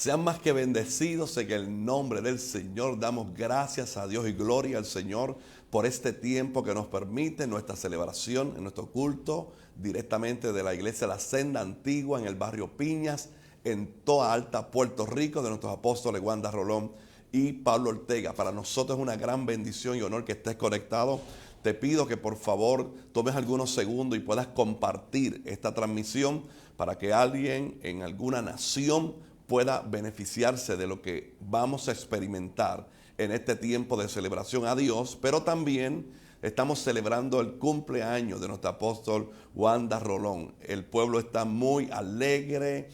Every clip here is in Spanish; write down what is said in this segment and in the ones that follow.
Sean más que bendecidos en el nombre del Señor. Damos gracias a Dios y gloria al Señor por este tiempo que nos permite nuestra celebración, en nuestro culto, directamente de la iglesia La Senda Antigua en el barrio Piñas, en Toa Alta, Puerto Rico, de nuestros apóstoles Wanda Rolón y Pablo Ortega. Para nosotros es una gran bendición y honor que estés conectado. Te pido que por favor tomes algunos segundos y puedas compartir esta transmisión para que alguien en alguna nación pueda beneficiarse de lo que vamos a experimentar en este tiempo de celebración a Dios, pero también estamos celebrando el cumpleaños de nuestro apóstol Wanda Rolón. El pueblo está muy alegre,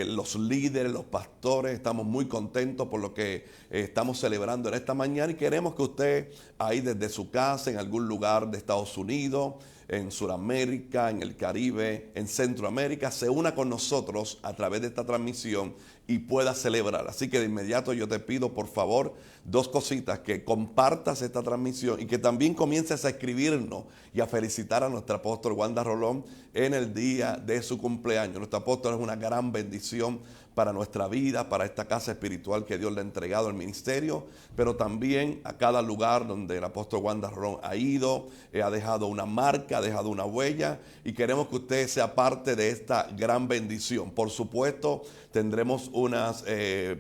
los líderes, los pastores, estamos muy contentos por lo que estamos celebrando en esta mañana y queremos que usted ahí desde su casa, en algún lugar de Estados Unidos, en Sudamérica, en el Caribe, en Centroamérica, se una con nosotros a través de esta transmisión y pueda celebrar. Así que de inmediato yo te pido por favor dos cositas: que compartas esta transmisión y que también comiences a escribirnos y a felicitar a nuestro apóstol Wanda Rolón en el día de su cumpleaños. Nuestro apóstol es una gran bendición para nuestra vida, para esta casa espiritual que Dios le ha entregado al ministerio, pero también a cada lugar donde el apóstol Wanda Rolón ha ido, ha dejado una marca, ha dejado una huella, y queremos que usted sea parte de esta gran bendición. Por supuesto, tendremos unas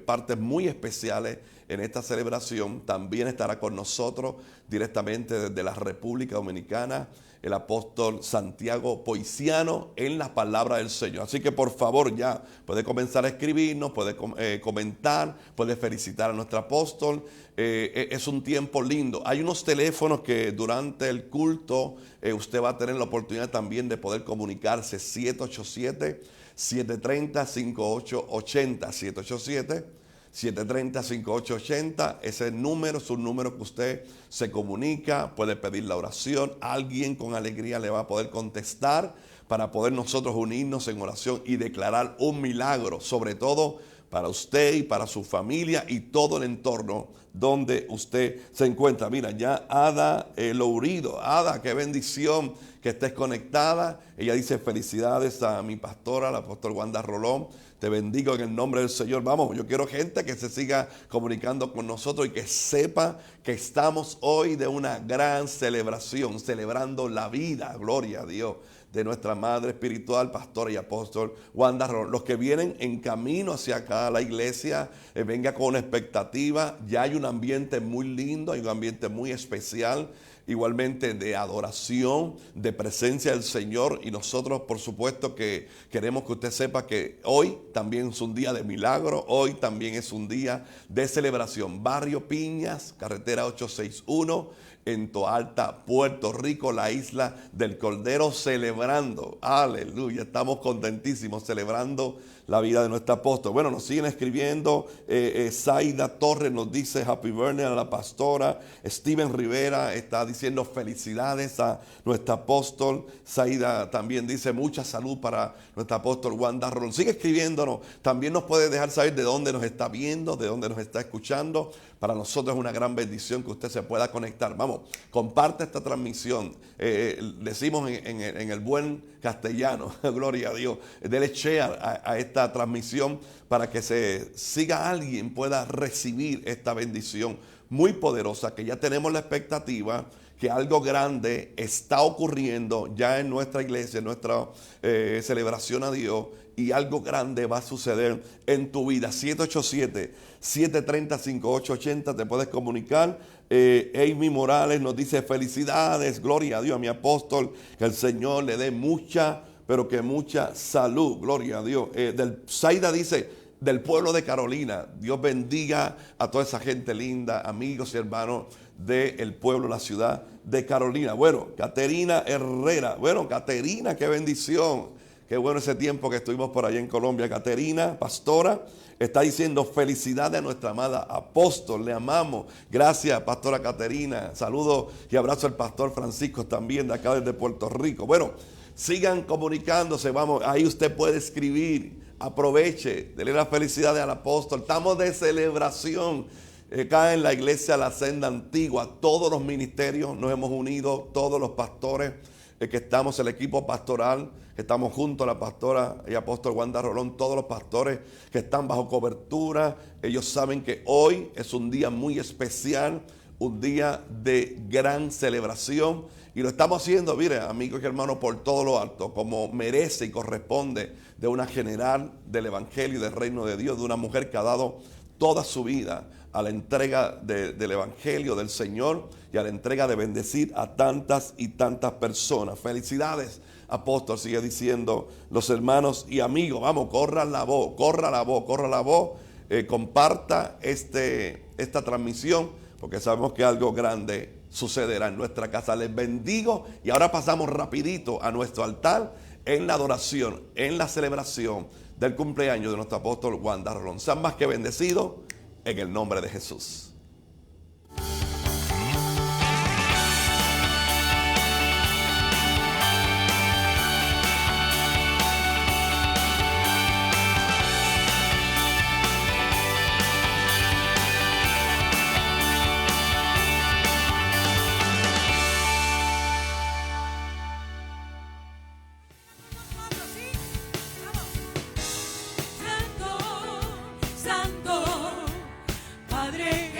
partes muy especiales en esta celebración. También estará con nosotros directamente desde la República Dominicana el apóstol Santiago Poiciano en la palabra del Señor. Así que por favor ya puede comenzar a escribirnos, puede comentar, puede felicitar a nuestro apóstol. Es un tiempo lindo. Hay unos teléfonos que durante el culto usted va a tener la oportunidad también de poder comunicarse. 787-730-5880. 730-5880, ese número es un número que usted se comunica, puede pedir la oración, alguien con alegría le va a poder contestar para poder nosotros unirnos en oración y declarar un milagro, sobre todo para usted y para su familia y todo el entorno donde usted se encuentra. Mira, ya Ada Lourido, Ada, qué bendición que estés conectada. Ella dice: felicidades a mi pastora, el apóstol Wanda Rolón. Te bendigo en el nombre del Señor. Vamos, yo quiero gente que se siga comunicando con nosotros y que sepa que estamos hoy de una gran celebración, celebrando la vida, gloria a Dios, de nuestra madre espiritual, pastora y apóstol Wanda Rolón. Los que vienen en camino hacia acá a la iglesia, venga con una expectativa. Ya hay un ambiente muy lindo, hay un ambiente muy especial, igualmente de adoración, de presencia del Señor, y nosotros por supuesto que queremos que usted sepa que hoy también es un día de milagro, hoy también es un día de celebración. Barrio Piñas, carretera 861, en Toa Alta, Puerto Rico, la isla del Cordero, celebrando, aleluya, estamos contentísimos celebrando la vida de nuestro apóstol. Bueno, nos siguen escribiendo. Zaida Torres nos dice happy birthday a la pastora. Steven Rivera está diciendo felicidades a nuestro apóstol. Zaida también dice mucha salud para nuestro apóstol Wanda Rolón. Sigue escribiéndonos. También nos puede dejar saber de dónde nos está viendo, de dónde nos está escuchando. Para nosotros es una gran bendición que usted se pueda conectar. Vamos, comparte esta transmisión. Decimos en el buen castellano, gloria a Dios, dele share a esta transmisión para que alguien pueda recibir esta bendición muy poderosa, que ya tenemos la expectativa que algo grande está ocurriendo ya en nuestra iglesia, en nuestra celebración a Dios, y algo grande va a suceder en tu vida. 787-730-5880, te puedes comunicar. Amy Morales nos dice felicidades, gloria a Dios, a mi apóstol, que el Señor le dé mucha, pero que mucha salud, gloria a Dios. Zaida dice: del pueblo de Carolina, Dios bendiga a toda esa gente linda, amigos y hermanos del pueblo, la ciudad de Carolina. Bueno, Caterina Herrera, bueno, Caterina, qué bendición. Qué bueno ese tiempo que estuvimos por allá en Colombia. Caterina, pastora, está diciendo felicidades a nuestra amada apóstol. Le amamos. Gracias, pastora Caterina. Saludos y abrazo al pastor Francisco también de acá desde Puerto Rico. Bueno, sigan comunicándose. Vamos, ahí usted puede escribir. Aproveche, dele las felicidades al apóstol. Estamos de celebración. Acá en la iglesia La Senda Antigua, todos los ministerios nos hemos unido, todos los pastores que estamos, el equipo pastoral, que estamos junto a la pastora y apóstol Wanda Rolón, todos los pastores que están bajo cobertura. Ellos saben que hoy es un día muy especial, un día de gran celebración. Y lo estamos haciendo, mire, amigos y hermanos, por todo lo alto, como merece y corresponde de una general del Evangelio y del Reino de Dios, de una mujer que ha dado toda su vida a la entrega del Evangelio del Señor y a la entrega de bendecir a tantas y tantas personas. Felicidades, apóstol, sigue diciendo los hermanos y amigos. Vamos, corra la voz, corra la voz, corra la voz. Comparta esta transmisión, porque sabemos que algo grande sucederá en nuestra casa. Les bendigo y ahora pasamos rapidito a nuestro altar en la adoración, en la celebración del cumpleaños de nuestro apóstol Wanda Rolón. Sean más que bendecidos en el nombre de Jesús. Santo, Padre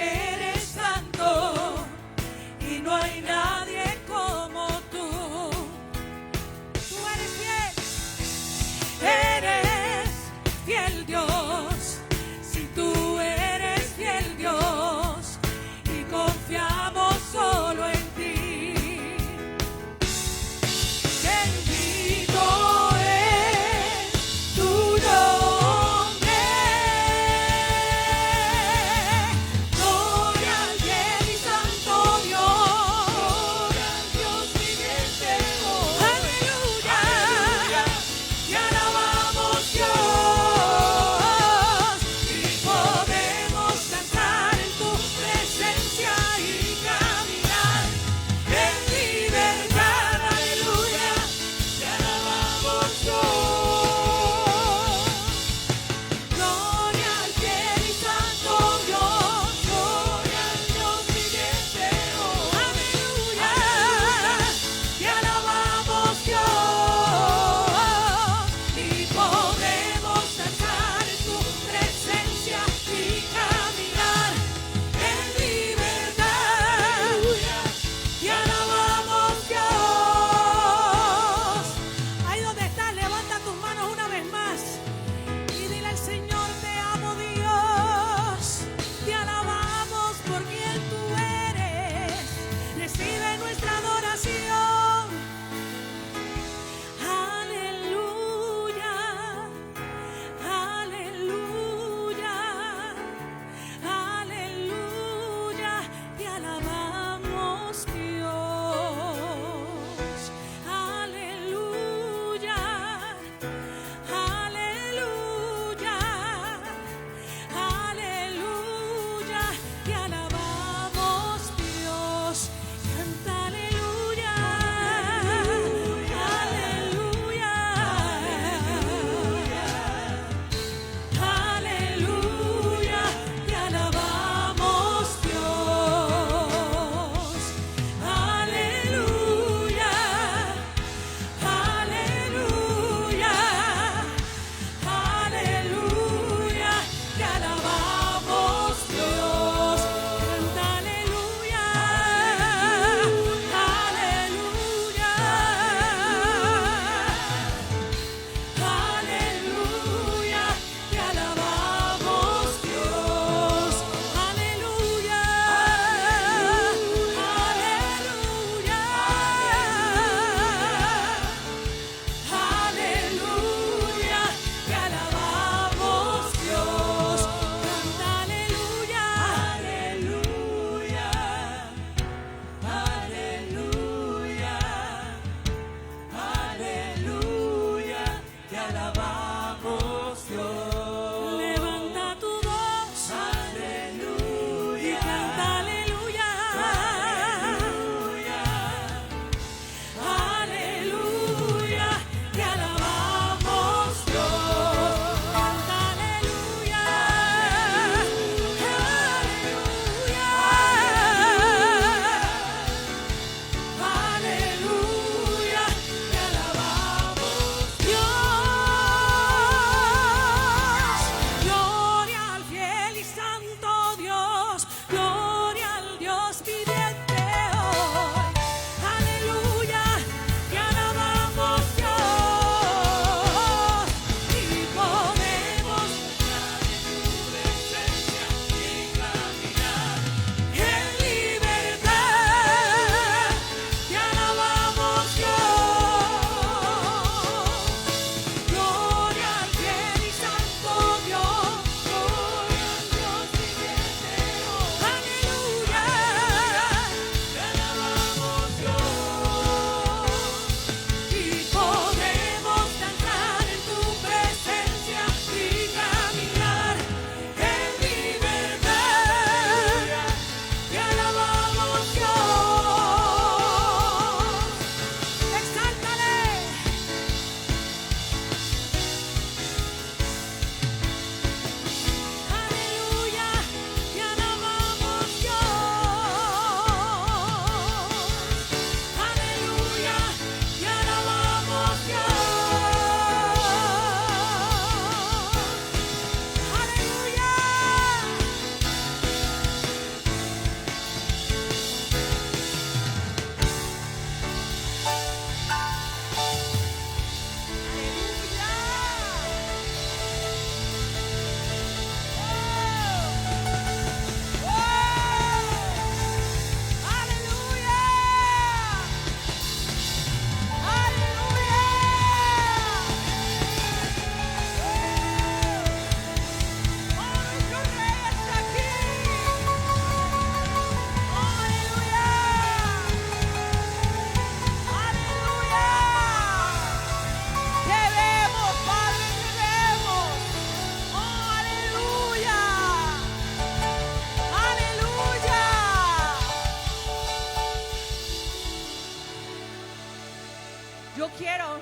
quiero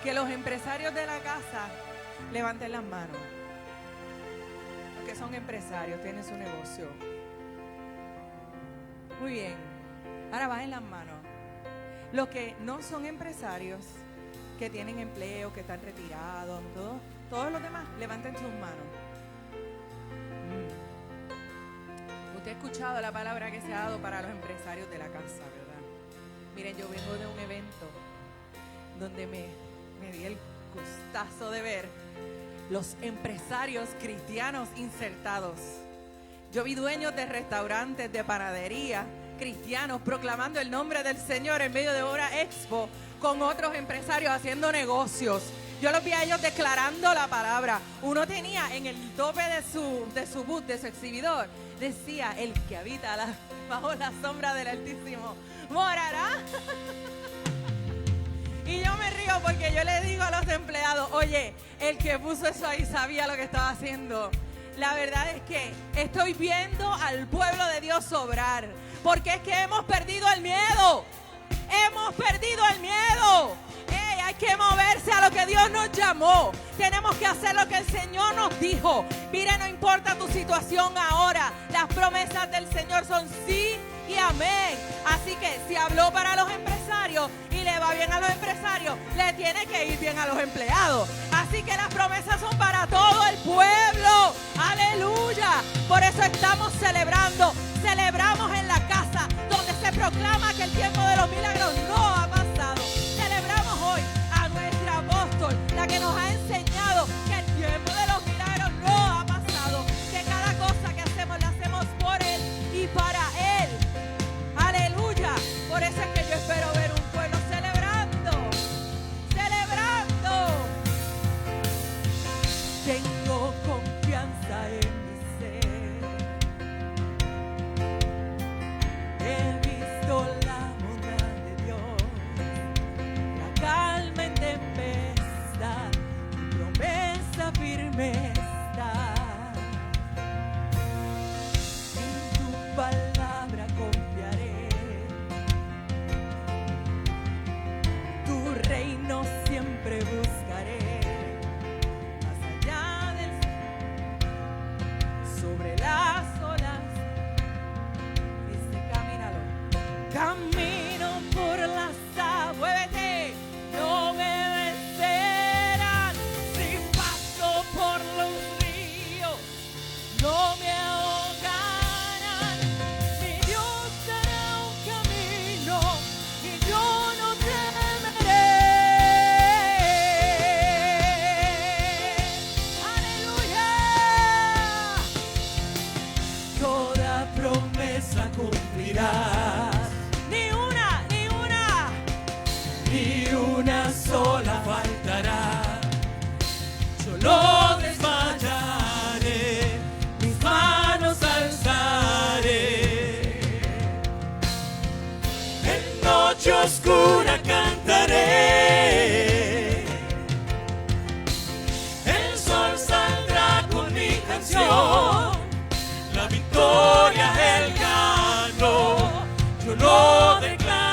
que los empresarios de la casa levanten las manos. Los que son empresarios, tienen su negocio. Muy bien. Ahora bajen las manos. Los que no son empresarios, que tienen empleo, que están retirados, todos los demás, levanten sus manos. Usted ha escuchado la palabra que se ha dado para los empresarios de la casa, ¿verdad? Miren, yo vengo de un evento donde me di el gustazo de ver los empresarios cristianos insertados. Yo vi dueños de restaurantes, de panadería, cristianos proclamando el nombre del Señor en medio de una expo con otros empresarios haciendo negocios. Yo los vi a ellos declarando la palabra. Uno tenía en el tope de su booth, de su exhibidor, decía: el que habita bajo la sombra del Altísimo morará. Y yo me río porque yo le digo a los empleados: oye, el que puso eso ahí sabía lo que estaba haciendo. La verdad es que estoy viendo al pueblo de Dios obrar, porque es que hemos perdido el miedo. Hemos perdido el miedo. Hay que moverse a lo que Dios nos llamó. Tenemos que hacer lo que el Señor nos dijo. Mire, no importa tu situación ahora, las promesas del Señor son sí y amén. Así que si habló para los empresarios y le va bien a los empresarios, le tiene que ir bien a los empleados. Así que las promesas son para todo el pueblo. Aleluya. Por eso estamos celebrando. Celebramos en la casa donde se proclama que el tiempo de los milagros no ha pasado. Celebramos hoy a nuestra apóstol, la que nos ha enseñado que el tiempo de los milagros no ha pasado, que cada cosa que hacemos la hacemos por Él y para Él. Aleluya. Por eso es que yo espero ver un pueblo celebrando. Tengo confianza en mi ser. He visto la bondad de Dios, la calma en tempestad, tu promesa firme está. En tu palabra confiaré, tu reino siempre buscaré. Sobre las olas, camino por las aguas, muévete, no me vencerán. Si paso por los ríos, no me ahogarán. Mi Dios será un camino y yo no temeré. Aleluya. Toda promesa cumplirás. Ni una sola faltará. Yo no desmayaré, mis manos alzaré. En noche oscura cantaré. El sol saldrá con mi canción. La victoria Él ganó. Yo lo declararé.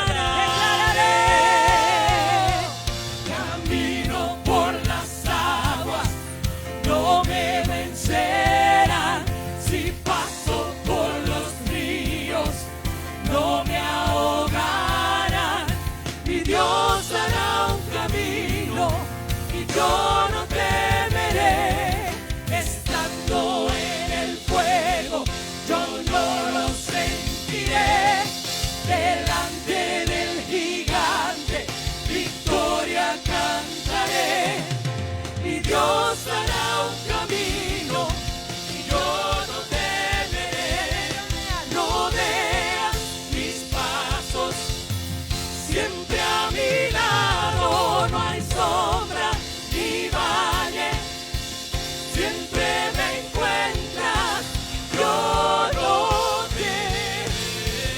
Camino por las aguas, no me vencerán. Si paso por los ríos, no me ahogarán. Mi Dios hará un camino y yo no temeré. Estando en el fuego, yo no lo sentiré. Delante del gigante, victoria cantaré. Mi Dios hará un camino y yo no temeré. No veas mis pasos, siempre a mi lado. No hay sombra ni valle, siempre me encuentras. Yo no temeré.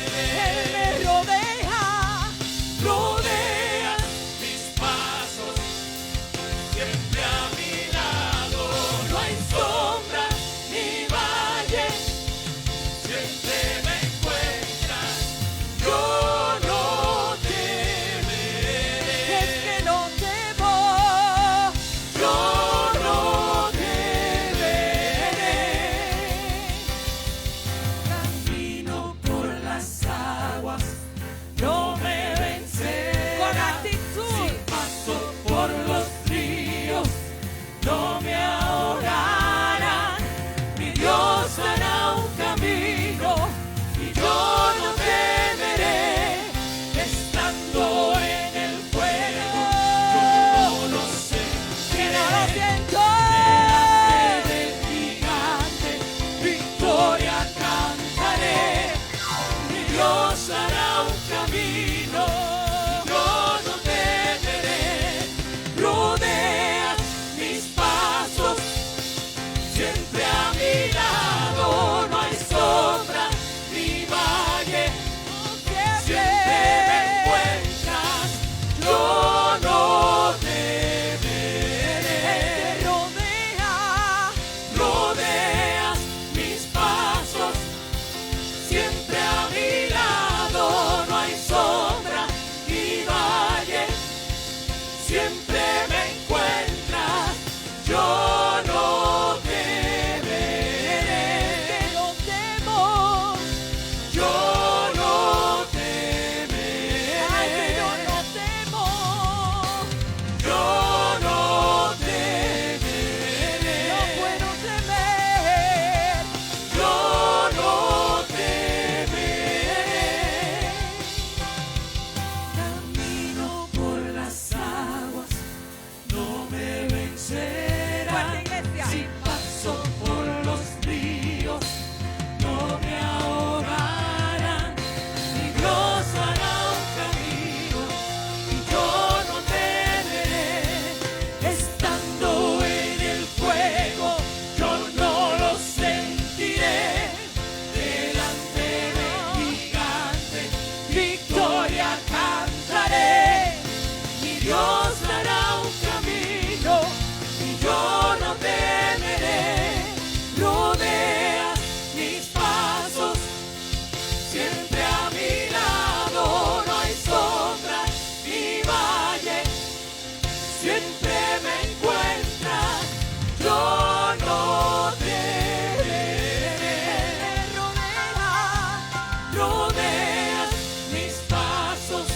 Dios hará un camino, yo no temeré. Rodeas mis pasos, siempre a mi lado, no hay sombra ni valle, siempre me encuentras, yo no temeré. Rodeas mis pasos, siempre a mi lado, no hay sombra ni valle, siempre me encuentras, yo no temeré. No temo, yo no temeré. Yo no temo, yo no temeré. No puedo temer, yo no temeré. Camino por las aguas, no me vencerá. Fuerte, iglesia. Si paso por los ríos, no me ahogarán. Mi Dios hará un camino y yo no temeré. Estando en el fuego, yo no lo sentiré. Delante del gigante, victoria cantaré. Mi Dios hará un camino y yo no temeré. Rodeas mis pasos, siempre a mi lado, no hay sombra ni valle, siempre me encuentras, yo no temeré. Rodeas mis pasos,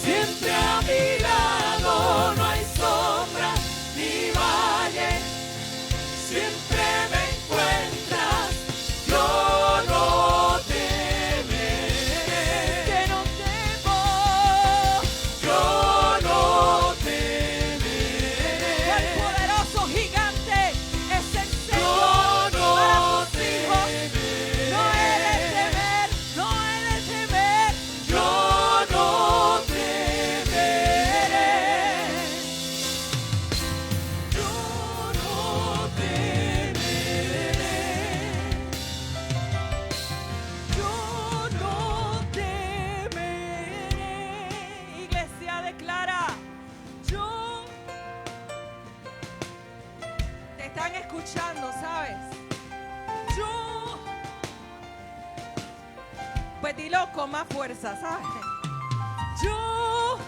siempre a mi lado, no hay sombra ni valle, siempre me encuentras, yo no temeré. Que no temo, yo no temeré. El poderoso gigante es el Yo Señor no para sus hijos. temeré. No he de temer, no he de temer. Yo no temeré. Yo no temeré. Yo no temeré. Iglesia, declara. Yo. Te están escuchando, ¿sabes? Yo. Pues dilo con más fuerza, ¿sabes? Yo.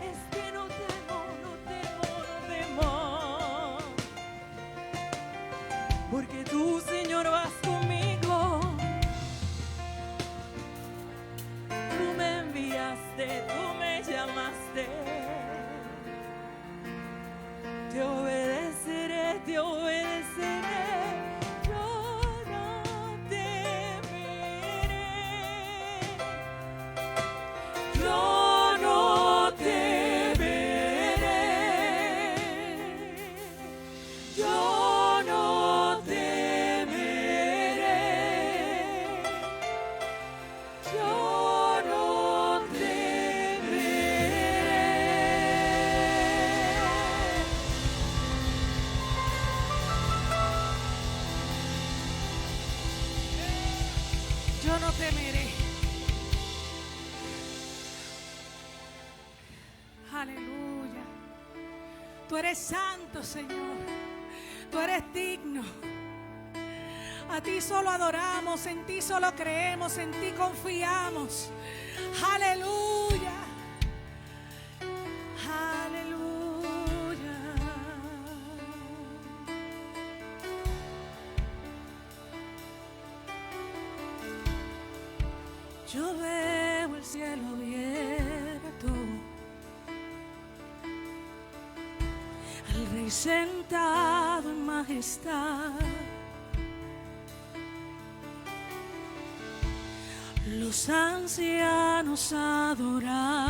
Es que no temo, no temo, no temo. Porque tú, Señor, vas conmigo. Tú me enviaste, tú me llamaste. Te obedeceré, te obedeceré. Yo no temeré. Yo no temeré. Yo no temeré. Yo no temeré. Yo no temeré. Aleluya. Tú eres santo, Señor. Tú eres digno. A ti solo adoramos, en ti solo creemos, en ti confiamos. Aleluya. Aleluya. Yo veo el cielo abierto, al Rey sentado en majestad. Los ancianos adorando,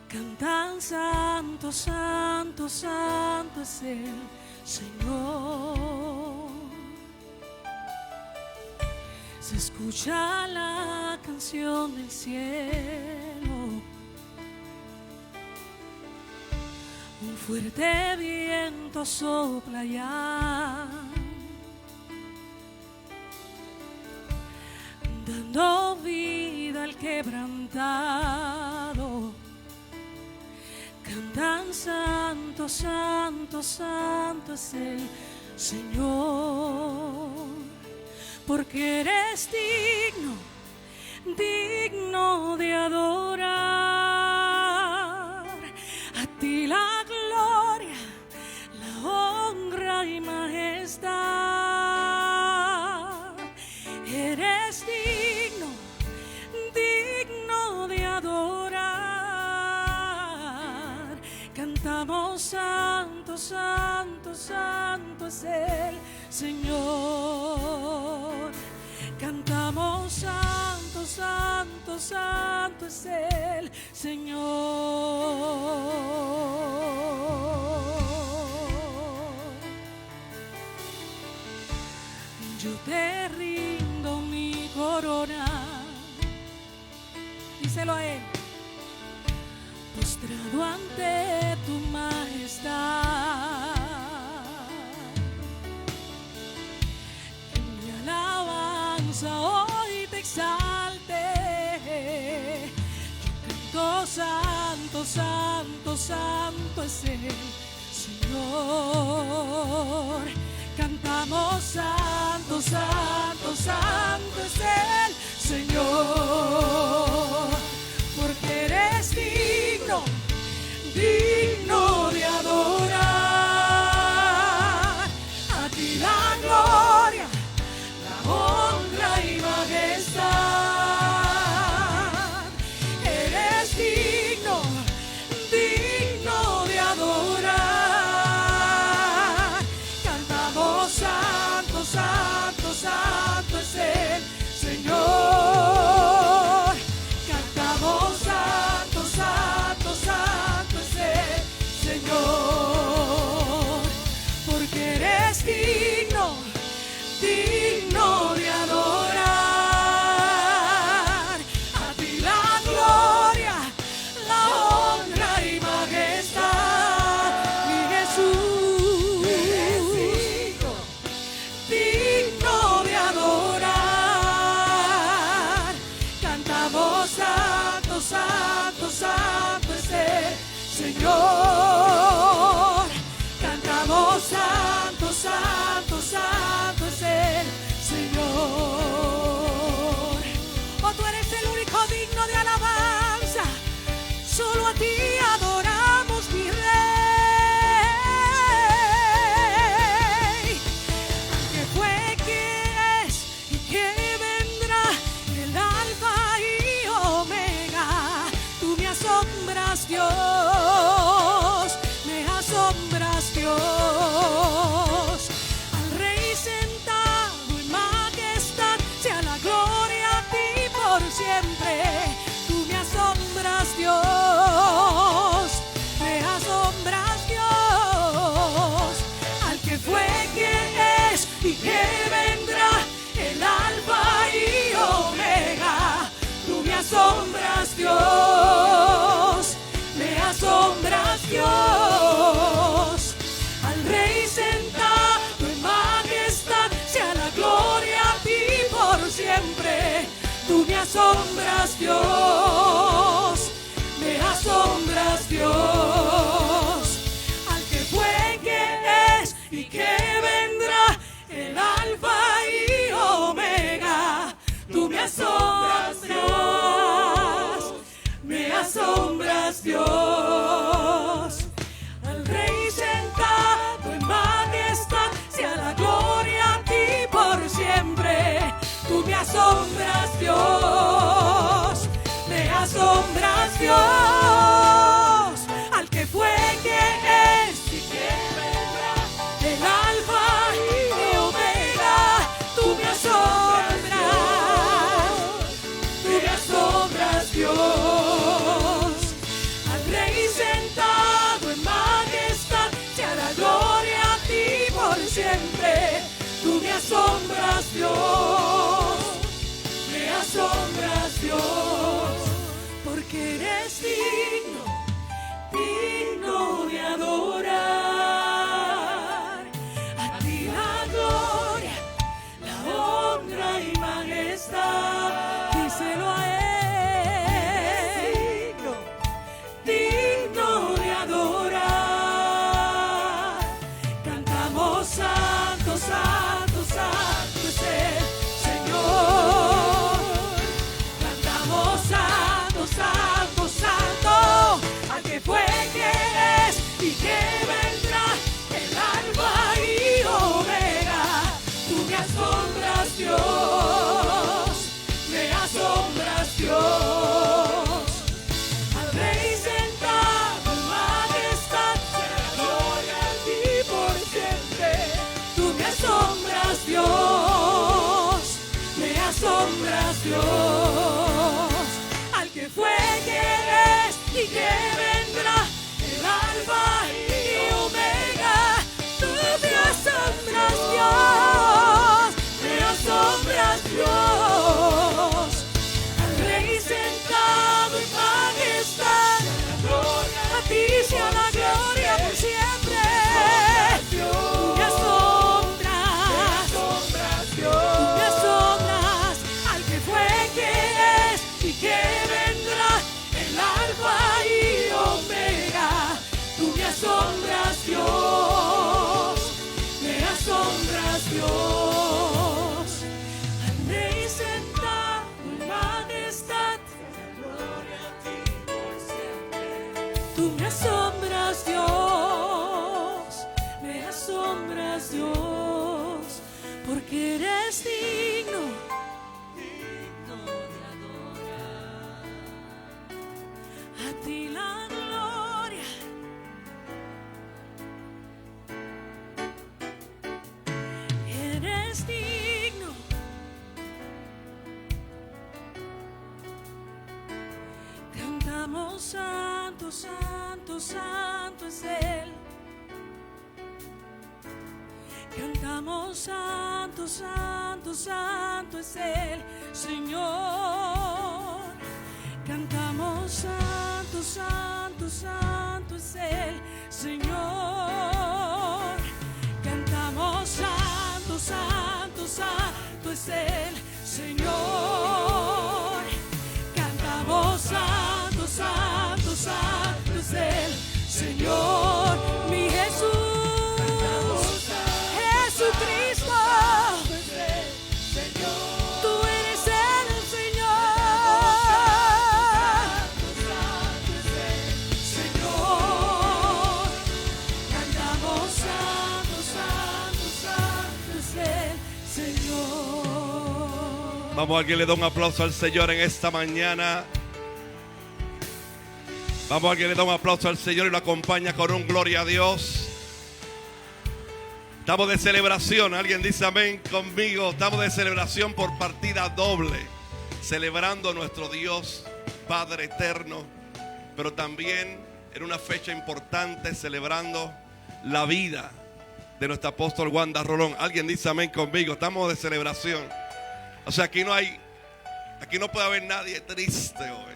cantan santo, santo, santo es el Señor. se escucha la canción del cielo. Un fuerte viento sopla ya, dando vida al quebrantado. Cantan santo, santo, santo es el Señor, porque eres digno, digno de adorar. A ti la gloria, la honra y majestad. Eres digno, digno de adorar. Cantamos santo, santo, santo es el Señor. Cantamos santo, santo, santo es el Señor. Yo te rindo mi corona, díselo a él, postrado ante tu majestad. En mi alabanza hoy te exalte. Yo canto santo, santo, santo es el Señor. Cantamos santo, santo, santo es el Señor, porque eres digno, digno de adorar. A ti la gloria, la honra y majestad. Eres digno, digno de adorar. Cantamos santo, santo, santo es el Señor. Cantamos santo, santo, santo es el Señor, porque eres digno, digno de adorar. A ti la gloria, la honra y majestad. Mi Jesús, digno de adorar. Cantamos santo, santo, santo es el Señor. Cantamos santo, santo, santo es el Señor. Oh, tú eres el único digno de alabanza. Solo a ti adoramos, mi Rey. Que fue, que es y que vendrá, el Alfa y Omega. Tú me asombras, Dios, me asombras, Dios. Al Rey sentado en majestad, sea la gloria a ti por siempre. Tú me asombras, Dios, me asombras, Dios. Al que fue, que es y que vendrá, el Alfa y Omega. Tú me asombras, Dios, me asombras, Dios. Al Rey sentado en majestad, sea la gloria a ti por siempre. Tú me asombras, Dios, me asombras, Dios. Al que fue, que es y que vendrá, el Alfa y Omega. Tú me asombras, Dios, me asombras, Dios. Al Rey sentado en majestad, sea la gloria a ti por siempre. Tú me asombras, Dios, me asombras, Dios. Al que fue, que es y que vendrá, el Alfa y Omega. Tú me asombras, Dios. Al Rey sentado en majestad, sea la gloria a ti por siempre. Tú me asombras, Dios. y que vendrá el alfa y omega. Tú me asombras, Dios, me asombras, Dios. Al Rey sentado en majestad, a ti sea la gloria por siempre. Tú me asombras, tú me asombras, al que fue, que es y que vendrá, el alfa y omega. Tú me asombras, Dios, me asombras, Dios. Al Rey sentado en majestad, gloria a ti por siempre. Tú me asombras, Dios, me asombras, Dios, porque eres digno, digno de adorar. A ti la gloria. Eres digno. Cantamos santo, santo, santo es Él. Cantamos santo, santo, santo es el Señor. Cantamos santo, santo, santo es el Señor. Cantamos santo, santo, santo es el Señor. Cantamos santo, santo, santo es el Señor. Mi Jesús, Jesucristo, tú eres el Señor. Señor, cantamos santo, santo, santo es el Señor. Vamos, alguien le da un aplauso al Señor en esta mañana. Vamos, alguien le da un aplauso al Señor y lo acompaña con un gloria a Dios. Estamos de celebración, alguien dice amén conmigo. Estamos de celebración por partida doble, celebrando a nuestro Dios Padre eterno, pero también en una fecha importante celebrando la vida de nuestro apóstol Wanda Rolón. Alguien dice amén conmigo. Estamos de celebración. O sea, aquí no puede haber nadie triste hoy.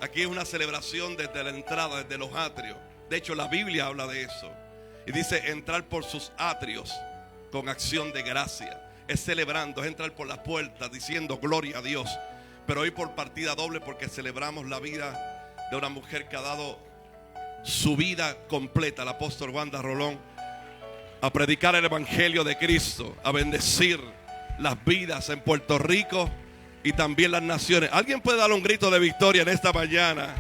Aquí es una celebración desde la entrada, desde los atrios. De hecho, la Biblia habla de eso. Y dice entrar por sus atrios con acción de gracia. Es celebrando, es entrar por las puertas diciendo gloria a Dios. Pero hoy por partida doble porque celebramos la vida de una mujer que ha dado su vida completa, el apóstol Wanda Rolón, a predicar el evangelio de Cristo, a bendecir las vidas en Puerto Rico y también las naciones. ¿Alguien puede dar un grito de victoria en esta mañana?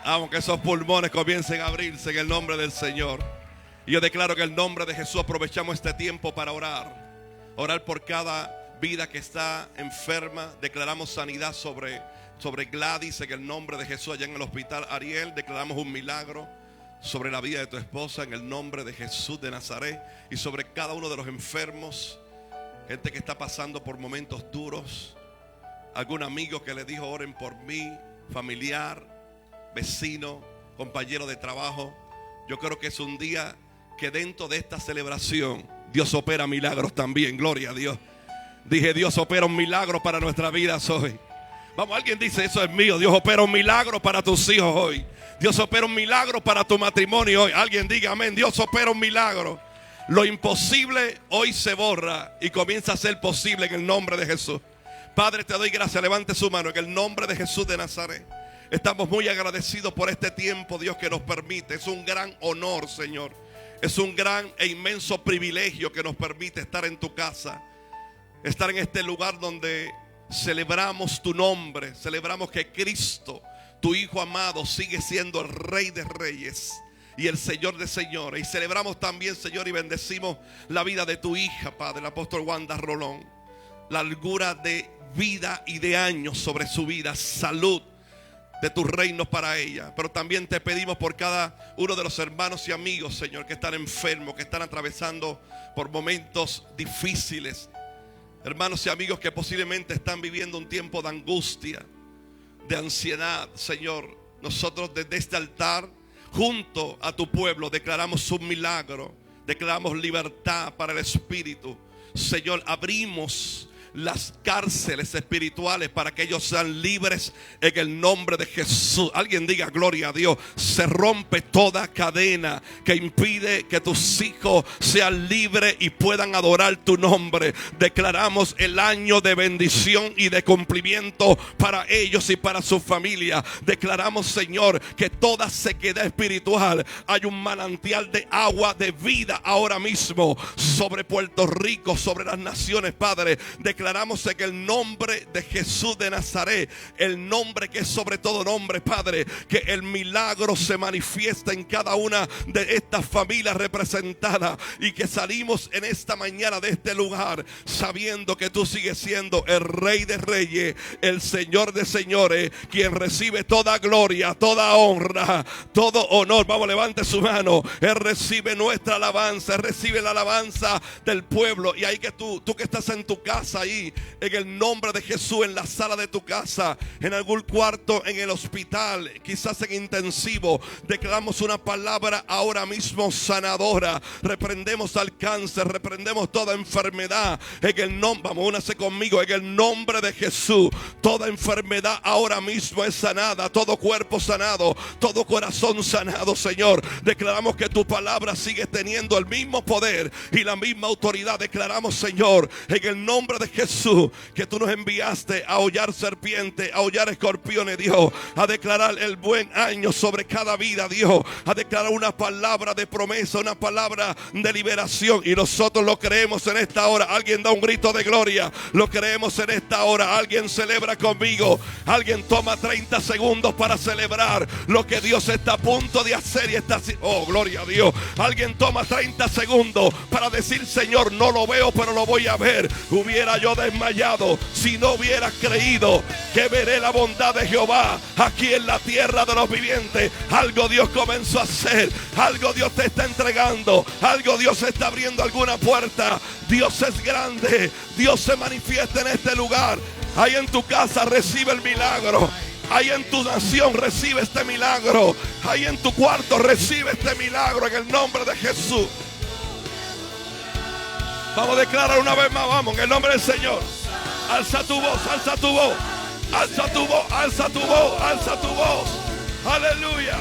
Aunque esos pulmones comiencen a abrirse en el nombre del Señor. Y yo declaro que en el nombre de Jesús aprovechamos este tiempo para orar. Orar por cada vida que está enferma. Declaramos sanidad sobre Gladys en el nombre de Jesús allá en el hospital Ariel. Declaramos un milagro sobre la vida de tu esposa en el nombre de Jesús de Nazaret. Y sobre cada uno de los enfermos. Gente que está pasando por momentos duros. Algún amigo que le dijo oren por mí. Familiar, vecino, compañero de trabajo. Yo creo que es un día que dentro de esta celebración Dios opera milagros también, gloria a Dios. Dije, Dios opera un milagro para nuestra vida hoy. Vamos, alguien dice, eso es mío. Dios opera un milagro para tus hijos hoy. Dios opera un milagro para tu matrimonio hoy. Alguien diga amén. Dios opera un milagro. Lo imposible hoy se borra y comienza a ser posible en el nombre de Jesús. Padre, te doy gracias. Levante su mano en el nombre de Jesús de Nazaret. Estamos muy agradecidos por este tiempo, Dios, que nos permite. Es un gran honor, Señor. Es un gran e inmenso privilegio que nos permite estar en tu casa. Estar en este lugar donde celebramos tu nombre. Celebramos que Cristo, tu Hijo amado, sigue siendo el Rey de Reyes y el Señor de Señores. Y celebramos también, Señor, y bendecimos la vida de tu hija, Padre, el apóstol Wanda Rolón. La largura de vida y de años sobre su vida. Salud de tus reinos para ella. Pero también te pedimos por cada uno de los hermanos y amigos, Señor, que están enfermos, que están atravesando por momentos difíciles. Hermanos y amigos que posiblemente están viviendo un tiempo de angustia, de ansiedad, Señor. nosotros desde este altar, junto a tu pueblo, declaramos un milagro, declaramos libertad para el espíritu. Señor, abrimos las cárceles espirituales para que ellos sean libres en el nombre de Jesús. Alguien diga gloria a Dios. Se rompe toda cadena que impide que tus hijos sean libres y puedan adorar tu nombre. Declaramos el año de bendición y de cumplimiento para ellos y para su familia. Declaramos, Señor, que toda sequedad espiritual, hay un manantial de agua de vida ahora mismo sobre Puerto Rico, sobre las naciones, Padre. Declaramos en el nombre de Jesús de Nazaret, el nombre que es sobre todo nombre, Padre, que el milagro se manifiesta en cada una de estas familias representadas, y que salimos en esta mañana de este lugar sabiendo que tú sigues siendo el Rey de Reyes, el Señor de Señores, quien recibe toda gloria, toda honra, todo honor. Vamos, levante su mano. Él recibe nuestra alabanza, Él recibe la alabanza del pueblo. Y ahí que tú que estás en tu casa, ahí en el nombre de Jesús, en la sala de tu casa, en algún cuarto, en el hospital, quizás en intensivo, declaramos una palabra ahora mismo sanadora. Reprendemos al cáncer, reprendemos toda enfermedad en el nombre, vamos, únase conmigo, en el nombre de Jesús. Toda enfermedad ahora mismo es sanada, todo cuerpo sanado, todo corazón sanado, Señor. Declaramos que tu palabra sigue teniendo el mismo poder y la misma autoridad. Declaramos, Señor, en el nombre de Jesús, que tú nos enviaste a hollar serpientes, a hollar escorpiones, Dios, a declarar el buen año sobre cada vida, Dios, a declarar una palabra de promesa, una palabra de liberación, y nosotros lo creemos en esta hora. Alguien da un grito de gloria. Lo creemos en esta hora. Alguien celebra conmigo. Alguien toma 30 segundos para celebrar lo que Dios está a punto de hacer y está haciendo. Oh, gloria a Dios. Alguien toma 30 segundos para decir: Señor, no lo veo, pero lo voy a ver. Hubiera yo desmayado si no hubiera creído que veré la bondad de Jehová aquí en la tierra de los vivientes. Algo Dios comenzó a hacer, algo Dios te está entregando, algo Dios está abriendo alguna puerta. Dios es grande, Dios se manifiesta en este lugar. Ahí en tu casa recibe el milagro. Ahí en tu nación recibe este milagro. Ahí en tu cuarto recibe este milagro en el nombre de Jesús. Vamos a declarar una vez más, vamos, en el nombre del Señor. Alza tu voz, alza tu voz, alza tu voz, alza tu voz, alza tu voz. Aleluya.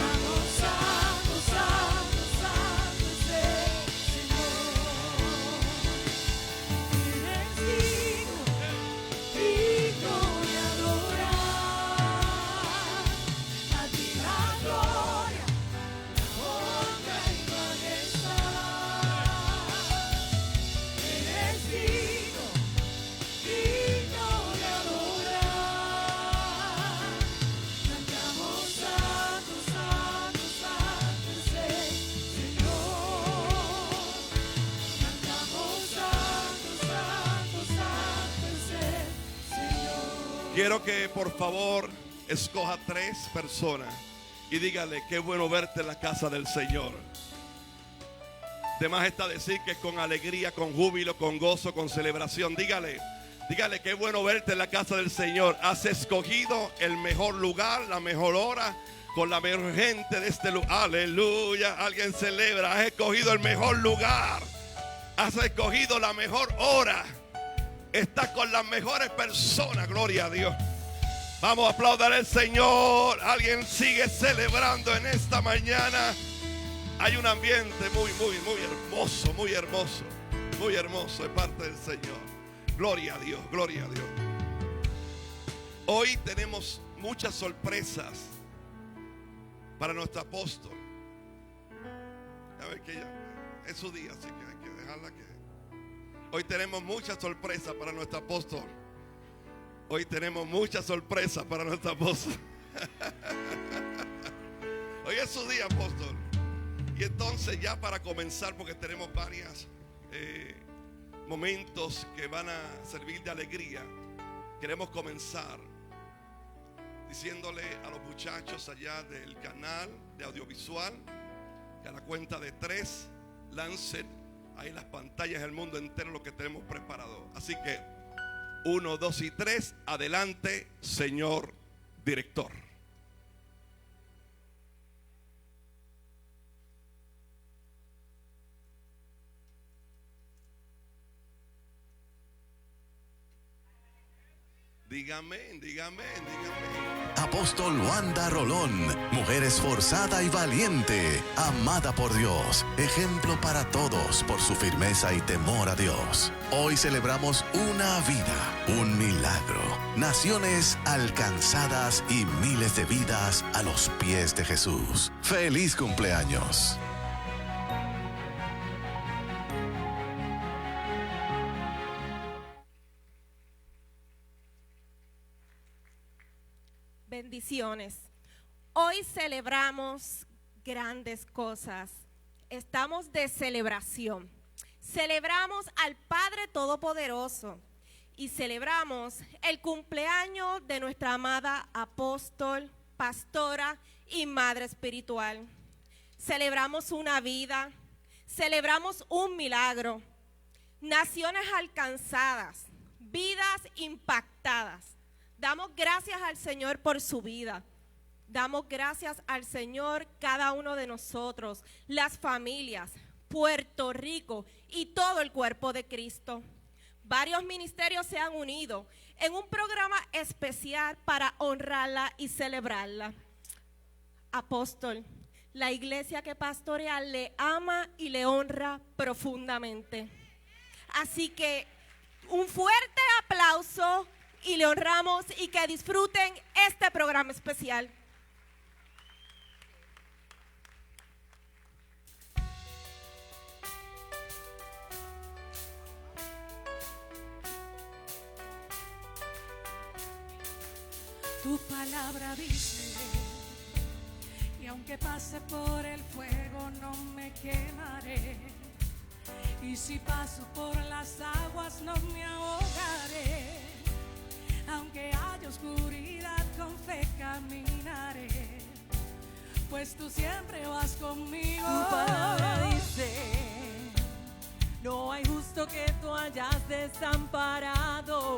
Quiero que por favor escoja 3 personas y dígale: qué bueno verte en la casa del Señor. De más está decir que con alegría, con júbilo, con gozo, con celebración. Dígale, qué bueno verte en la casa del Señor. Has escogido el mejor lugar, la mejor hora, con la mejor gente de este lugar. Aleluya. Alguien celebra. Has escogido el mejor lugar. Has escogido la mejor hora. Está con las mejores personas, gloria a Dios. Vamos a aplaudir al Señor. Alguien sigue celebrando en esta mañana. Hay un ambiente muy hermoso, muy hermoso de parte del Señor. Gloria a Dios, gloria a Dios. Hoy tenemos muchas sorpresas para nuestro apóstol. A ver, que ya es su día, así que hay que dejarla que... Hoy tenemos muchas sorpresas para nuestro apóstol. Hoy tenemos muchas sorpresas para nuestro apóstol. Hoy es su día, apóstol. Y entonces, ya para comenzar, porque tenemos varios momentos que van a servir de alegría, queremos comenzar diciéndole a los muchachos allá del canal de audiovisual que a la cuenta de 3 lancen ahí en las pantallas del mundo entero lo que tenemos preparado. Así que 1, 2 y 3. Adelante, señor director. Diga amén, diga amén, diga amén. Apóstol Wanda Rolón, mujer esforzada y valiente, amada por Dios, ejemplo para todos por su firmeza y temor a Dios. Hoy celebramos una vida, un milagro, naciones alcanzadas y miles de vidas a los pies de Jesús. ¡Feliz cumpleaños! Bendiciones. Hoy celebramos grandes cosas. Estamos de celebración. Celebramos al Padre Todopoderoso y celebramos el cumpleaños de nuestra amada apóstol, pastora y madre espiritual. Celebramos una vida, celebramos un milagro, naciones alcanzadas, vidas impactadas. Damos gracias al Señor por su vida. Damos gracias al Señor cada uno de nosotros, las familias, Puerto Rico y todo el cuerpo de Cristo. Varios ministerios se han unido en un programa especial para honrarla y celebrarla. Apóstol, la iglesia que pastorea le ama y le honra profundamente. Así que un fuerte aplauso y le honramos y que disfruten este programa especial. Tu palabra dice, y aunque pase por el fuego no me quemaré, y si paso por las aguas no me ahogaré. Aunque haya oscuridad, con fe caminaré, pues tú siempre vas conmigo. Tu palabra dice, no hay justo que tú hayas desamparado.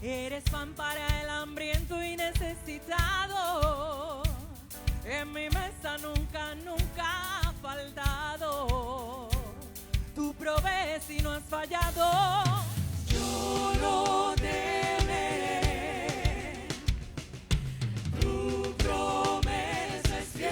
Eres pan para el hambriento y necesitado. En mi mesa nunca, nunca ha faltado. Tú provees y no has fallado. Yo no temeré, tu promesa es fiel,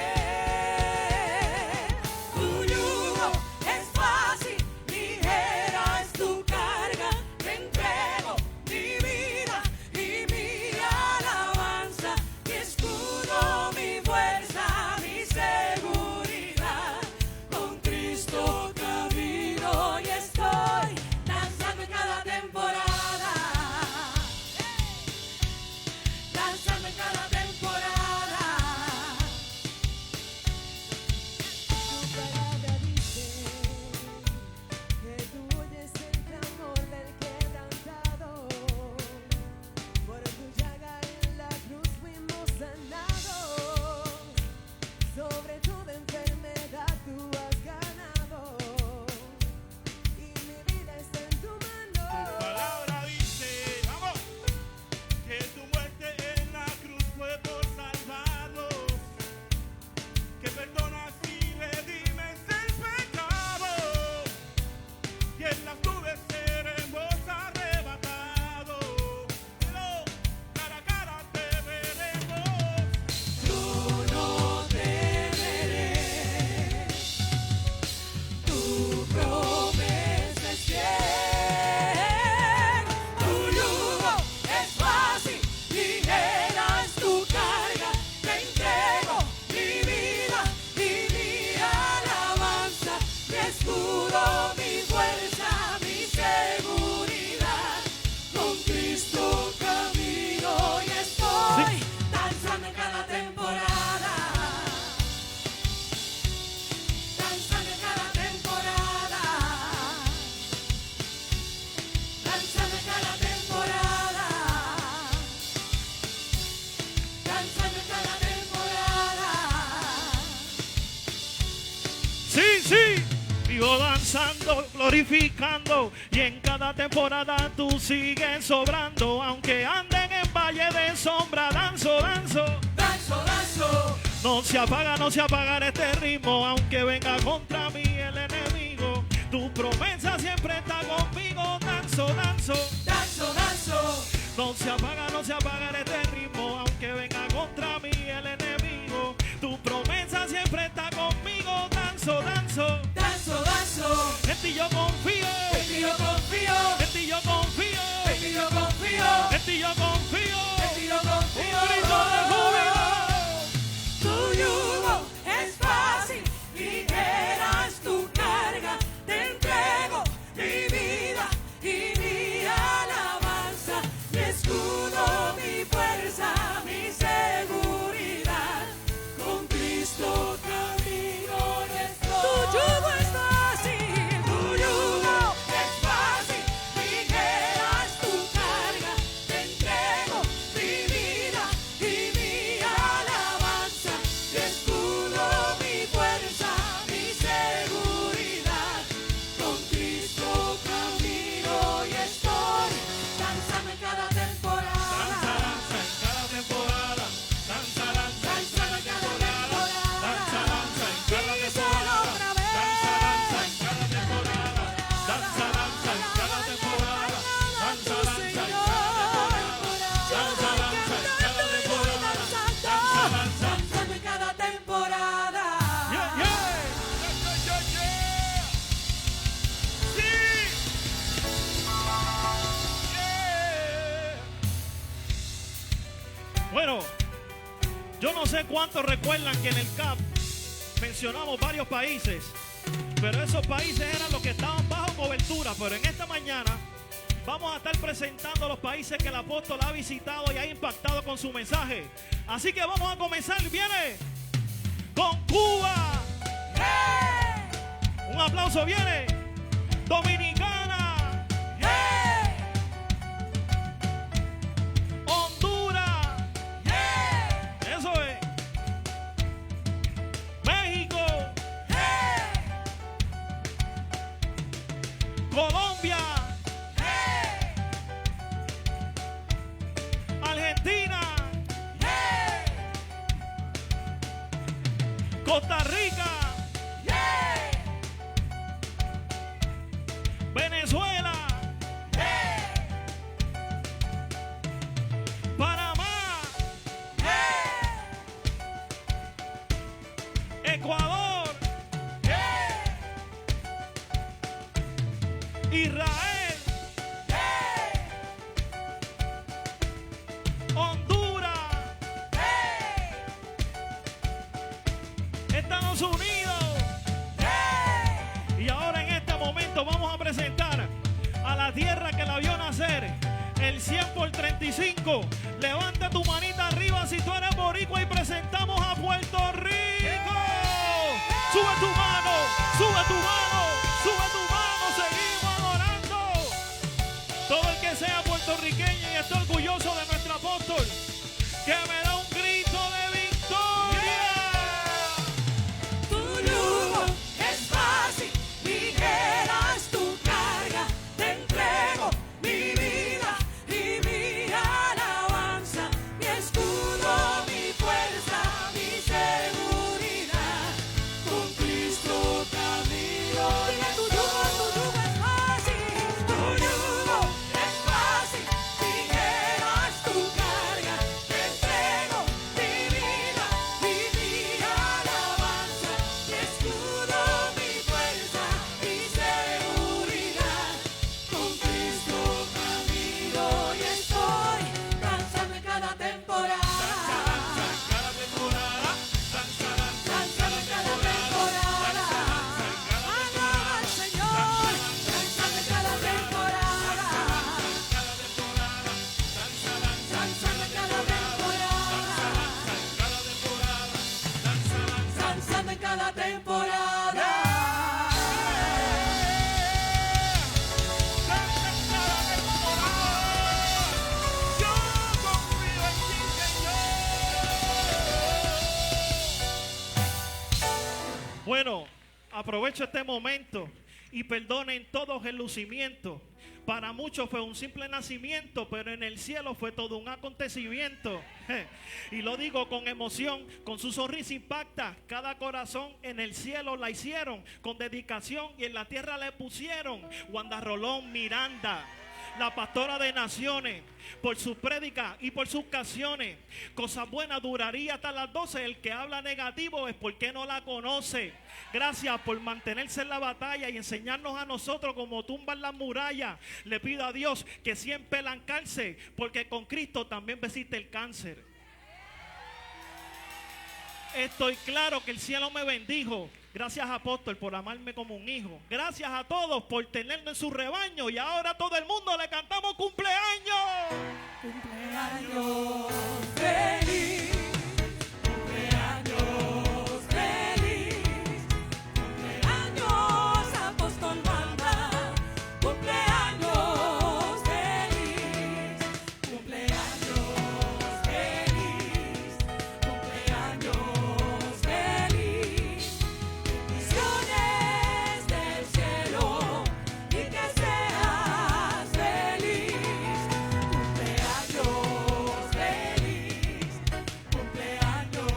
tu yugo es fácil, ligera es tu carga, te entrego mi vida y mi alabanza, mi escudo, mi fuerza, mi seguridad, con Cristo camino y estoy danzando en cada temporada. Danzando en cada temporada. Tu palabra dice que tú oyes el clamor del quebrantado. Por tu llaga en la cruz fuimos sanados. Sobre toda enfermedad tú has ganado. Y mi vida está en tu mano. Tu palabra dice, vamos, que tu muerte en la cruz fue por salvarnos, que perdonas y redimes el pecado, y en las nubes seremos arrebatados, pero cara a cara te veremos. Yo no temeré, tu promesa es fiel, tu yugo es fácil, ligera es tu carga, te entrego mi vida y mi alabanza, mi escudo, mi fuerza, mi seguridad, con Cristo camino y estoy danzando en cada temporada. Danzando en cada temporada. Danzando en cada temporada. Danzando en cada temporada. Sí, sí, vivo danzando, glorificando, y en cada temporada tú sigues sobrando, aunque anden en valle de sombra, danzo, danzo. Danzo, danzo. No se apaga este ritmo, aunque venga contra mí el enemigo. Tu promesa siempre está conmigo, danzo, danzo. Danzo, danzo. No se no se apaga este ritmo, aunque venga contra mí el enemigo. Tu promesa siempre está conmigo. Danzo, danzo, Danzo, danzo, en ti yo confío, en ti yo confío, en ti yo confío, en ti yo confío, en ti yo confío. en ti yo confío. Un grito de júbilo. Tu yugo es fácil, ligera es tu carga. Te entrego mi vida y mi alabanza, mi escudo, mi fuerza, mi seguridad. Con Cristo camino y estoy. Tu yugo es fácil, tu yugo es fácil, ligera es tu carga. Te entrego mi vida y mi alabanza, mi escudo, mi fuerza, mi seguridad. Con Cristo camino y estoy. Danzando en cada temporada. Danza en cada temporada. Danza, danza en Danzando cada en cada temporada. Danza, temporada. danza en cada Díselo temporada. otra vez. Danza, danza en cada temporada. Danza, danza en cada temporada. Danza, danza en cada temporada. Danza, danza en cada temporada. Danza, danza. Danzando en cada temporada. Yeah, yeah. Sí. Yeah. Bueno, yo no sé cuántos recuerdan que en el CAP mencionamos varios países, pero esos países eran los que estaban bajo cobertura. Pero en esta mañana vamos a estar presentando los países que el apóstol ha visitado y ha impactado con su mensaje. Así que vamos a comenzar, viene con Cuba. Un aplauso, viene Dominicana. Honduras. Eso es. México. Colombia. Argentina. Costa Rica. Venezuela. Panamá. Ecuador. Israel. Honduras. Estados Unidos. Y ahora en este momento vamos a presentar a la tierra que la vio nacer. El 100 por 35. Levanta tu manita arriba si tú eres boricua y presentamos a Puerto Rico. Sube tu mano, sube tu mano, sube tu mano. Seguimos adorando. Todo el que sea puertorriqueño y esté orgulloso de nuestro apóstol, que me da un grito de victoria. Tu yugo es fácil, ligera es tu carga. Te entrego mi vida y mi alabanza, mi escudo, mi fuerza, mi seguridad. Con Cristo camino. Dile tu yugo es fácil. Tu yugo es fácil, ligera es tu carga. Te entrego mi vida y mi alabanza, mi escudo, mi fuerza, mi seguridad. Con Cristo camino y estoy. Danzando en cada temporada. Cada temporada, danza, danza. Danzando en cada temporada. Alaba al Señor. Danzando en cada temporada. Danzando en cada temporada. Danzando en cada temporada. Yo confío en ti, Señor. Bueno, aprovecho este momento y perdonen todos el lucimiento. Para muchos fue un simple nacimiento, pero en el cielo fue todo un acontecimiento. Y lo digo con emoción, con su sonrisa impacta cada corazón. En el cielo la hicieron con dedicación y en la tierra le pusieron Wanda Rolón Miranda. la pastora de naciones, por sus prédicas y por sus canciones. Cosas buenas duraría hasta las 12. El que habla negativo es porque no la conoce. Gracias por mantenerse en la batalla y enseñarnos a nosotros cómo tumbar las murallas. Le pido a Dios que siempre la encalce, porque con Cristo también venciste el cáncer. Estoy claro que el cielo me bendijo. Gracias, apóstol, por amarme como un hijo. Gracias a todos por tenerme en su rebaño. Y ahora a todo el mundo le cantamos cumpleaños. Cumpleaños feliz, cumpleaños feliz, cumpleaños apóstol Wanda, cumpleaños feliz, cumpleaños feliz, cumpleaños feliz, bendiciones del cielo y que seas feliz. Cumpleaños feliz, cumpleaños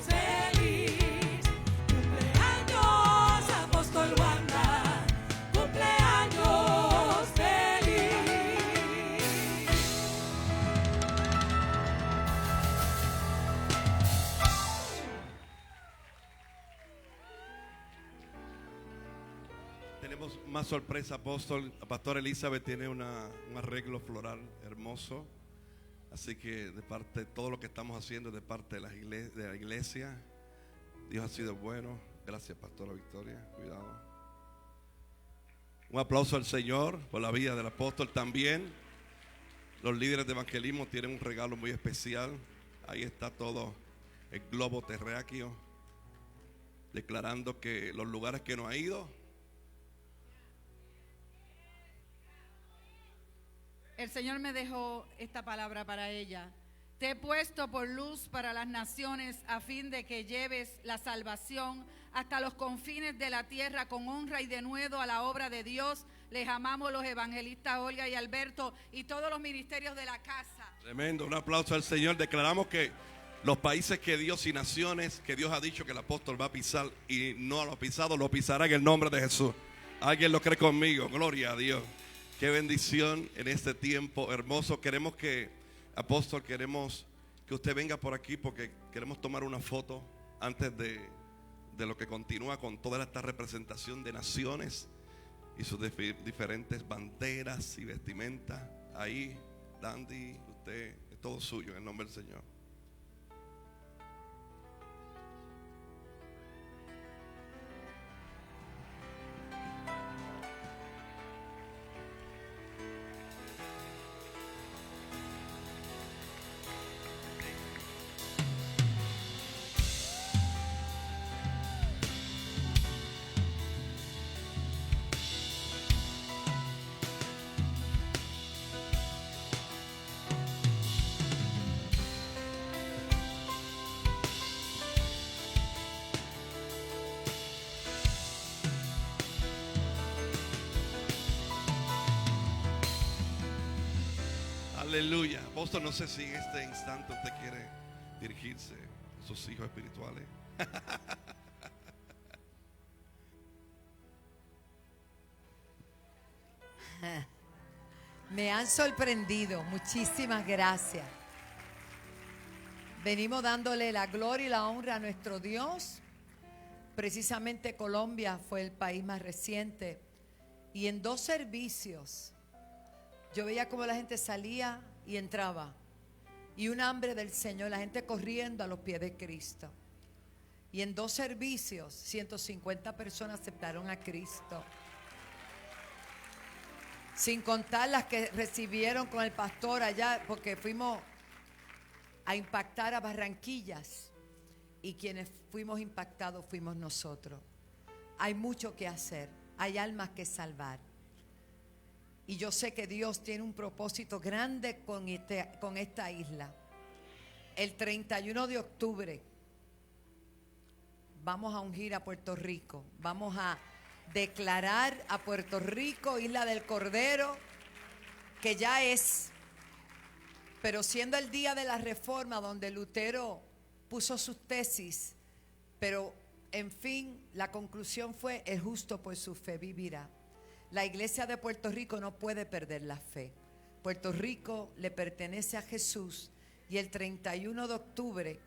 feliz, cumpleaños apóstol Wanda, cumpleaños feliz. Tenemos más sorpresa, apóstol. La pastora Elizabeth tiene un arreglo floral hermoso. Así que de parte de todo lo que estamos haciendo, de parte de la iglesia, Dios ha sido bueno. Gracias, pastora Victoria. Cuidado. Un aplauso al Señor por la vida del apóstol. También los líderes de evangelismo tienen un regalo muy especial. Ahí está todo el globo terráqueo, declarando que los lugares que no ha ido, El Señor me dejó esta palabra para ella. Te he puesto por luz para las naciones a fin de que lleves la salvación hasta los confines de la tierra con honra y denuedo a la obra de Dios. Les amamos los evangelistas Olga y Alberto y todos los ministerios de la casa. tremendo. Un aplauso al Señor. Declaramos que los países que Dios y naciones que Dios ha dicho que el apóstol va a pisar y no lo ha pisado, lo pisará en el nombre de Jesús. ¿Alguien lo cree conmigo? Gloria a Dios. Qué bendición en este tiempo hermoso. Queremos que, apóstol, queremos que usted venga por aquí porque queremos tomar una foto antes de lo que continúa con toda esta representación de naciones y sus diferentes banderas y vestimentas. Ahí, Dandy, usted, es todo suyo en el nombre del Señor. Aleluya. Apóstol, no sé si en este instante usted quiere dirigirse a sus hijos espirituales. Me han sorprendido. Muchísimas gracias. Venimos dándole la gloria y la honra a nuestro Dios. Precisamente Colombia fue el país más reciente. Y en 2 servicios yo veía cómo la gente salía y entraba. Y un hambre del Señor, la gente corriendo a los pies de Cristo. Y en 2 servicios, 150 personas aceptaron a Cristo. Sin contar las que recibieron con el pastor allá, porque fuimos a impactar a Barranquillas. Y quienes fuimos impactados fuimos nosotros. Hay mucho que hacer, hay almas que salvar. Y yo sé que Dios tiene un propósito grande con esta isla. El 31 de octubre vamos a ungir a Puerto Rico. Vamos a declarar a Puerto Rico Isla del Cordero, que ya es. Pero siendo el día de la Reforma, donde Lutero puso sus tesis, pero en fin, la conclusión fue: el justo por su fe vivirá. La iglesia de Puerto Rico no puede perder la fe. Puerto Rico le pertenece a Jesús y el 31 de octubre,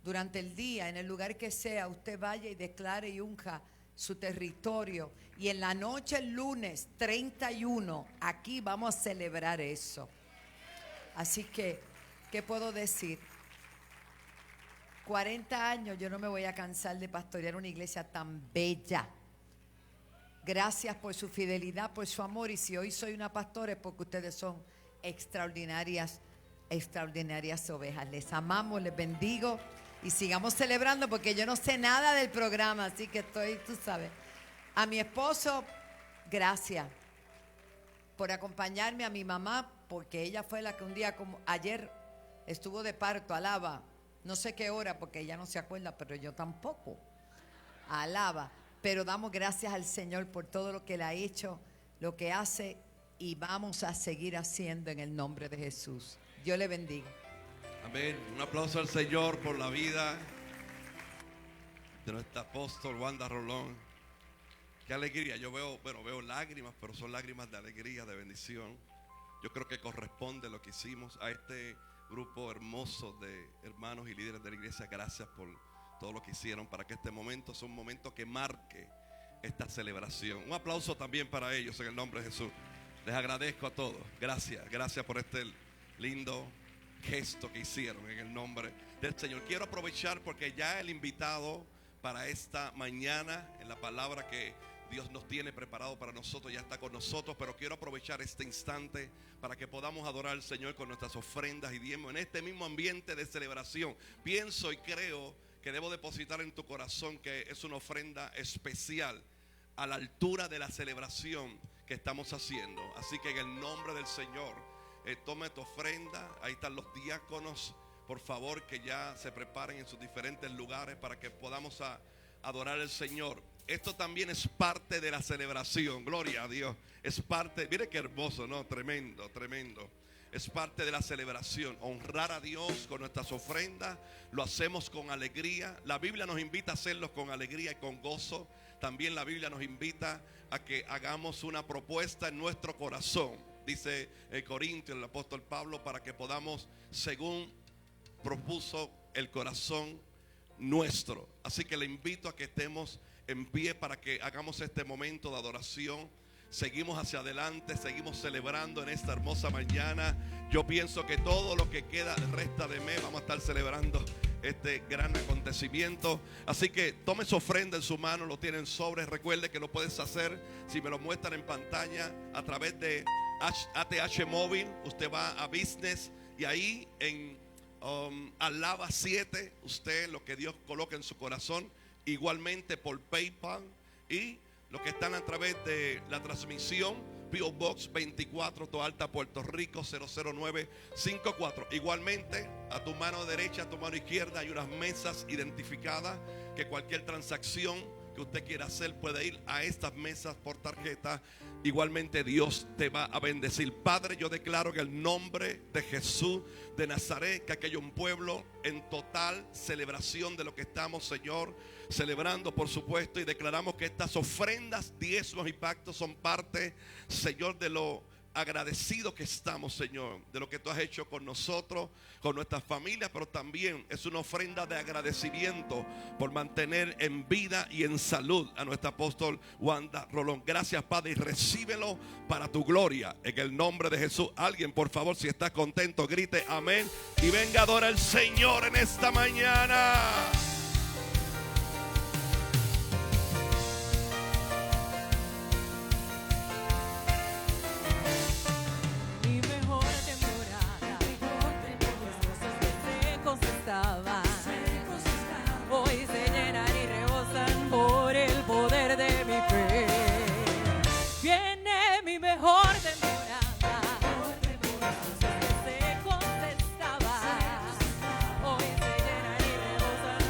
durante el día, en el lugar que sea, usted vaya y declare y unja su territorio. Y en la noche, el lunes 31, aquí vamos a celebrar eso. Así que, ¿qué puedo decir? 40 años yo no me voy a cansar de pastorear una iglesia tan bella. Gracias por su fidelidad, por su amor. Y si hoy soy una pastora es porque ustedes son extraordinarias ovejas. Les amamos, les bendigo y sigamos celebrando porque yo no sé nada del programa, así que estoy, tú sabes. A mi esposo, gracias por acompañarme, a mi mamá, porque ella fue la que un día como ayer estuvo de parto, alaba, no sé qué hora porque ella no se acuerda, pero yo tampoco, alaba. Pero damos gracias al Señor por todo lo que Él ha hecho, lo que hace y vamos a seguir haciendo en el nombre de Jesús. Dios le bendiga. Amén. Un aplauso al Señor por la vida de nuestra apóstol Wanda Rolón. Qué alegría. Yo veo lágrimas, pero son lágrimas de alegría, de bendición. Yo creo que corresponde lo que hicimos a este grupo hermoso de hermanos y líderes de la iglesia. Gracias por todo lo que hicieron para que este momento sea un momento que marque esta celebración. Un aplauso también para ellos en el nombre de Jesús. Les agradezco a todos. Gracias por este lindo gesto que hicieron en el nombre del Señor. Quiero aprovechar porque ya el invitado para esta mañana en la palabra que Dios nos tiene preparado para nosotros ya está con nosotros, pero quiero aprovechar este instante para que podamos adorar al Señor con nuestras ofrendas y diezmos en este mismo ambiente de celebración. Pienso y creo que debo depositar en tu corazón que es una ofrenda especial a la altura de la celebración que estamos haciendo. Así que en el nombre del Señor, tome tu ofrenda. Ahí están los diáconos, por favor, que ya se preparen en sus diferentes lugares para que podamos adorar al Señor. Esto también es parte de la celebración, gloria a Dios. Es parte, mire qué hermoso, ¿no? Tremendo. Es parte de la celebración, honrar a Dios con nuestras ofrendas. Lo hacemos con alegría. La Biblia nos invita a hacerlo con alegría y con gozo. También la Biblia nos invita a que hagamos una propuesta en nuestro corazón. Dice el Corintio, el apóstol Pablo, para que podamos, según propuso el corazón nuestro. Así que le invito a que estemos en pie para que hagamos este momento de adoración. Seguimos hacia adelante, seguimos celebrando en esta hermosa mañana. Yo pienso que todo lo que queda, resta de mes, vamos a estar celebrando este gran acontecimiento. Así que tome su ofrenda en su mano, lo tienen sobre. Recuerde que lo puedes hacer si me lo muestran en pantalla a través de ATH Móvil. Usted va a Business y ahí en Alaba 7, usted lo que Dios coloca en su corazón. Igualmente por PayPal y los que están a través de la transmisión, P.O. Box 24, Toa Alta, Puerto Rico 00954. Igualmente a tu mano derecha, a tu mano izquierda hay unas mesas identificadas que cualquier transacción que usted quiera hacer puede ir a estas mesas por tarjeta. Igualmente Dios te va a bendecir. Padre, yo declaro que el nombre de Jesús de Nazaret, que aquí hay un pueblo en total celebración de lo que estamos, Señor, celebrando, por supuesto, y declaramos que estas ofrendas, diezmos y pactos son parte, Señor, de lo agradecido que estamos, Señor, de lo que tú has hecho con nosotros, con nuestras familias, pero también es una ofrenda de agradecimiento por mantener en vida y en salud a nuestra apóstol Wanda Rolón. Gracias, Padre, y recíbelo para tu gloria en el nombre de Jesús. Alguien, por favor, si está contento, grite amén y venga a adorar al Señor en esta mañana. Hoy se llenan y rebosan por el poder de mi fe. Viene mi mejor temporada. Secos estaba. Hoy se llenan y rebosan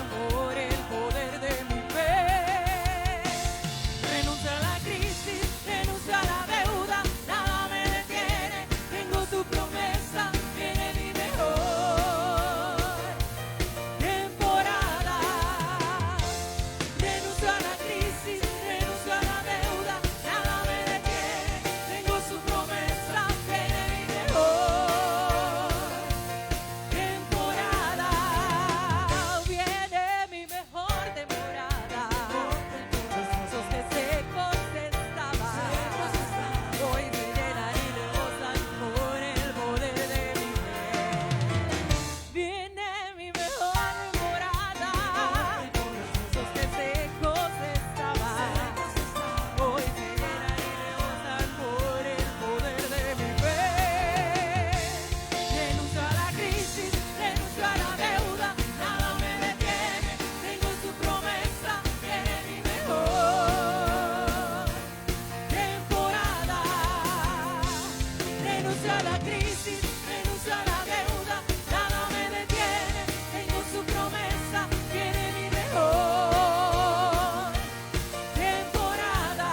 crisis, renuncia a la deuda, nada me detiene, tengo su promesa, viene mi mejor temporada.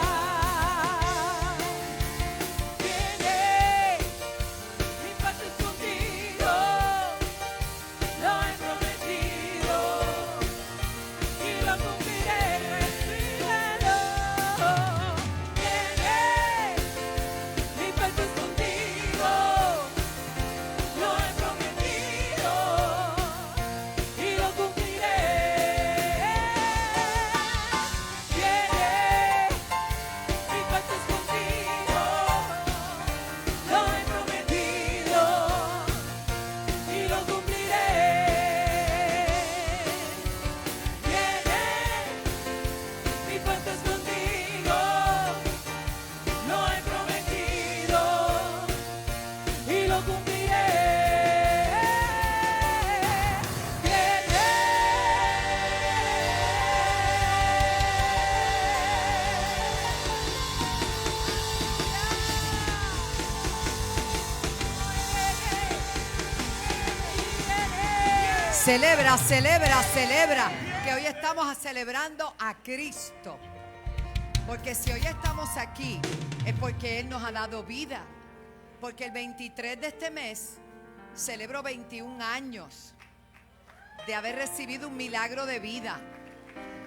Viene mi pacto es contigo, lo he prometido y lo cumpliré, recíbelo. Viene mi pacto es contigo, lo he prometido y lo cumpliré. Viene mi pacto es contigo, lo he prometido y lo cumpliré. Viene mi pacto es contigo, lo he prometido y lo cumpliré. Celebra, celebra, celebra. Que hoy estamos celebrando a Cristo. Porque si hoy estamos aquí es porque Él nos ha dado vida. Porque el 23 de este mes celebro 21 años de haber recibido un milagro de vida.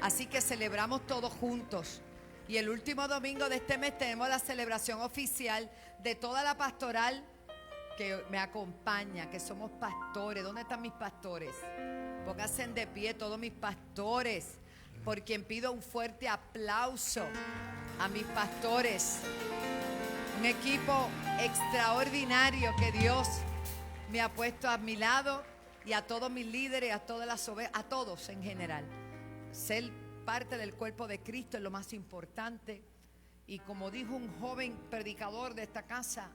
Así que celebramos todos juntos. Y el último domingo de este mes tenemos la celebración oficial de toda la pastoral que me acompaña, que somos pastores. ¿Dónde están mis pastores? Pónganse de pie todos mis pastores, por quien pido un fuerte aplauso a mis pastores. Un equipo extraordinario que Dios me ha puesto a mi lado, y a todos mis líderes, a todas las ovejas, a todos en general. Ser parte del cuerpo de Cristo es lo más importante. Y como dijo un joven predicador de esta casa,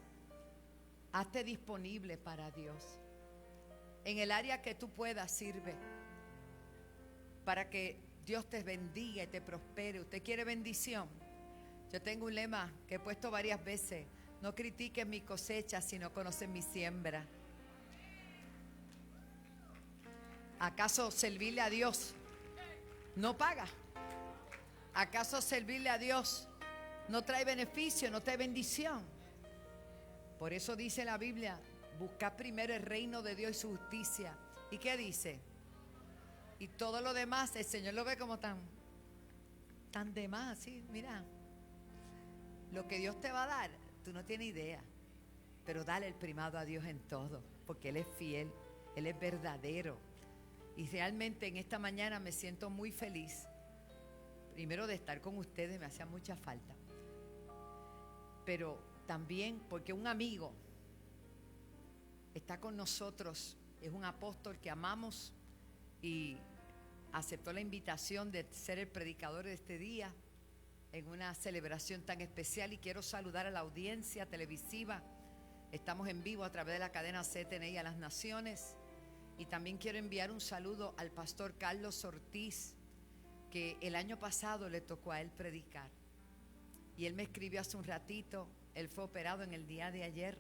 hazte disponible para Dios. En el área que tú puedas, sirve para que Dios te bendiga y te prospere. ¿Usted quiere bendición? Yo tengo un lema que he puesto varias veces: no critiquen mi cosecha, sino conocen mi siembra. ¿Acaso servirle a Dios no paga? ¿Acaso servirle a Dios no trae beneficio, no trae bendición? Por eso dice la Biblia: buscad primero el reino de Dios y su justicia. ¿Y qué dice? Y todo lo demás el Señor lo ve como tan de más, ¿sí? Mira, lo que Dios te va a dar, tú no tienes idea. Pero dale el primado a Dios en todo, porque Él es fiel, Él es verdadero. Y realmente en esta mañana me siento muy feliz. Primero de estar con ustedes, me hacía mucha falta. Pero también porque un amigo está con nosotros, es un apóstol que amamos y aceptó la invitación de ser el predicador de este día en una celebración tan especial. Y quiero saludar a la audiencia televisiva. Estamos en vivo a través de la cadena CTNI a las Naciones. Y también quiero enviar un saludo al pastor Carlos Ortiz, que el año pasado le tocó a él predicar. Y él me escribió hace un ratito. Él fue operado en el día de ayer,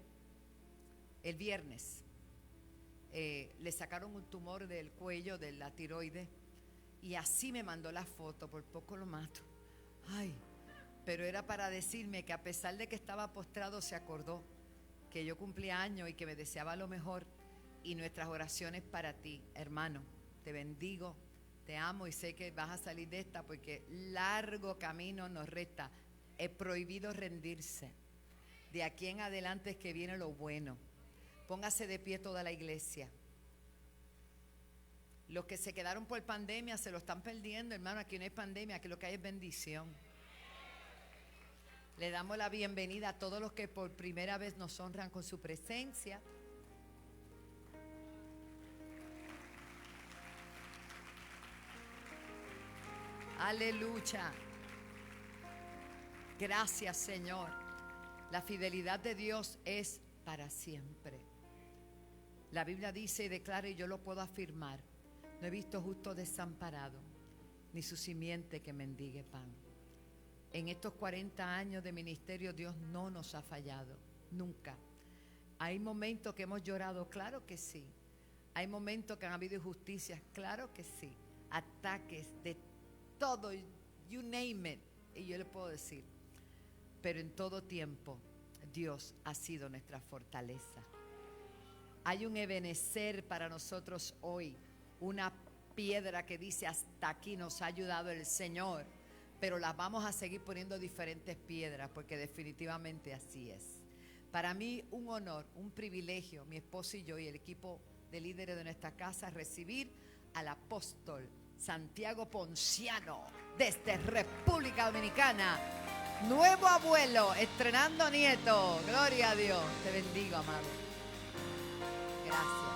el viernes. Le sacaron un tumor del cuello, de la tiroides, y así me mandó la foto. Por poco lo mato. Ay, pero era para decirme que a pesar de que estaba postrado, se acordó que yo cumplía años y que me deseaba lo mejor. Y nuestras oraciones para ti, hermano. Te bendigo, te amo y sé que vas a salir de esta, porque largo camino nos resta. Es prohibido rendirse. De aquí en adelante es que viene lo bueno. Póngase de pie toda la iglesia. Los que se quedaron por pandemia se lo están perdiendo, hermano. Aquí no hay pandemia, aquí lo que hay es bendición. Le damos la bienvenida a todos los que por primera vez nos honran con su presencia. Aleluya. Gracias, Señor. La fidelidad de Dios es para siempre. La Biblia dice y declara, y yo lo puedo afirmar: no he visto justo desamparado, ni su simiente que mendigue pan. En estos 40 años de ministerio, Dios no nos ha fallado, nunca. Hay momentos que hemos llorado, claro que sí. Hay momentos que han habido injusticias, claro que sí. Ataques de todo, you name it. Y yo le puedo decir, pero en todo tiempo Dios ha sido nuestra fortaleza. Hay un ebenecer para nosotros hoy, una piedra que dice hasta aquí nos ha ayudado el Señor, pero las vamos a seguir poniendo diferentes piedras porque definitivamente así es. Para mí un honor, un privilegio, mi esposo y yo y el equipo de líderes de nuestra casa, recibir al apóstol Santiago Ponciano desde República Dominicana, nuevo abuelo, estrenando nieto. Gloria a Dios. Te bendigo, amado. Gracias.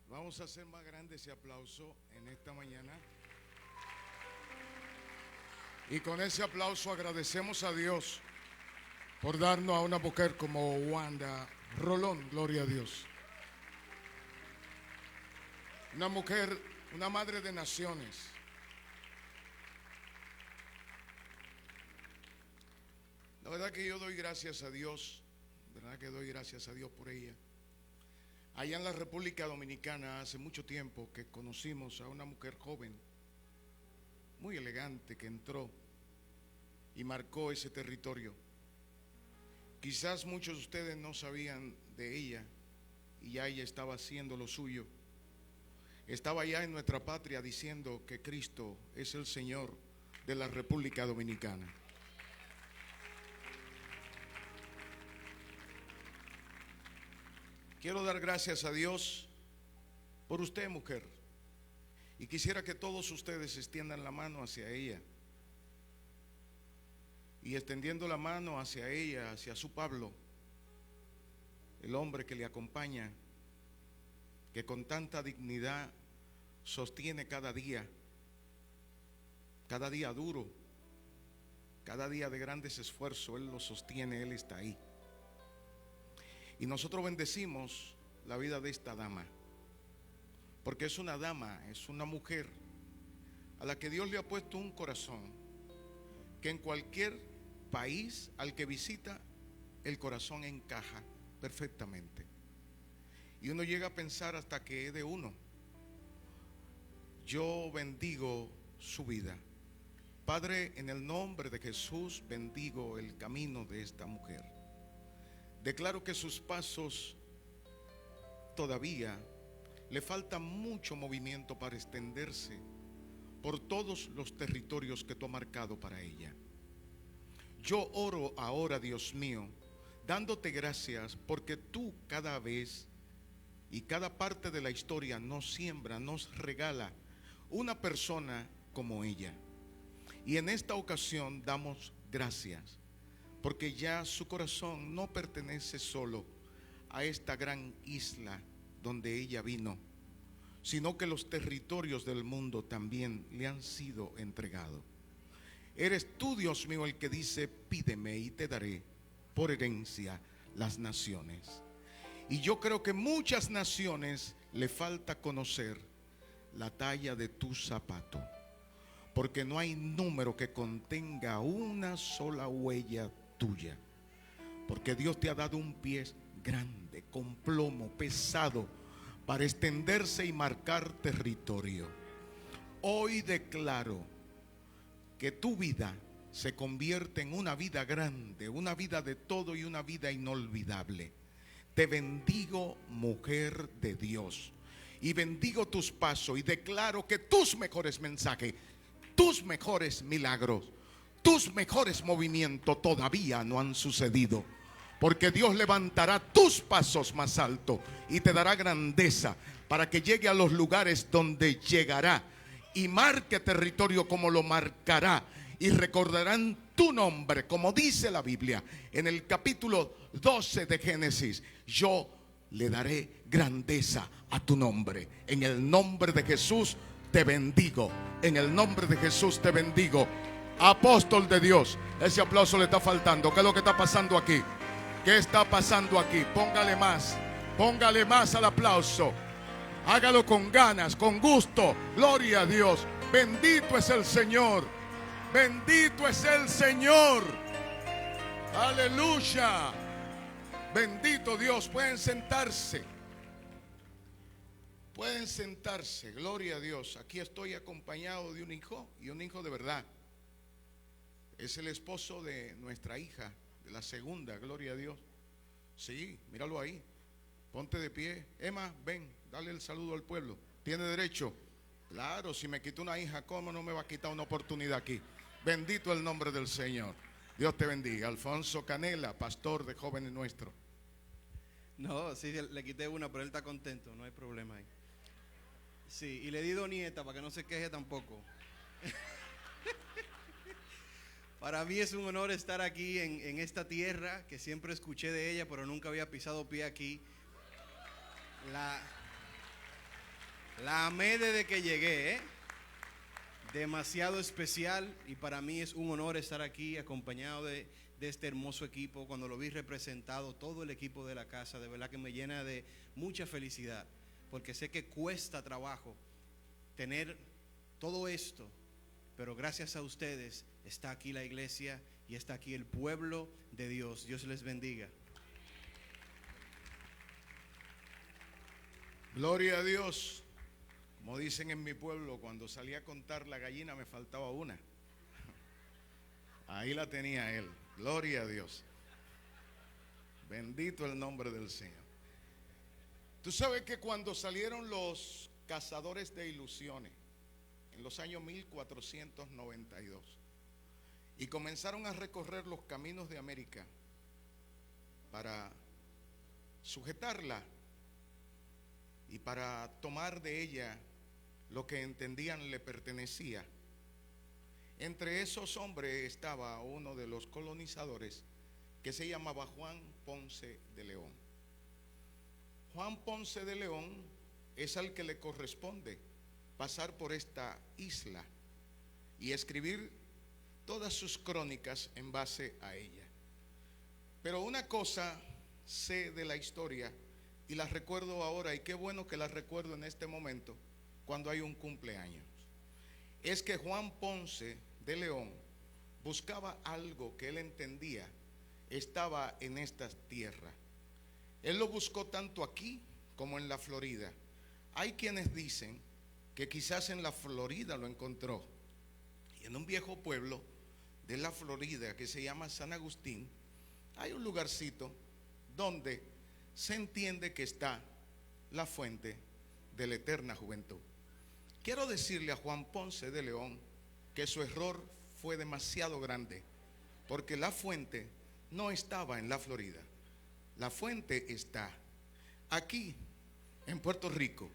Vamos a hacer más grande ese aplauso en esta mañana. Y con ese aplauso agradecemos a Dios por darnos a una mujer como Wanda Rolón, gloria a Dios. Una mujer, una madre de naciones. La verdad que yo doy gracias a Dios, verdad que doy gracias a Dios por ella. Allá en la República Dominicana hace mucho tiempo que conocimos a una mujer joven, muy elegante, que entró y marcó ese territorio. Quizás muchos de ustedes no sabían de ella y ya ella estaba haciendo lo suyo. Estaba ya en nuestra patria diciendo que Cristo es el Señor de la República Dominicana. Quiero dar gracias a Dios por usted, mujer, y quisiera que todos ustedes extiendan la mano hacia ella, y extendiendo la mano hacia ella, hacia su Pablo, el hombre que le acompaña, que con tanta dignidad sostiene cada día duro, cada día de grandes esfuerzos, él lo sostiene, él está ahí. Y nosotros bendecimos la vida de esta dama, porque es una dama, es una mujer a la que Dios le ha puesto un corazón que en cualquier país al que visita el corazón encaja perfectamente. Y uno llega a pensar hasta que es de uno. Yo bendigo su vida. Padre, en el nombre de Jesús bendigo el camino de esta mujer. Declaro que sus pasos todavía le falta mucho movimiento para extenderse por todos los territorios que tú has marcado para ella. Yo oro ahora, Dios mío, dándote gracias porque tú cada vez y cada parte de la historia nos siembra, nos regala una persona como ella. Y en esta ocasión damos gracias porque ya su corazón no pertenece solo a esta gran isla donde ella vino, sino que los territorios del mundo también le han sido entregados. Eres tú, Dios mío, el que dice: pídeme y te daré por herencia las naciones. Y yo creo que muchas naciones le falta conocer la talla de tu zapato, porque no hay número que contenga una sola huella tuya, porque Dios te ha dado un pie grande, con plomo, pesado, para extenderse y marcar territorio. Hoy declaro que tu vida se convierte en una vida grande, una vida de todo y una vida inolvidable. Te bendigo, mujer de Dios, y bendigo tus pasos y declaro que tus mejores mensajes, tus mejores milagros, tus mejores movimientos todavía no han sucedido, porque Dios levantará tus pasos más altos y te dará grandeza para que llegue a los lugares donde llegará y marque territorio como lo marcará, y recordarán tu nombre, como dice la Biblia en el capítulo 12 de Génesis: yo le daré grandeza a tu nombre. En el nombre de Jesús te bendigo, en el nombre de Jesús te bendigo. Apóstol de Dios, ese aplauso le está faltando. ¿Qué es lo que está pasando aquí? ¿Qué está pasando aquí? Póngale más al aplauso. Hágalo con ganas, con gusto. Gloria a Dios. Bendito es el Señor. Bendito es el Señor. Aleluya. Bendito Dios. Pueden sentarse. Pueden sentarse. Gloria a Dios. Aquí estoy acompañado de un hijo, y un hijo de verdad. Es el esposo de nuestra hija, de la segunda. Gloria a Dios. Sí, míralo ahí. Ponte de pie. Emma, ven, dale el saludo al pueblo. Tiene derecho. Claro, si me quitó una hija, ¿cómo no me va a quitar una oportunidad aquí? Bendito el nombre del Señor. Dios te bendiga. Alfonso Canela, pastor de jóvenes nuestro. No, sí, le quité una, pero él está contento, no hay problema ahí. Sí, y le di 2 nietas para que no se queje tampoco. Para mí es un honor estar aquí en esta tierra, que siempre escuché de ella, pero nunca había pisado pie aquí. La amé desde que llegué, ¿eh? Demasiado especial, y para mí es un honor estar aquí acompañado de este hermoso equipo. Cuando lo vi representado, todo el equipo de la casa, de verdad que me llena de mucha felicidad, porque sé que cuesta trabajo tener todo esto, pero gracias a ustedes está aquí la iglesia y está aquí el pueblo de Dios. Dios les bendiga. Gloria a Dios. Como dicen en mi pueblo, cuando salí a contar la gallina me faltaba una. Ahí la tenía él. Gloria a Dios. Bendito el nombre del Señor. Tú sabes que cuando salieron los cazadores de ilusiones en los años 1492 y comenzaron a recorrer los caminos de América para sujetarla y para tomar de ella lo que entendían le pertenecía, entre esos hombres estaba uno de los colonizadores que se llamaba Juan Ponce de León. Juan Ponce de León es al que le corresponde pasar por esta isla y escribir todas sus crónicas en base a ella. Pero una cosa sé de la historia y la recuerdo ahora, y qué bueno que la recuerdo en este momento cuando hay un cumpleaños. Es que Juan Ponce de León buscaba algo que él entendía estaba en esta tierra. Él lo buscó tanto aquí como en la Florida. Hay quienes dicen que quizás en la Florida lo encontró, y en un viejo pueblo de la Florida que se llama San Agustín hay un lugarcito donde se entiende que está la fuente de la eterna juventud. Quiero decirle a Juan Ponce de León que su error fue demasiado grande, porque la fuente no estaba en la Florida. La fuente está aquí en Puerto Rico,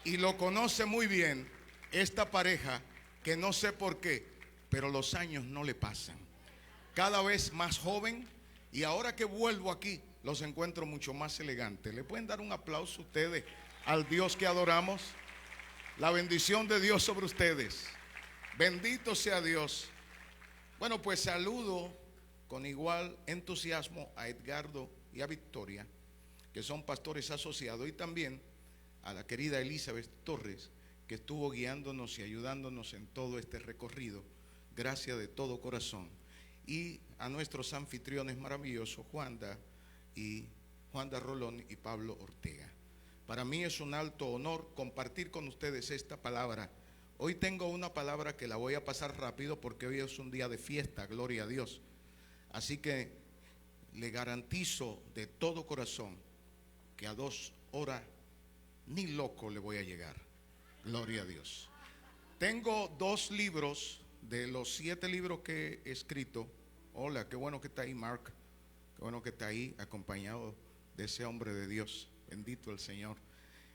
y lo conoce muy bien esta pareja, que no sé por qué, pero los años no le pasan. Cada vez más joven, y ahora que vuelvo aquí los encuentro mucho más elegantes. ¿Le pueden dar un aplauso ustedes al Dios que adoramos? La bendición de Dios sobre ustedes. Bendito sea Dios. Bueno, pues saludo con igual entusiasmo a Edgardo y a Victoria, que son pastores asociados, y también a la querida Elizabeth Torres, que estuvo guiándonos y ayudándonos en todo este recorrido. Gracias de todo corazón. Y a nuestros anfitriones maravillosos, Juanda Rolón y Pablo Ortega. Para mí es un alto honor compartir con ustedes esta palabra. Hoy tengo una palabra que la voy a pasar rápido porque hoy es un día de fiesta, gloria a Dios. Así que le garantizo de todo corazón que a 2 horas ni loco le voy a llegar. Gloria a Dios. Tengo 2 libros de los 7 libros que he escrito. Hola, qué bueno que está ahí, Mark. Qué bueno que está ahí acompañado de ese hombre de Dios. Bendito el Señor.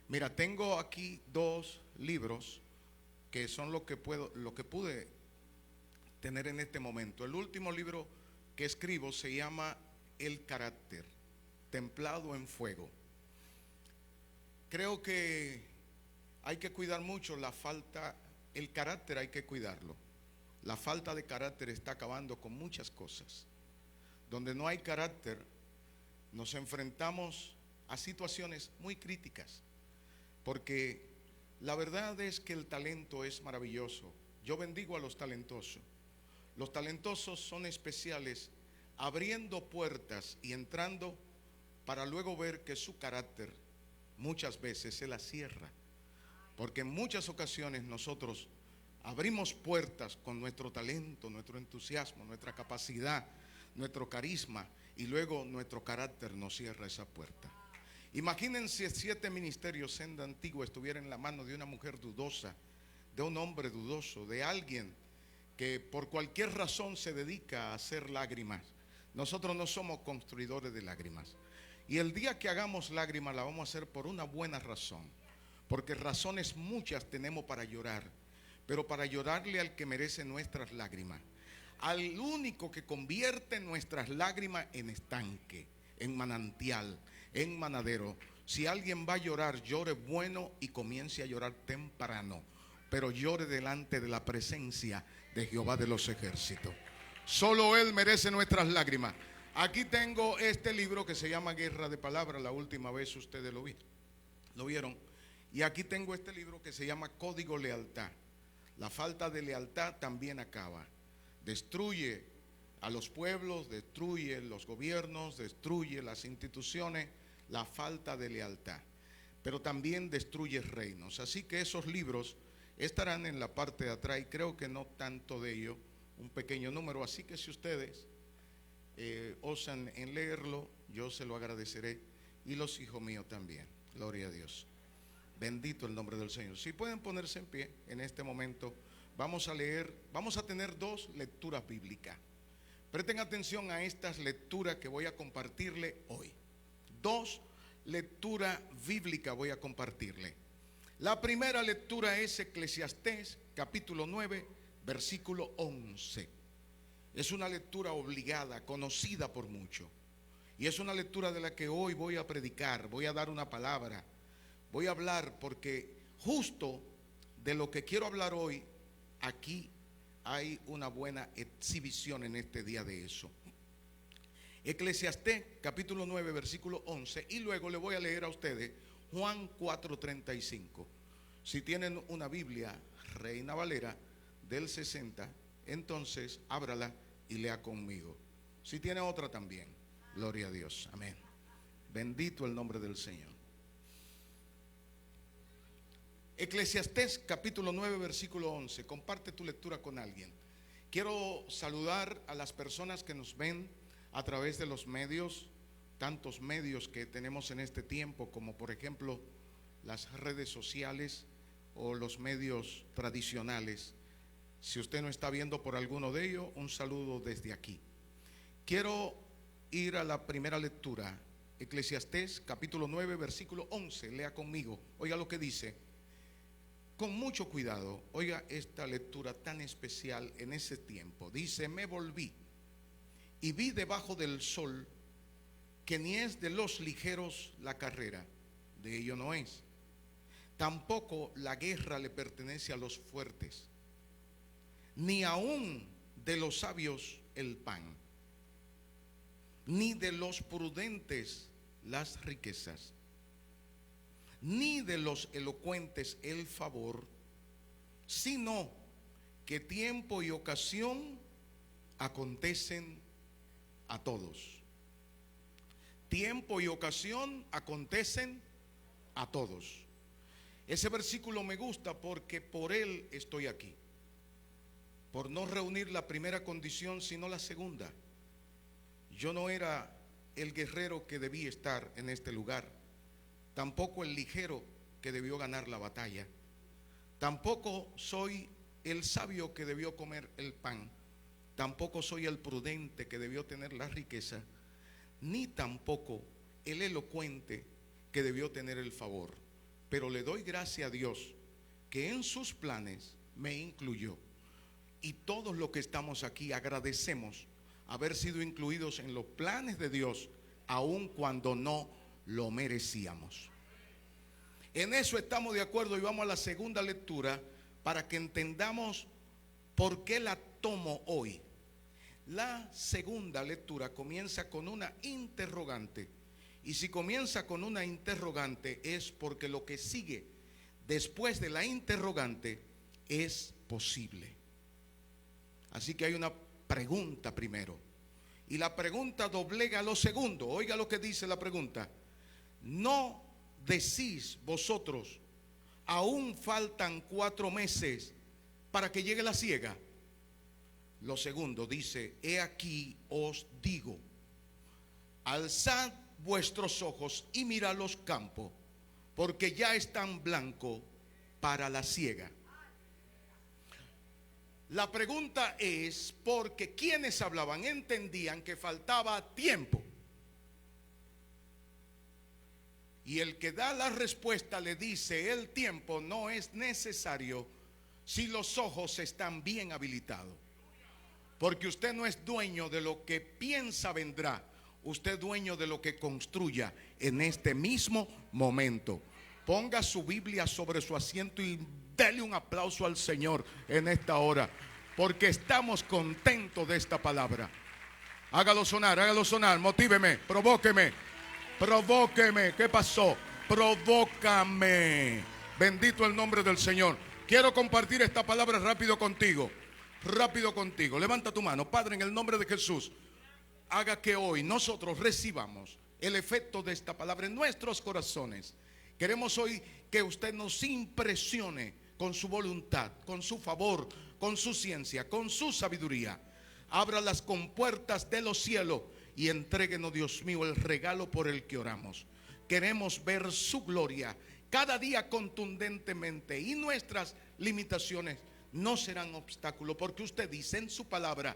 Mira, tengo aquí 2 libros que son lo que pude tener en este momento. El último libro que escribo se llama El carácter, templado en fuego. Creo que hay que cuidar mucho el carácter hay que cuidarlo. La falta de carácter está acabando con muchas cosas. Donde no hay carácter, nos enfrentamos a situaciones muy críticas. porque la verdad es que el talento es maravilloso. Yo bendigo a los talentosos. Los talentosos son especiales, abriendo puertas y entrando para luego ver que su carácter muchas veces se la cierra. Porque en muchas ocasiones nosotros abrimos puertas con nuestro talento, nuestro entusiasmo, nuestra capacidad, nuestro carisma, y luego nuestro carácter nos cierra esa puerta. Imagínense si este ministerio senda antiguo estuviera en la mano de una mujer dudosa, de un hombre dudoso, de alguien que por cualquier razón se dedica a hacer lágrimas. Nosotros no somos construidores de lágrimas. Y el día que hagamos lágrimas la vamos a hacer por una buena razón. Porque razones muchas tenemos para llorar, pero para llorarle al que merece nuestras lágrimas, al único que convierte nuestras lágrimas en estanque, en manantial, en manadero. Si alguien va a llorar, llore bueno y comience a llorar temprano, pero llore delante de la presencia de Jehová de los ejércitos. Solo Él merece nuestras lágrimas. Aquí tengo este libro que se llama Guerra de Palabras. La última vez ustedes lo vieron. Y aquí tengo este libro que se llama Código Lealtad. La falta de lealtad también acaba. Destruye a los pueblos, destruye los gobiernos, destruye las instituciones, la falta de lealtad. Pero también destruye reinos. Así que esos libros estarán en la parte de atrás y creo que no tanto de ellos, un pequeño número. Así que si ustedes osan en leerlo, yo se lo agradeceré, y los hijos míos también. Gloria a Dios. Bendito el nombre del Señor. Si pueden ponerse en pie en este momento, vamos a leer, vamos a tener dos lecturas bíblicas. Presten atención a estas lecturas que voy a compartirle hoy. Dos lecturas bíblicas voy a compartirle. La primera lectura es Eclesiastés capítulo 9, versículo 11. Es una lectura obligada, conocida por muchos. Y es una lectura de la que hoy voy a predicar, voy a dar una palabra. Voy a hablar porque justo de lo que quiero hablar hoy, aquí hay una buena exhibición en este día de eso. Eclesiastés capítulo 9 versículo 11, y luego le voy a leer a ustedes Juan 4:35. Si tienen una Biblia Reina Valera del 60, entonces ábrala y lea conmigo. Si tiene otra también, gloria a Dios, amén. Bendito el nombre del Señor. Eclesiastés capítulo 9 versículo 11. Comparte tu lectura con alguien. Quiero saludar a las personas que nos ven a través de los medios, tantos medios que tenemos en este tiempo, como por ejemplo las redes sociales o los medios tradicionales. Si usted no está viendo por alguno de ellos, un saludo desde aquí. Quiero ir a la primera lectura, Eclesiastés capítulo 9 versículo 11. Lea conmigo, oiga lo que dice. Con mucho cuidado, oiga esta lectura tan especial en ese tiempo. Dice: me volví y vi debajo del sol que ni es de los ligeros la carrera, de ello no es. Tampoco la guerra le pertenece a los fuertes, ni aún de los sabios el pan, ni de los prudentes las riquezas, ni de los elocuentes el favor, sino que tiempo y ocasión acontecen a todos. Tiempo y ocasión acontecen a todos. Ese versículo me gusta porque por él estoy aquí. Por no reunir la primera condición, sino la segunda. Yo no era el guerrero que debía estar en este lugar. Tampoco el ligero que debió ganar la batalla. Tampoco soy el sabio que debió comer el pan. Tampoco soy el prudente que debió tener la riqueza. Ni tampoco el elocuente que debió tener el favor. Pero le doy gracias a Dios que en sus planes me incluyó. Y todos los que estamos aquí agradecemos haber sido incluidos en los planes de Dios, aun cuando no lo merecíamos. En eso estamos de acuerdo, y vamos a la segunda lectura para que entendamos por qué la tomo hoy. La segunda lectura comienza con una interrogante, y si comienza con una interrogante es porque lo que sigue después de la interrogante, es posible. Así que hay una pregunta primero. Y la pregunta doblega lo segundo. Oiga lo que dice la pregunta. ¿No decís vosotros, aún faltan 4 meses para que llegue la siega? Lo segundo dice, he aquí os digo, alzad vuestros ojos y mirad los campos, porque ya están blancos para la siega. La pregunta es porque quienes hablaban entendían que faltaba tiempo. Y el que da la respuesta le dice, el tiempo no es necesario si los ojos están bien habilitados. Porque usted no es dueño de lo que piensa vendrá, usted es dueño de lo que construya en este mismo momento. Ponga su Biblia sobre su asiento y dele un aplauso al Señor en esta hora, porque estamos contentos de esta palabra. Hágalo sonar, motíveme, provóqueme. ¿Qué pasó? Provócame. Bendito el nombre del Señor. Quiero compartir esta palabra rápido contigo. Levanta tu mano. Padre, en el nombre de Jesús, haga que hoy nosotros recibamos el efecto de esta palabra en nuestros corazones. Queremos hoy que usted nos impresione con su voluntad, con su favor, con su ciencia, con su sabiduría. Abra las compuertas de los cielos y entréguenos, Dios mío, el regalo por el que oramos. Queremos ver su gloria cada día contundentemente, y nuestras limitaciones no serán obstáculo, porque usted dice en su palabra,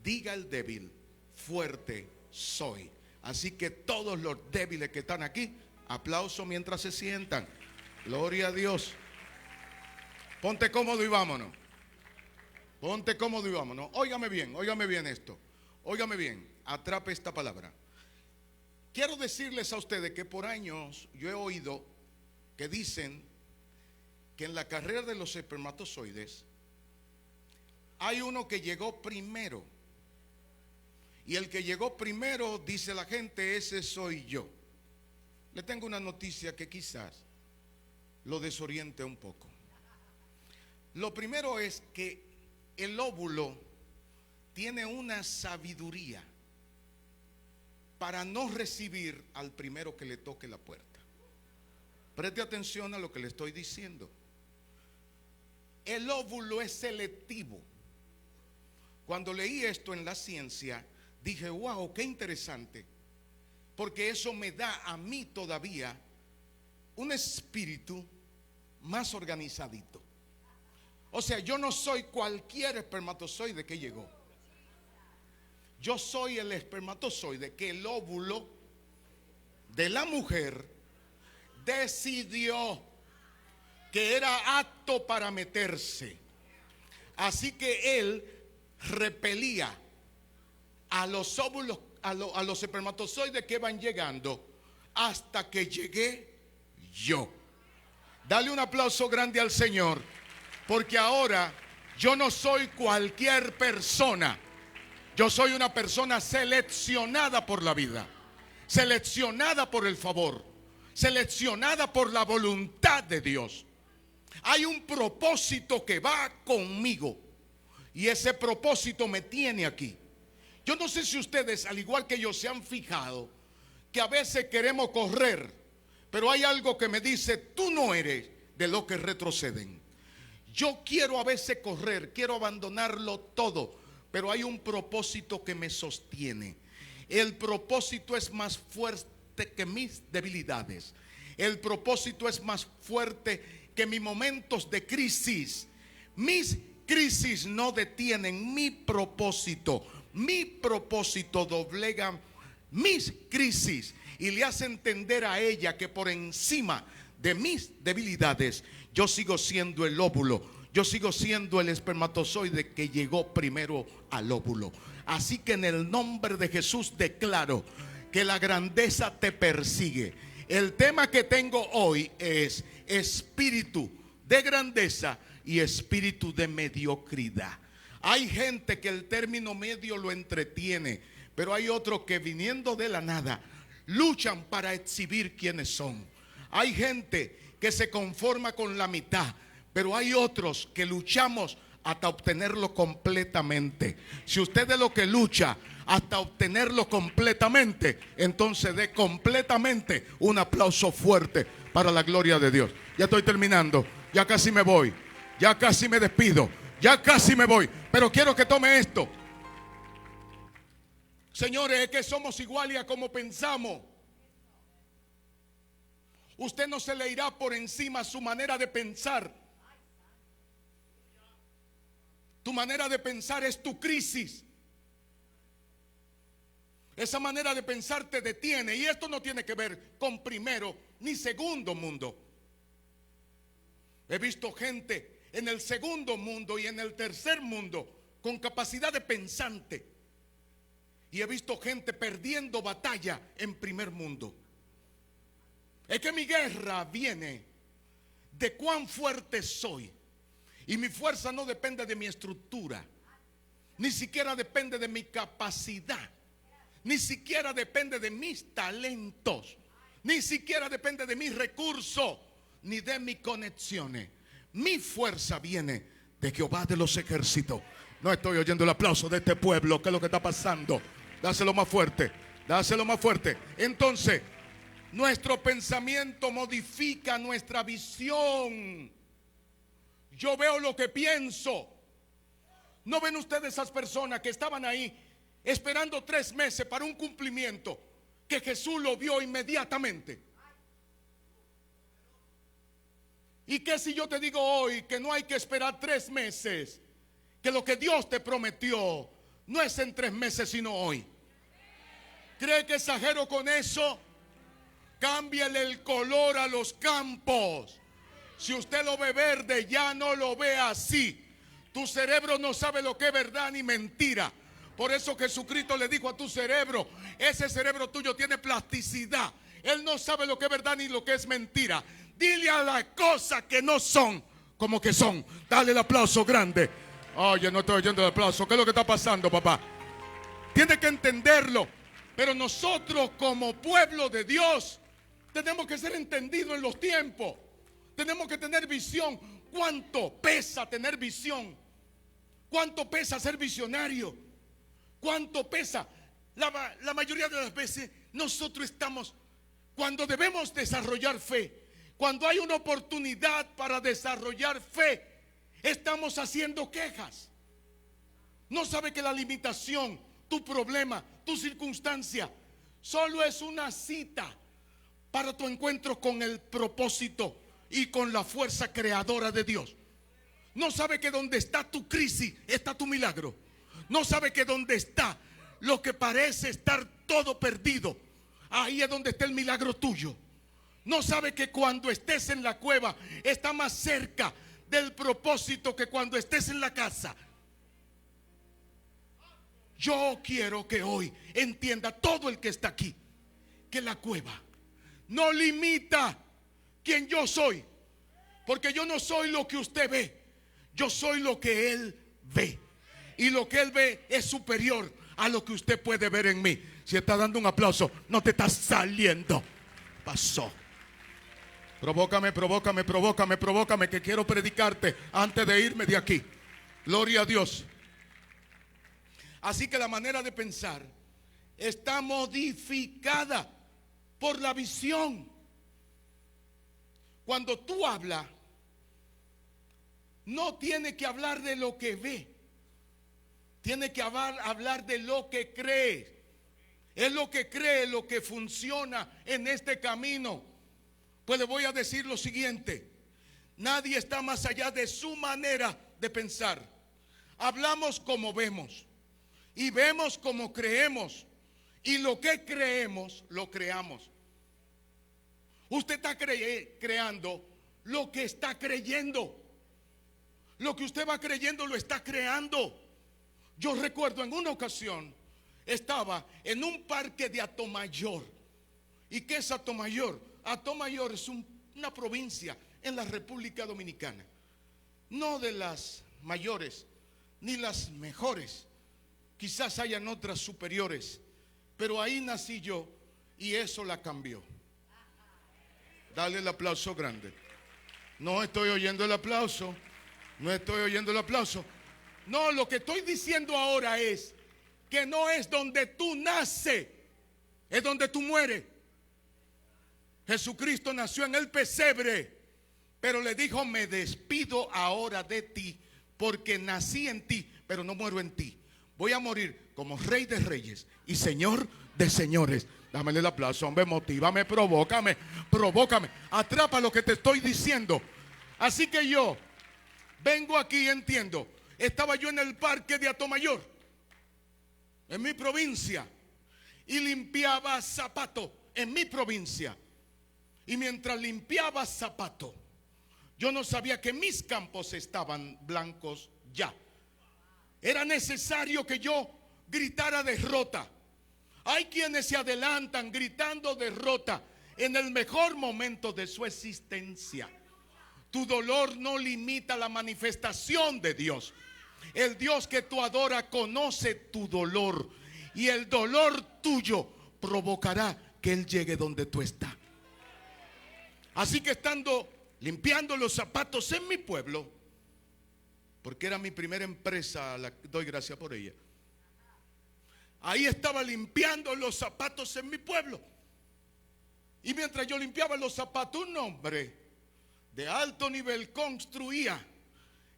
diga el débil, fuerte soy. Así que todos los débiles que están aquí, aplauso mientras se sientan. Gloria a Dios. Ponte cómodo y vámonos. Óigame bien esto. Óigame bien, atrape esta palabra. Quiero decirles a ustedes que por años yo he oído que dicen que en la carrera de los espermatozoides hay uno que llegó primero. Y el que llegó primero, dice la gente, ese soy yo. Le tengo una noticia que quizás lo desoriente un poco. Lo primero es que el óvulo tiene una sabiduría para no recibir al primero que le toque la puerta. Preste atención a lo que le estoy diciendo. El óvulo es selectivo. Cuando leí esto en la ciencia, dije, wow, qué interesante. Porque eso me da a mí todavía un espíritu más organizadito. O sea, yo no soy cualquier espermatozoide que llegó. Yo soy el espermatozoide que el óvulo de la mujer decidió que era apto para meterse. Así que él repelía a los óvulos, a los espermatozoides que van llegando, hasta que llegué yo. Dale un aplauso grande al Señor, porque ahora yo no soy cualquier persona. Yo soy una persona seleccionada por la vida, seleccionada por el favor, seleccionada por la voluntad de Dios. Hay un propósito que va conmigo y ese propósito me tiene aquí. Yo no sé si ustedes, al igual que yo, se han fijado que a veces queremos correr, pero hay algo que me dice, tú no eres de los que retroceden. Yo quiero a veces correr, quiero abandonarlo todo, pero hay un propósito que me sostiene. El propósito es más fuerte que mis debilidades. El propósito es más fuerte que mis momentos de crisis. Mis crisis no detienen mi propósito. Mi propósito doblega mis crisis y le hace entender a ella que por encima de mis debilidades yo sigo siendo el óvulo. Yo sigo siendo el espermatozoide que llegó primero al óvulo. Así que en el nombre de Jesús declaro que la grandeza te persigue. El tema que tengo hoy es espíritu de grandeza y espíritu de mediocridad. Hay gente que el término medio lo entretiene, pero hay otros que viniendo de la nada luchan para exhibir quiénes son. Hay gente que se conforma con la mitad, pero hay otros que luchamos hasta obtenerlo completamente. Si usted es lo que lucha hasta obtenerlo completamente, entonces dé completamente un aplauso fuerte para la gloria de Dios. Ya estoy terminando, ya casi me voy, ya casi me despido, ya casi me voy, pero quiero que tome esto. Señores, es que somos iguales a como pensamos. Usted no se le irá por encima su manera de pensar. Tu manera de pensar es tu crisis. Esa manera de pensar te detiene. Y esto no tiene que ver con primero ni segundo mundo. He visto gente en el segundo mundo y en el tercer mundo con capacidad de pensante. Y he visto gente perdiendo batalla en primer mundo. Es que mi guerra viene de cuán fuerte soy. Y mi fuerza no depende de mi estructura, ni siquiera depende de mi capacidad, ni siquiera depende de mis talentos, ni siquiera depende de mis recursos, ni de mis conexiones. Mi fuerza viene de Jehová de los ejércitos. No estoy oyendo el aplauso de este pueblo. ¿Qué es lo que está pasando? Dáselo más fuerte, dáselo más fuerte. Entonces, nuestro pensamiento modifica nuestra visión. Yo veo lo que pienso. ¿No ven ustedes esas personas que estaban ahí esperando 3 meses para un cumplimiento que Jesús lo vio inmediatamente? ¿Y qué si yo te digo hoy que no hay que esperar 3 meses? Que lo que Dios te prometió no es en 3 meses sino hoy. ¿Cree que exagero con eso? Cámbiale el color a los campos. Si usted lo ve verde, ya no lo ve así. Tu cerebro no sabe lo que es verdad ni mentira. Por eso Jesucristo le dijo a tu cerebro, ese cerebro tuyo tiene plasticidad. Él no sabe lo que es verdad ni lo que es mentira. Dile a las cosas que no son como que son. Dale el aplauso grande. Oye, no estoy oyendo el aplauso. ¿Qué es lo que está pasando, papá? Tiene que entenderlo. Pero nosotros como pueblo de Dios tenemos que ser entendidos en los tiempos. Tenemos que tener visión. ¿Cuánto pesa tener visión? ¿Cuánto pesa ser visionario? ¿Cuánto pesa? La mayoría de las veces nosotros estamos, cuando debemos desarrollar fe, cuando hay una oportunidad para desarrollar fe, estamos haciendo quejas. No sabe que la limitación, tu problema, tu circunstancia, solo es una cita para tu encuentro con el propósito y con la fuerza creadora de Dios. No sabe que donde está tu crisis está tu milagro. No sabe que donde está lo que parece estar todo perdido, ahí es donde está el milagro tuyo. No sabe que cuando estés en la cueva está más cerca del propósito que cuando estés en la casa. Yo quiero que hoy entienda todo el que está aquí que la cueva no limita quien yo soy, porque yo no soy lo que usted ve, yo soy lo que Él ve, y lo que Él ve es superior a lo que usted puede ver en mí. Si está dando un aplauso, no te está saliendo. Pasó. Provócame, que quiero predicarte antes de irme de aquí. Gloria a Dios. Así que la manera de pensar está modificada por la visión. Cuando tú hablas, no tiene que hablar de lo que ve, tiene que hablar de lo que cree. Es lo que cree, lo que funciona en este camino. Pues le voy a decir lo siguiente: nadie está más allá de su manera de pensar. Hablamos como vemos y vemos como creemos, y lo que creemos lo creamos. Usted está creando lo que está creyendo. Lo que usted va creyendo lo está creando. Yo recuerdo en una ocasión estaba en un parque de Atomayor. ¿Y qué es Atomayor? Atomayor es una provincia en la República Dominicana. No de las mayores ni las mejores. Quizás hayan otras superiores, pero ahí nací yo y eso la cambió. Dale el aplauso grande. No estoy oyendo el aplauso. No estoy oyendo el aplauso. No, lo que estoy diciendo ahora es que no es donde tú naces, es donde tú mueres. Jesucristo nació en el pesebre, pero le dijo: me despido ahora de ti, porque nací en ti, pero no muero en ti. Voy a morir como Rey de Reyes y Señor de Señores. Dámele el aplauso, hombre, motívame, provócame, atrapa lo que te estoy diciendo. Así que yo vengo aquí, entiendo. Estaba yo en el parque de Atomayor, en mi provincia, y limpiaba zapatos en mi provincia. Y mientras limpiaba zapatos, yo no sabía que mis campos estaban blancos ya. Era necesario que yo gritara derrota. Hay quienes se adelantan gritando derrota en el mejor momento de su existencia. Tu dolor no limita la manifestación de Dios. El Dios que tú adoras conoce tu dolor, y el dolor tuyo provocará que Él llegue donde tú estás. Así que estando limpiando los zapatos en mi pueblo, porque era mi primera empresa, doy gracias por ella. Ahí estaba limpiando los zapatos en mi pueblo. Y mientras yo limpiaba los zapatos, un hombre de alto nivel construía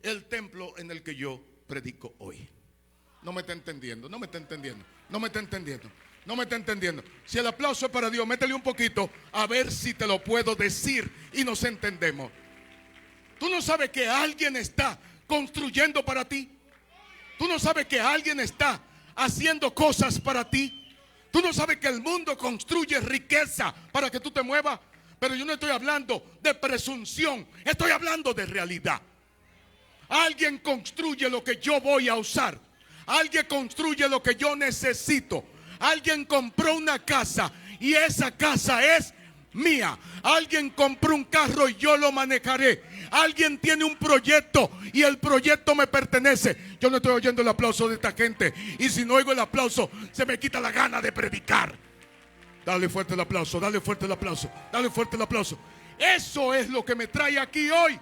el templo en el que yo predico hoy. No me está entendiendo, no me está entendiendo, no me está entendiendo, no me está entendiendo. Si el aplauso es para Dios, métele un poquito a ver si te lo puedo decir y nos entendemos. Tú no sabes que alguien está construyendo para ti. Tú no sabes que alguien está haciendo cosas para ti. Tú no sabes que el mundo construye riqueza para que tú te muevas. Pero yo no estoy hablando de presunción, estoy hablando de realidad. Alguien construye lo que yo voy a usar. Alguien construye lo que yo necesito. Alguien compró una casa y esa casa es mía. Alguien compró un carro y yo lo manejaré. Alguien tiene un proyecto y el proyecto me pertenece. Yo no estoy oyendo el aplauso de esta gente, y si no oigo el aplauso se me quita la gana de predicar. Dale fuerte el aplauso, dale fuerte el aplauso, dale fuerte el aplauso. Eso es lo que me trae aquí hoy.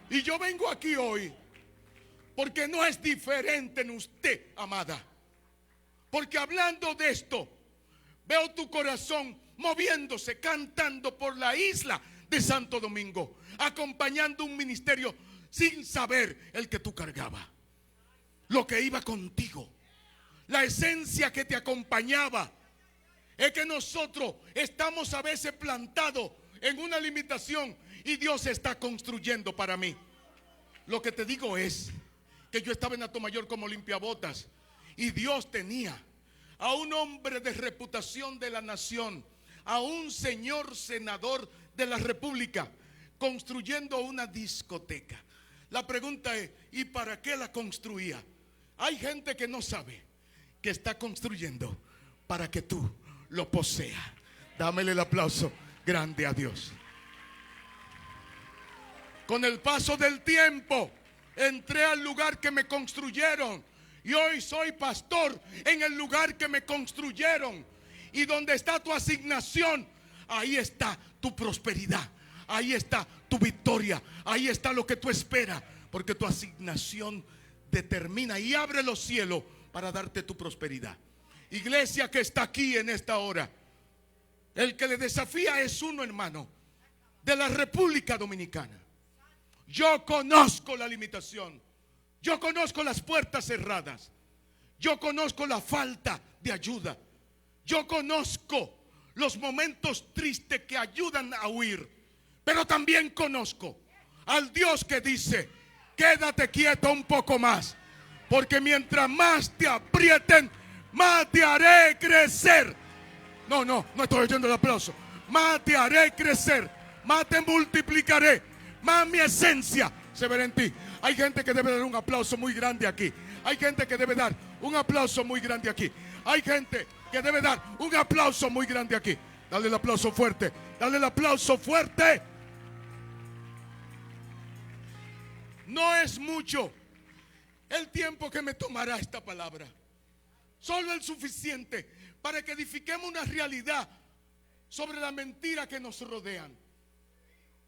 Y yo vengo aquí hoy porque no es diferente en usted, amada. Porque hablando de esto, veo tu corazón moviéndose, cantando por la isla de Santo Domingo, acompañando un ministerio sin saber el que tú cargabas, lo que iba contigo, la esencia que te acompañaba. Es que nosotros estamos a veces plantados en una limitación y Dios está construyendo para mí. Lo que te digo es que yo estaba en Atomayor como limpiabotas y Dios tenía a un hombre de reputación de la nación, a un señor senador de la república, construyendo una discoteca. La pregunta es, ¿y para qué la construía? Hay gente que no sabe que está construyendo para que tú lo poseas. Dámele el aplauso grande a Dios. Con el paso del tiempo entré al lugar que me construyeron y hoy soy pastor en el lugar que me construyeron. Y donde está tu asignación, ahí está tu prosperidad, ahí está tu victoria, ahí está lo que tú esperas, porque tu asignación determina y abre los cielos para darte tu prosperidad. Iglesia que está aquí en esta hora, el que le desafía es uno, hermano, de la República Dominicana. Yo conozco la limitación, yo conozco las puertas cerradas, yo conozco la falta de ayuda, yo conozco los momentos tristes que ayudan a huir, pero también conozco al Dios que dice: quédate quieto un poco más, porque mientras más te aprieten, más te haré crecer. No estoy oyendo el aplauso. Más te haré crecer, más te multiplicaré, más mi esencia se verá en ti. Hay gente que debe dar un aplauso muy grande aquí. Hay gente que debe dar un aplauso muy grande aquí. Hay gente que debe dar un aplauso muy grande aquí. Dale el aplauso fuerte, dale el aplauso fuerte. No es mucho el tiempo que me tomará esta palabra, solo el suficiente para que edifiquemos una realidad sobre la mentira que nos rodean.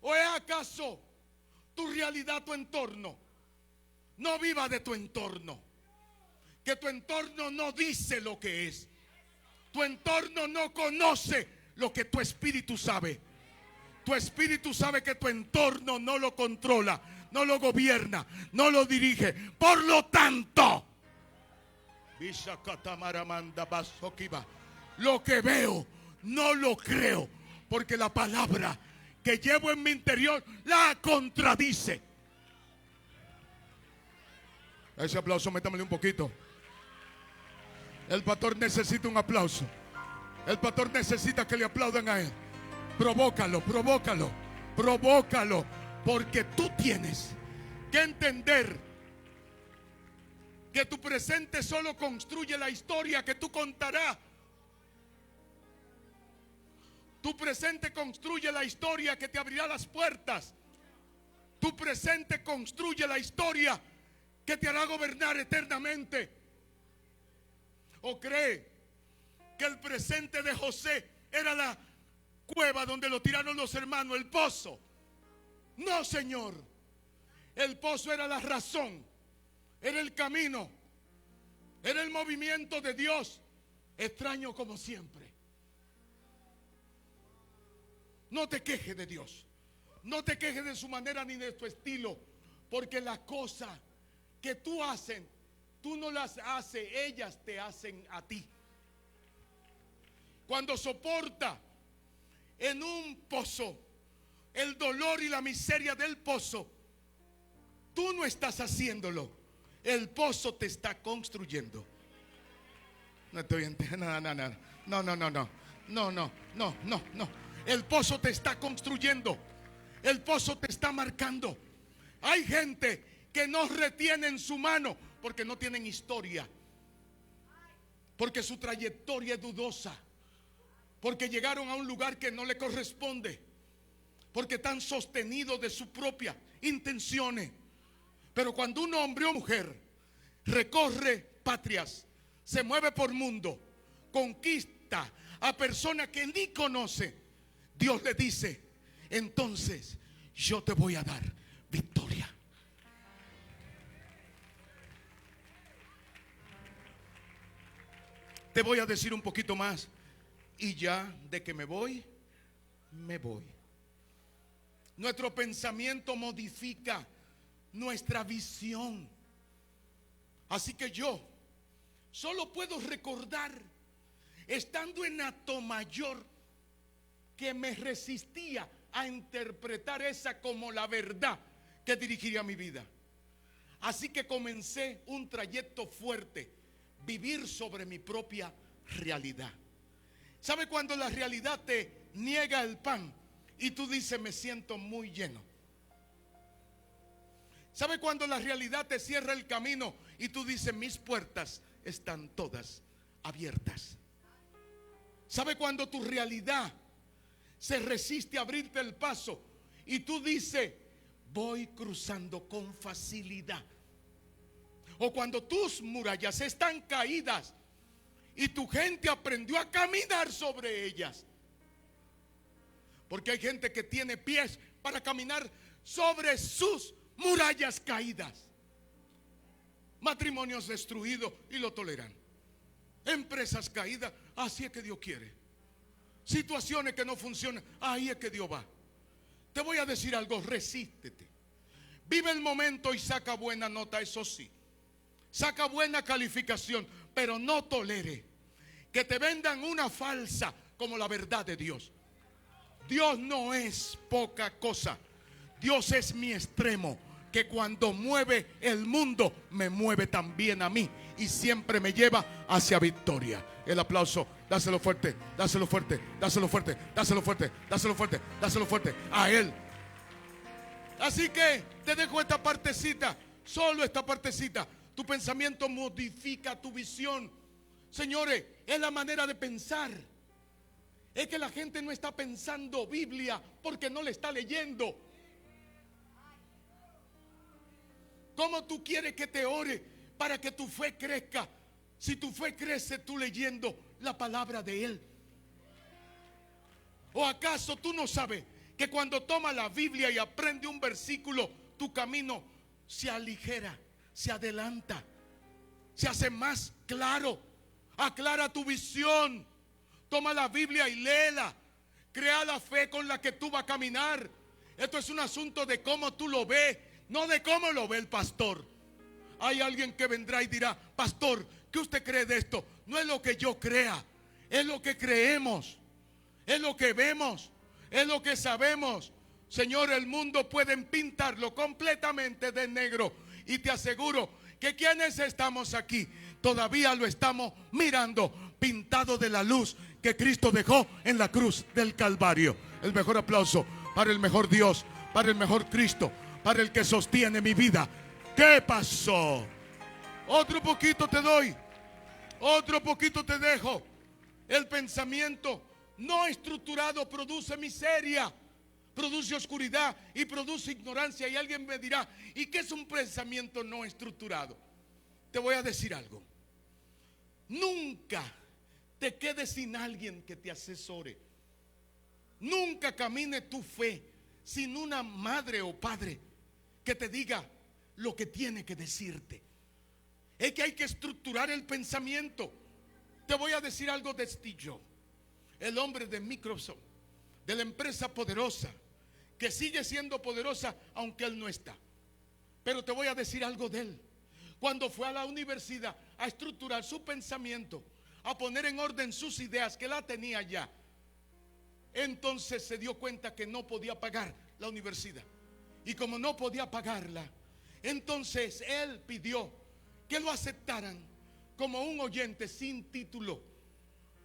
¿O es acaso tu realidad, tu entorno? No viva de tu entorno. Que tu entorno no dice lo que es. Tu entorno no conoce lo que tu espíritu sabe. Tu espíritu sabe que tu entorno no lo controla, no lo gobierna, no lo dirige. Por lo tanto, lo que veo no lo creo, porque la palabra que llevo en mi interior la contradice. Ese aplauso, métamele un poquito. El pastor necesita un aplauso. El pastor necesita que le aplaudan a él. Provócalo, provócalo, provócalo. Porque tú tienes que entender que tu presente solo construye la historia que tú contarás. Tu presente construye la historia que te abrirá las puertas. Tu presente construye la historia que te hará gobernar eternamente. ¿O cree que el presente de José era la cueva donde lo tiraron los hermanos, el pozo? No, Señor. El pozo era la razón, era el camino, era el movimiento de Dios, extraño como siempre. No te quejes de Dios, no te quejes de su manera ni de tu estilo, porque las cosas que tú haces, tú no las haces, ellas te hacen a ti. Cuando soporta en un pozo el dolor y la miseria del pozo, tú no estás haciéndolo, el pozo te está construyendo. No estoy entendiendo, no. El pozo te está construyendo, el pozo te está marcando. Hay gente que no retiene en su mano porque no tienen historia, porque su trayectoria es dudosa, porque llegaron a un lugar que no le corresponde, porque están sostenidos de sus propias intenciones. Pero cuando un hombre o mujer recorre patrias, se mueve por mundo, conquista a personas que ni conoce, Dios le dice: entonces yo te voy a dar victoria. Te voy a decir un poquito más y ya de que me voy, me voy. Nuestro pensamiento modifica nuestra visión. Así que yo solo puedo recordar, estando en Atomayor, que me resistía a interpretar esa como la verdad que dirigiría mi vida. Así que comencé un trayecto fuerte, vivir sobre mi propia realidad. ¿Sabe cuando la realidad te niega el pan y tú dices: me siento muy lleno? ¿Sabe cuando la realidad te cierra el camino y tú dices: mis puertas están todas abiertas? ¿Sabe cuando tu realidad se resiste a abrirte el paso y tú dices: voy cruzando con facilidad? O cuando tus murallas están caídas y tu gente aprendió a caminar sobre ellas. Porque hay gente que tiene pies para caminar sobre sus murallas caídas. Matrimonios destruidos y lo toleran. Empresas caídas, así es que Dios quiere. Situaciones que no funcionan, ahí es que Dios va. Te voy a decir algo: resístete. Vive el momento y saca buena nota, eso sí. Saca buena calificación, pero no tolere que te vendan una falsa como la verdad de Dios. Dios no es poca cosa. Dios es mi extremo, que cuando mueve el mundo, me mueve también a mí y siempre me lleva hacia victoria. El aplauso, dáselo fuerte, dáselo fuerte, dáselo fuerte, dáselo fuerte, dáselo fuerte, dáselo fuerte a Él. Así que te dejo esta partecita, solo esta partecita. Tu pensamiento modifica tu visión. Señores, es la manera de pensar. Es que la gente no está pensando Biblia porque no le está leyendo. ¿Cómo tú quieres que te ore para que tu fe crezca? Si tu fe crece tú leyendo la palabra de Él. ¿O acaso tú no sabes que cuando toma la Biblia y aprende un versículo, tu camino se aligera, se adelanta, se hace más claro. Aclara tu visión. Toma la Biblia y léela. Crea la fe con la que tú vas a caminar. Esto es un asunto de cómo tú lo ves, no de cómo lo ve el pastor. Hay alguien que vendrá y dirá: pastor, ¿qué usted cree de esto? No es lo que yo crea, es lo que creemos, es lo que vemos, es lo que sabemos. Señor, el mundo pueden pintarlo completamente de negro, y te aseguro que quienes estamos aquí todavía lo estamos mirando pintado de la luz que Cristo dejó en la cruz del Calvario. El mejor aplauso para el mejor Dios, para el mejor Cristo, para el que sostiene mi vida. ¿Qué pasó? Otro poquito te doy, otro poquito te dejo. El pensamiento no estructurado produce miseria, produce oscuridad y produce ignorancia. Y alguien me dirá: ¿y qué es un pensamiento no estructurado? Te voy a decir algo. Nunca te quedes sin alguien que te asesore. Nunca camine tu fe sin una madre o padre que te diga lo que tiene que decirte. Es que hay que estructurar el pensamiento. Te voy a decir algo de Steve Jobs, el hombre de Microsoft, de la empresa poderosa, que sigue siendo poderosa aunque él no está. Pero te voy a decir algo de él. Cuando fue a la universidad a estructurar su pensamiento, a poner en orden sus ideas, que la tenía ya, entonces se dio cuenta que no podía pagar la universidad. Y como no podía pagarla, entonces él pidió que lo aceptaran como un oyente sin título.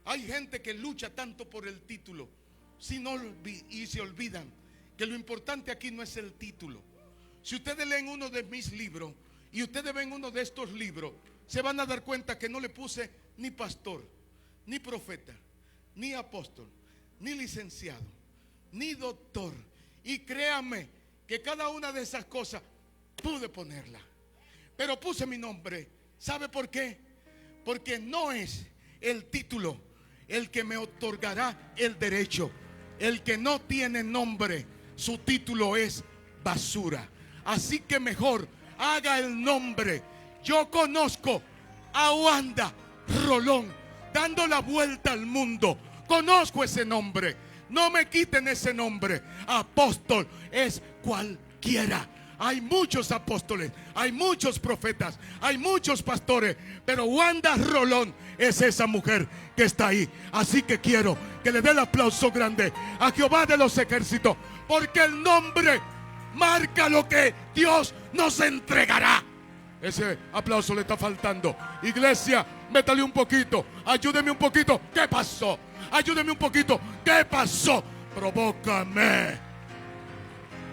Hay gente que lucha tanto por el título y se olvidan que lo importante aquí no es el título. Si ustedes leen uno de mis libros y ustedes ven uno de estos libros, se van a dar cuenta que no le puse ni pastor, ni profeta, ni apóstol, ni licenciado, ni doctor. Y créanme que cada una de esas cosas pude ponerla, pero puse mi nombre. ¿Sabe por qué? Porque no es el título el que me otorgará el derecho. El que no tiene nombre, su título es basura. Así que mejor haga el nombre. Yo conozco a Wanda Rolón dando la vuelta al mundo. Conozco ese nombre. No me quiten ese nombre. Apóstol es cualquiera. Hay muchos apóstoles, hay muchos profetas, hay muchos pastores, pero Wanda Rolón es esa mujer que está ahí. Así que quiero que le dé el aplauso grande a Jehová de los ejércitos, porque el nombre marca lo que Dios nos entregará. Ese aplauso le está faltando. Iglesia, métale un poquito, ayúdeme un poquito. ¿Qué pasó? Ayúdeme un poquito. ¿Qué pasó? Provócame.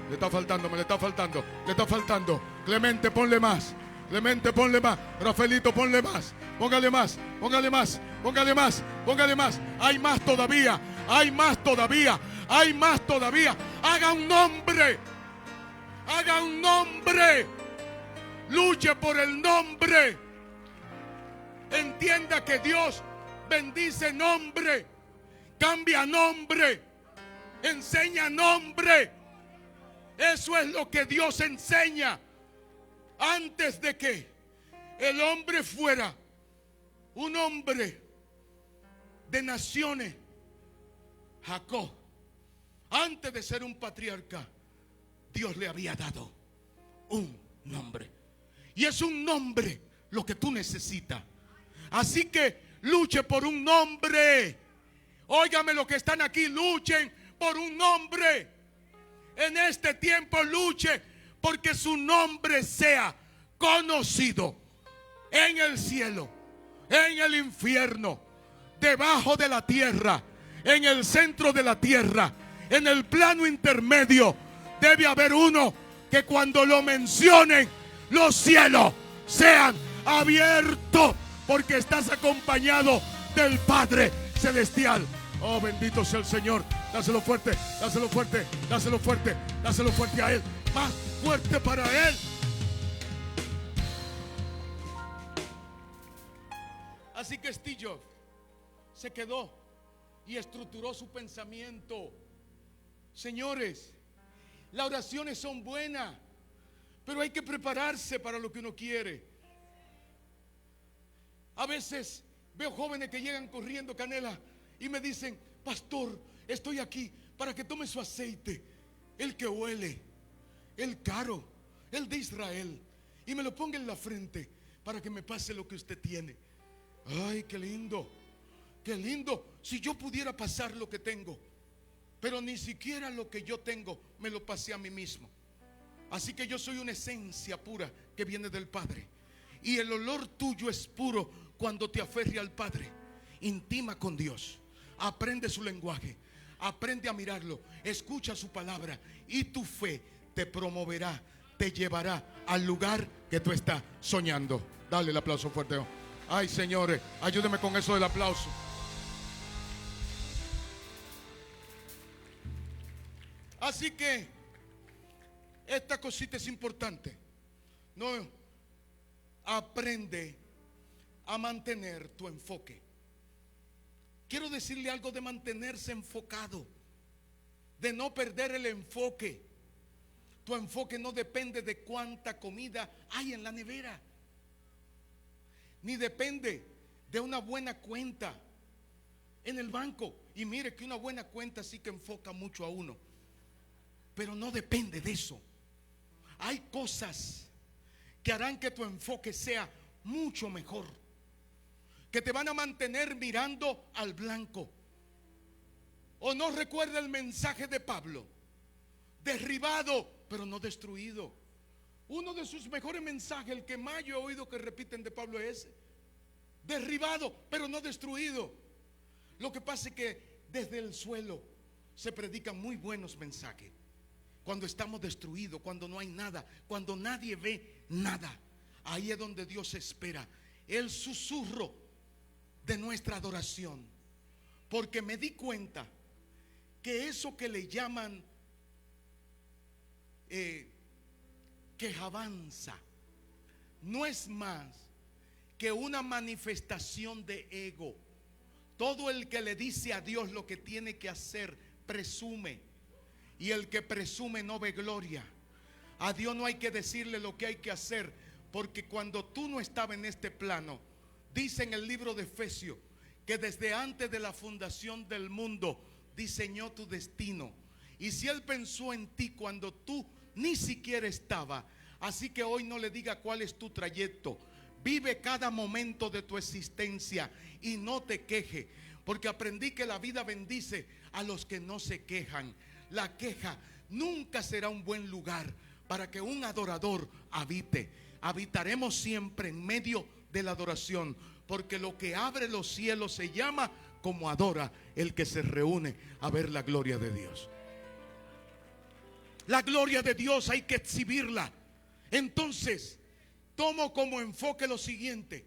Le está faltando, me le está faltando, le está faltando. Clemente, ponle más. Clemente, ponle más. Rafaelito, ponle más. Póngale más, póngale más, póngale más, póngale más. Hay más todavía, hay más todavía, hay más todavía. Haga un nombre, haga un nombre. Luche por el nombre. Entienda que Dios bendice nombre, cambia nombre, enseña nombre. Eso es lo que Dios enseña. Antes de que el hombre fuera un hombre de naciones, Jacob, antes de ser un patriarca, Dios le había dado un nombre. Y es un nombre lo que tú necesitas. Así que luche por un nombre. Óigame, los que están aquí, luchen por un nombre. En este tiempo luche porque su nombre sea conocido en el cielo, en el infierno, debajo de la tierra, en el centro de la tierra, en el plano intermedio. Debe haber uno que cuando lo mencionen, los cielos sean abiertos, porque estás acompañado del Padre Celestial. Oh, bendito sea el Señor. Dáselo fuerte, dáselo fuerte, dáselo fuerte, dáselo fuerte a Él. Más fuerte para Él. Así que Steve Jobs se quedó y estructuró su pensamiento. Señores, las oraciones son buenas, pero hay que prepararse para lo que uno quiere. A veces veo jóvenes que llegan corriendo, Canela, y me dicen: pastor, estoy aquí para que tome su aceite, el que huele, el caro, el de Israel, y me lo ponga en la frente para que me pase lo que usted tiene. Ay, qué lindo, qué lindo. Si yo pudiera pasar lo que tengo, pero ni siquiera lo que yo tengo me lo pasé a mí mismo. Así que yo soy una esencia pura que viene del Padre, y el olor tuyo es puro cuando te aferre al Padre. Intima con Dios, aprende su lenguaje, aprende a mirarlo, escucha su palabra, y tu fe te promoverá, te llevará al lugar que tú estás soñando. Dale el aplauso fuerte. Ay, señores, ayúdenme con eso del aplauso. Así que esta cosita es importante. No, aprende a mantener tu enfoque. Quiero decirle algo de mantenerse enfocado, de no perder el enfoque. Tu enfoque no depende de cuánta comida hay en la nevera, ni depende de una buena cuenta en el banco. Y mire que una buena cuenta sí que enfoca mucho a uno, pero no depende de eso. Hay cosas que harán que tu enfoque sea mucho mejor, que te van a mantener mirando al blanco. ¿O no recuerda el mensaje de Pablo? Derribado, pero no destruido. Uno de sus mejores mensajes, el que más yo he oído que repiten de Pablo, es ese: derribado, pero no destruido. Lo que pasa es que desde el suelo se predican muy buenos mensajes. Cuando estamos destruidos, cuando no hay nada, cuando nadie ve nada, ahí es donde Dios espera el susurro de nuestra adoración. Porque me di cuenta que eso que le llaman quejabanza no es más que una manifestación de ego. Todo el que le dice a Dios lo que tiene que hacer presume, y el que presume no ve gloria. A Dios no hay que decirle lo que hay que hacer, porque cuando tú no estabas en este plano, dice en el libro de Efesios que desde antes de la fundación del mundo diseñó tu destino. Y si Él pensó en ti cuando tú ni siquiera estabas, así que hoy no le diga cuál es tu trayecto. Vive cada momento de tu existencia y no te queje, porque aprendí que la vida bendice a los que no se quejan. La queja nunca será un buen lugar para que un adorador habite. Habitaremos siempre en medio de la adoración, porque lo que abre los cielos se llama como adora el que se reúne a ver la gloria de Dios. La gloria de Dios hay que exhibirla. Entonces, tomo como enfoque lo siguiente: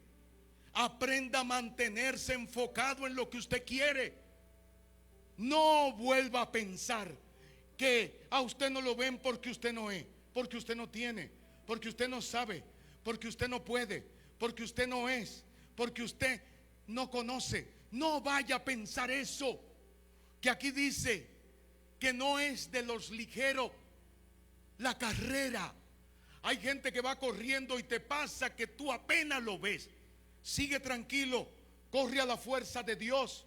aprenda a mantenerse enfocado en lo que usted quiere. No vuelva a pensar que a usted no lo ven porque usted no es, porque usted no tiene, porque usted no sabe, porque usted no puede, porque usted no es, porque usted no conoce. No vaya a pensar eso, que aquí dice que no es de los ligeros la carrera. Hay gente que va corriendo y te pasa que tú apenas lo ves. Sigue tranquilo, corre a la fuerza de Dios,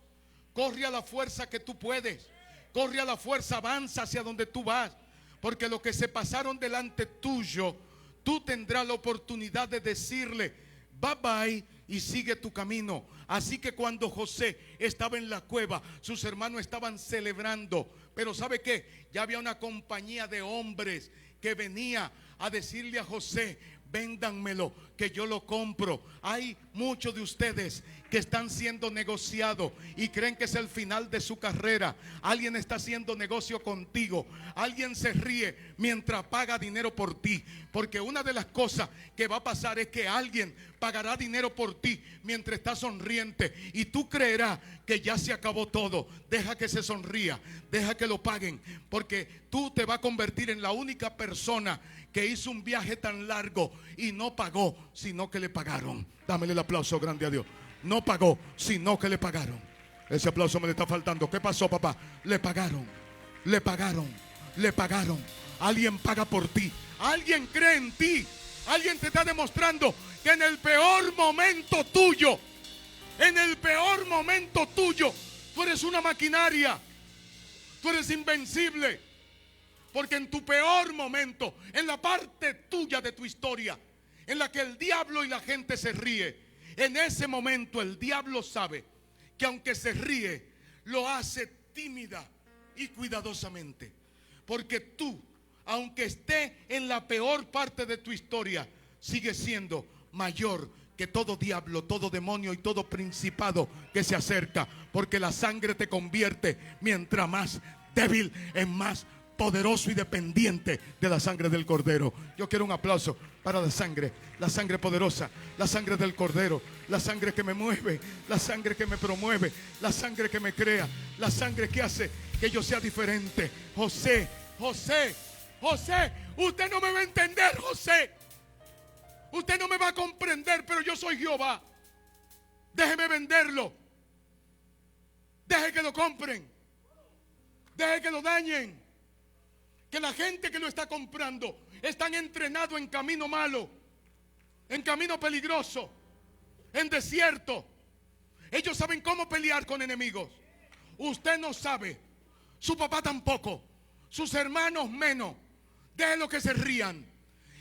corre a la fuerza que tú puedes, corre a la fuerza, avanza hacia donde tú vas, porque los que se pasaron delante tuyo, tú tendrás la oportunidad de decirle bye bye y sigue tu camino. Así que cuando José estaba en la cueva, sus hermanos estaban celebrando, pero ¿sabe qué? Ya había una compañía de hombres que venía a decirle a José: véndanmelo, que yo lo compro. Hay muchos de ustedes que están siendo negociados y creen que es el final de su carrera. Alguien está haciendo negocio contigo. Alguien se ríe mientras paga dinero por ti, porque una de las cosas que va a pasar es que alguien pagará dinero por ti mientras está sonriente, y tú creerás que ya se acabó todo. Deja que se sonría, deja que lo paguen, porque tú te vas a convertir en la única persona que hizo un viaje tan largo y no pagó, sino que le pagaron. Dámele el aplauso grande a Dios. No pagó, sino que le pagaron. Ese aplauso me le está faltando. ¿Qué pasó, papá? Le pagaron. Le pagaron, le pagaron. Alguien paga por ti. Alguien cree en ti. Alguien te está demostrando que en el peor momento tuyo, en el peor momento tuyo, tú eres una maquinaria. Tú eres invencible. Porque en tu peor momento, en la parte tuya de tu historia, en la que el diablo y la gente se ríe, en ese momento el diablo sabe que aunque se ríe, lo hace tímida y cuidadosamente. Porque tú, aunque esté en la peor parte de tu historia, sigue siendo mayor que todo diablo, todo demonio y todo principado que se acerca. Porque la sangre te convierte, mientras más débil, en más poderoso y dependiente de la sangre del Cordero. Yo quiero un aplauso para la sangre poderosa, la sangre del Cordero, la sangre que me mueve, la sangre que me promueve, la sangre que me crea, la sangre que hace que yo sea diferente. José, José, José, usted no me va a entender, José. Usted no me va a comprender, pero yo soy Jehová. Déjeme venderlo. Deje que lo compren. Deje que lo dañen. Que la gente que lo está comprando están entrenados en camino malo, en camino peligroso, en desierto. Ellos saben cómo pelear con enemigos. Usted no sabe. Su papá tampoco. Sus hermanos menos. Déjenlo que se rían.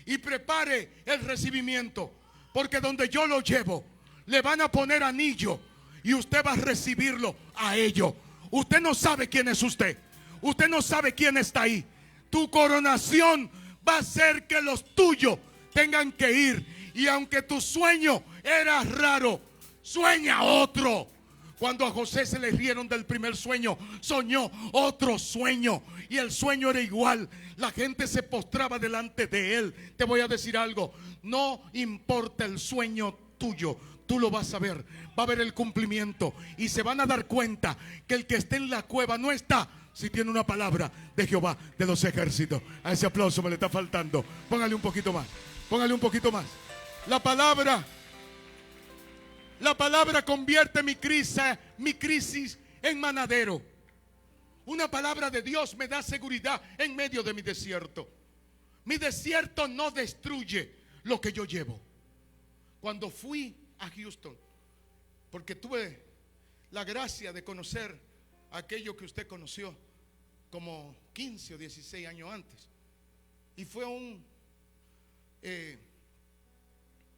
Y prepare el recibimiento. Porque donde yo lo llevo, le van a poner anillo. Y usted va a recibirlo a ellos. Usted no sabe quién es usted. Usted no sabe quién está ahí. Tu coronación va a hacer que los tuyos tengan que ir. Y aunque tu sueño era raro, sueña otro. Cuando a José se le rieron del primer sueño, soñó otro sueño. Y el sueño era igual. La gente se postraba delante de él. Te voy a decir algo. No importa el sueño tuyo. Tú lo vas a ver. Va a haber el cumplimiento. Y se van a dar cuenta que el que esté en la cueva no está si tiene una palabra de Jehová de los ejércitos. A ese aplauso me le está faltando. Póngale un poquito más. Póngale un poquito más. La palabra convierte mi crisis en manadero. Una palabra de Dios me da seguridad en medio de mi desierto. Mi desierto no destruye lo que yo llevo. Cuando fui a Houston, porque tuve la gracia de conocer aquello que usted conoció como 15 o 16 años antes, y fue un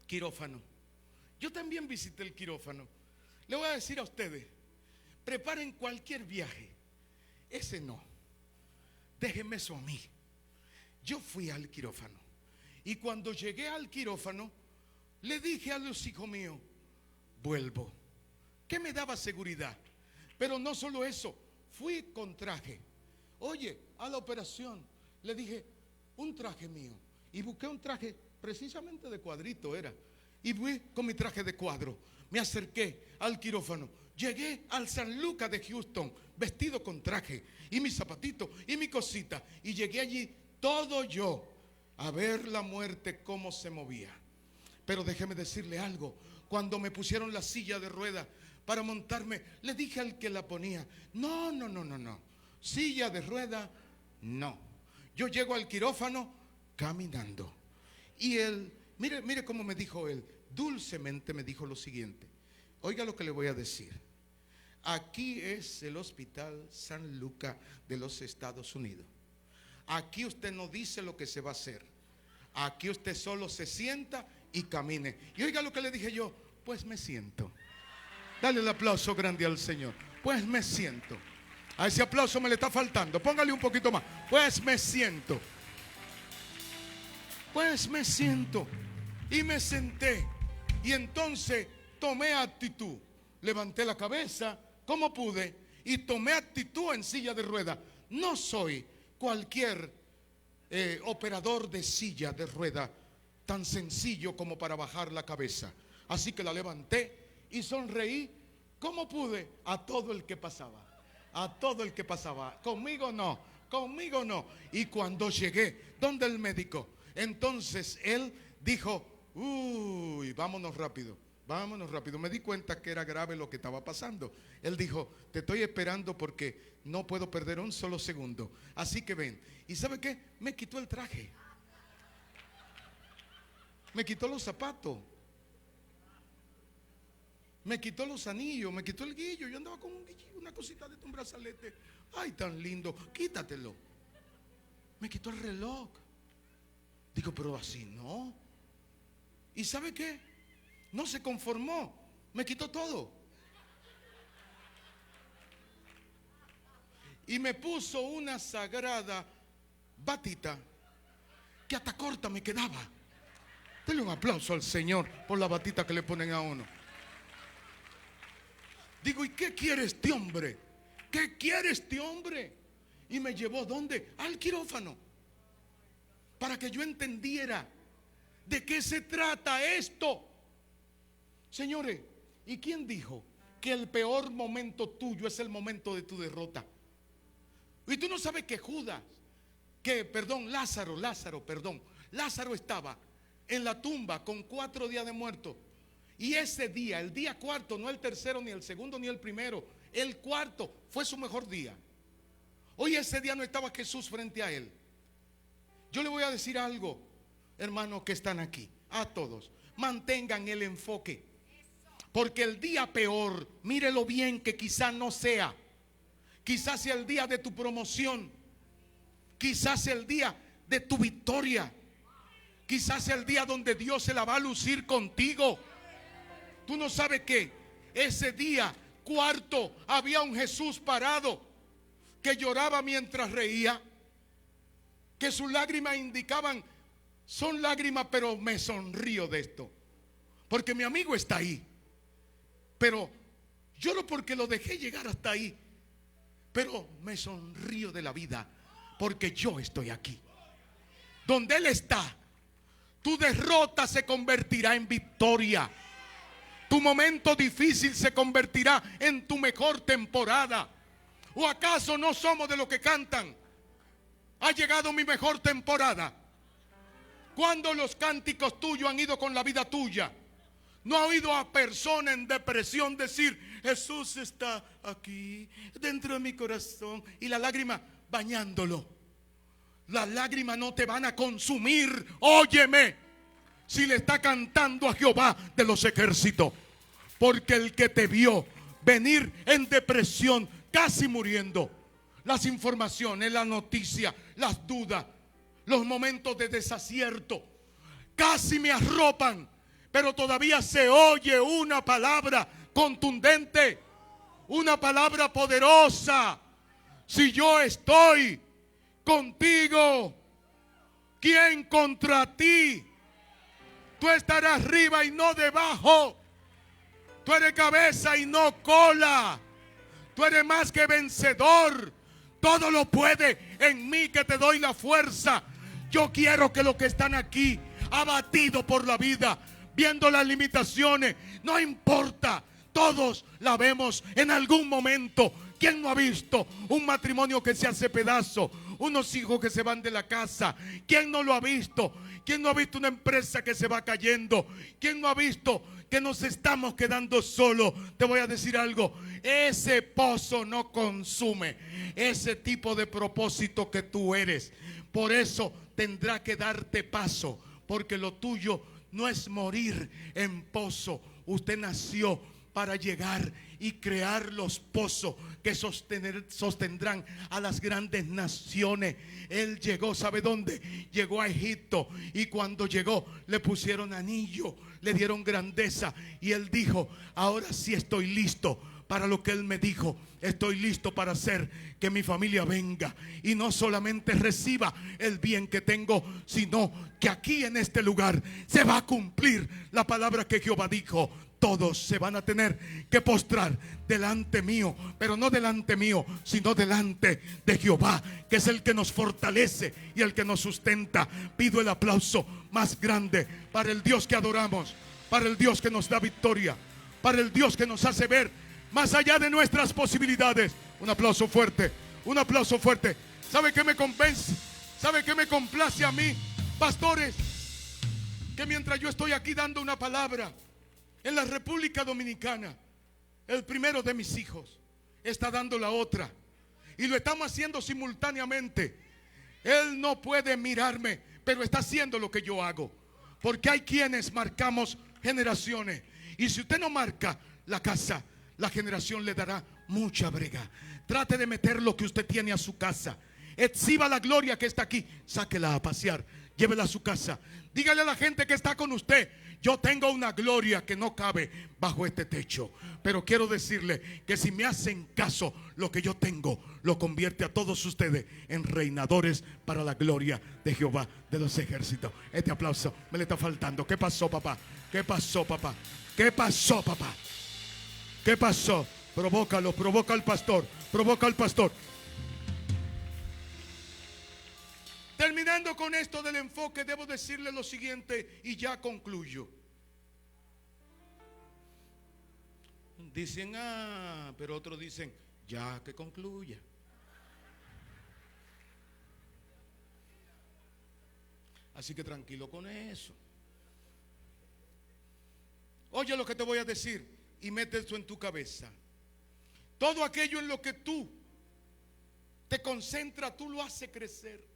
quirófano. Yo también visité el quirófano. Le voy a decir a ustedes, preparen cualquier viaje. Ese no. Déjenme eso a mí. Yo fui al quirófano. Y cuando llegué al quirófano, le dije a los hijos míos, vuelvo. ¿Qué me daba seguridad? Pero no solo eso, fui con traje. Oye, a la operación le dije, un traje mío. Y busqué un traje precisamente de cuadrito era. Y fui con mi traje de cuadro. Me acerqué al quirófano. Llegué al San Lucas de Houston, vestido con traje, y mis zapatitos, y mi cosita. Y llegué allí, todo yo, a ver la muerte cómo se movía. Pero déjeme decirle algo. Cuando me pusieron la silla de ruedas para montarme, le dije al que la ponía, no. Silla de ruedas, no. Yo llego al quirófano caminando. Y él, mire cómo me dijo él, dulcemente me dijo lo siguiente. Oiga lo que le voy a decir. Aquí es el Hospital San Lucas de los Estados Unidos. Aquí usted no dice lo que se va a hacer. Aquí usted solo se sienta y camine. Y oiga lo que le dije yo, pues me siento. Dale el aplauso grande al Señor. Pues me siento. A ese aplauso me le está faltando. Póngale un poquito más. Pues me siento. Pues me siento. Y me senté. Y entonces tomé actitud. Levanté la cabeza como pude y tomé actitud en silla de ruedas. No soy cualquier operador de silla de ruedas tan sencillo como para bajar la cabeza. Así que la levanté y sonreí como pude a todo el que pasaba. A todo el que pasaba. Conmigo no. Y cuando llegué donde el médico, entonces él dijo, uy, vámonos rápido. Vámonos rápido. Me di cuenta que era grave lo que estaba pasando. Él dijo, te estoy esperando porque no puedo perder un solo segundo. Así que ven. ¿Y sabe qué? Me quitó el traje. Me quitó los zapatos. Me quitó los anillos. Me quitó el guillo. Yo andaba con un guillo, una cosita de un brazalete. Ay, tan lindo. Quítatelo. Me quitó el reloj. Digo, pero así no. ¿Y sabe qué? No se conformó, me quitó todo. Y me puso una sagrada batita que hasta corta me quedaba. Denle un aplauso al Señor por la batita que le ponen a uno. Digo, ¿y qué quiere este hombre? ¿Qué quiere este hombre? Y me llevó, ¿dónde? Al quirófano. Para que yo entendiera de qué se trata esto. Señores, ¿y quién dijo que el peor momento tuyo es el momento de tu derrota? Y tú no sabes que Lázaro estaba en la tumba con 4 días de muerto. Y ese día, el día cuarto, no el tercero, ni el segundo, ni el primero, el cuarto fue su mejor día. Hoy ese día no estaba Jesús frente a él. Yo le voy a decir algo, hermanos que están aquí, a todos, mantengan el enfoque. Porque el día peor, mírelo bien, que quizás no sea. Quizás sea el día de tu promoción. Quizás sea el día de tu victoria. Quizás sea el día donde Dios se la va a lucir contigo. Tú no sabes que ese día cuarto había un Jesús parado que lloraba mientras reía. Que sus lágrimas indicaban, son lágrimas, pero me sonrío de esto. Porque mi amigo está ahí. Pero lloro porque lo dejé llegar hasta ahí. Pero me sonrío de la vida porque yo estoy aquí. Donde Él está, tu derrota se convertirá en victoria. Tu momento difícil se convertirá en tu mejor temporada. ¿O acaso no somos de los que cantan? Ha llegado mi mejor temporada. ¿Cuándo los cánticos tuyos han ido con la vida tuya? ¿No ha oído a persona en depresión decir, Jesús está aquí, dentro de mi corazón? Y la lágrima bañándolo. Las lágrimas no te van a consumir. Óyeme, si le está cantando a Jehová de los ejércitos. Porque el que te vio venir en depresión, casi muriendo, las informaciones, las noticias, las dudas, los momentos de desacierto, casi me arropan. Pero todavía se oye una palabra contundente, una palabra poderosa. Si yo estoy contigo, ¿quién contra ti? Tú estarás arriba y no debajo. Tú eres cabeza y no cola. Tú eres más que vencedor. Todo lo puede en mí que te doy la fuerza. Yo quiero que los que están aquí, abatidos por la vida, viendo las limitaciones, no importa, todos la vemos en algún momento. ¿Quién no ha visto un matrimonio que se hace pedazo? Unos hijos que se van de la casa. ¿Quién no lo ha visto? ¿Quién no ha visto una empresa que se va cayendo? ¿Quién no ha visto que nos estamos quedando solos? Te voy a decir algo, ese pozo no consume ese tipo de propósito que tú eres. Por eso tendrá que darte paso, porque lo tuyo no es morir en pozo. Usted nació para llegar y crear los pozos que sostendrán a las grandes naciones. Él llegó, ¿sabe dónde? Llegó a Egipto, y cuando llegó le pusieron anillo, le dieron grandeza, y él dijo, ahora sí estoy listo para lo que él me dijo. Estoy listo para hacer que mi familia venga y no solamente reciba el bien que tengo, sino que aquí en este lugar se va a cumplir la palabra que Jehová dijo. Todos se van a tener que postrar delante mío, pero no delante mío, sino delante de Jehová, que es el que nos fortalece y el que nos sustenta. Pido el aplauso más grande para el Dios que adoramos, para el Dios que nos da victoria, para el Dios que nos hace ver más allá de nuestras posibilidades. Un aplauso fuerte, un aplauso fuerte. ¿Sabe qué me convence? ¿Sabe qué me complace a mí, pastores? Que mientras yo estoy aquí dando una palabra, En la República Dominicana, el primero de mis hijos está dando la otra. Y lo estamos haciendo simultáneamente. Él no puede mirarme, pero está haciendo lo que yo hago. Porque hay quienes marcamos generaciones. Y si usted no marca la casa, la generación le dará mucha brega. Trate de meter lo que usted tiene a su casa. Exhiba la gloria que está aquí. Sáquela a pasear. Llévela a su casa. Dígale a la gente que está con usted: yo tengo una gloria que no cabe bajo este techo. Pero quiero decirle que si me hacen caso, lo que yo tengo lo convierte a todos ustedes en reinadores para la gloria de Jehová de los ejércitos. Este aplauso me le está faltando. ¿Qué pasó, papá? ¿Qué pasó, papá? ¿Qué pasó, papá? ¿Qué pasó? Provócalo, provoca al pastor. Provoca al pastor. Terminando con esto del enfoque, debo decirle lo siguiente y ya concluyo. Dicen, pero otros dicen, ya que concluya. Así que tranquilo con eso. Oye lo que te voy a decir y mete eso en tu cabeza. Todo aquello en lo que tú te concentras, tú lo haces crecer.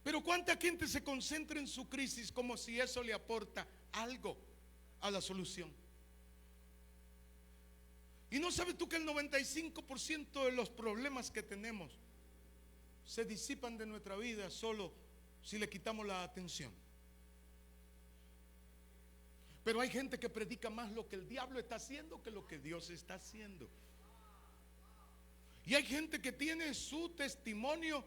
Pero ¿cuánta gente se concentra en su crisis como si eso le aporta algo a la solución? Y no sabes tú que el 95% de los problemas que tenemos se disipan de nuestra vida solo si le quitamos la atención. Pero hay gente que predica más lo que el diablo está haciendo que lo que Dios está haciendo. Y hay gente que tiene su testimonio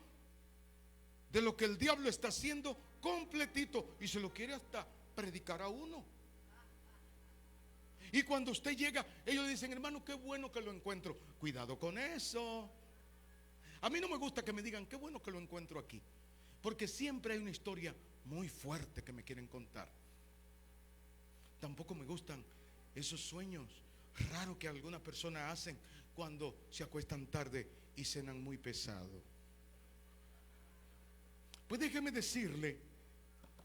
de lo que el diablo está haciendo completito y se lo quiere hasta predicar a uno. Y cuando usted llega, ellos le dicen: hermano, qué bueno que lo encuentro. Cuidado con eso. A mí no me gusta que me digan qué bueno que lo encuentro aquí, porque siempre hay una historia muy fuerte que me quieren contar. Tampoco me gustan esos sueños raros que algunas personas hacen cuando se acuestan tarde y cenan muy pesado. Pues déjeme decirle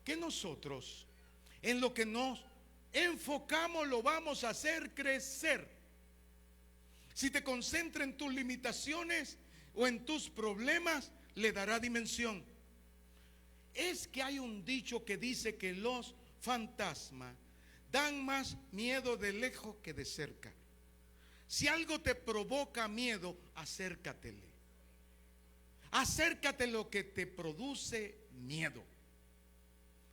que nosotros en lo que nos enfocamos lo vamos a hacer crecer. Si te concentras en tus limitaciones o en tus problemas, le dará dimensión. Es que hay un dicho que dice que los fantasmas dan más miedo de lejos que de cerca. Si algo te provoca miedo, acércatele. Acércate lo que te produce miedo.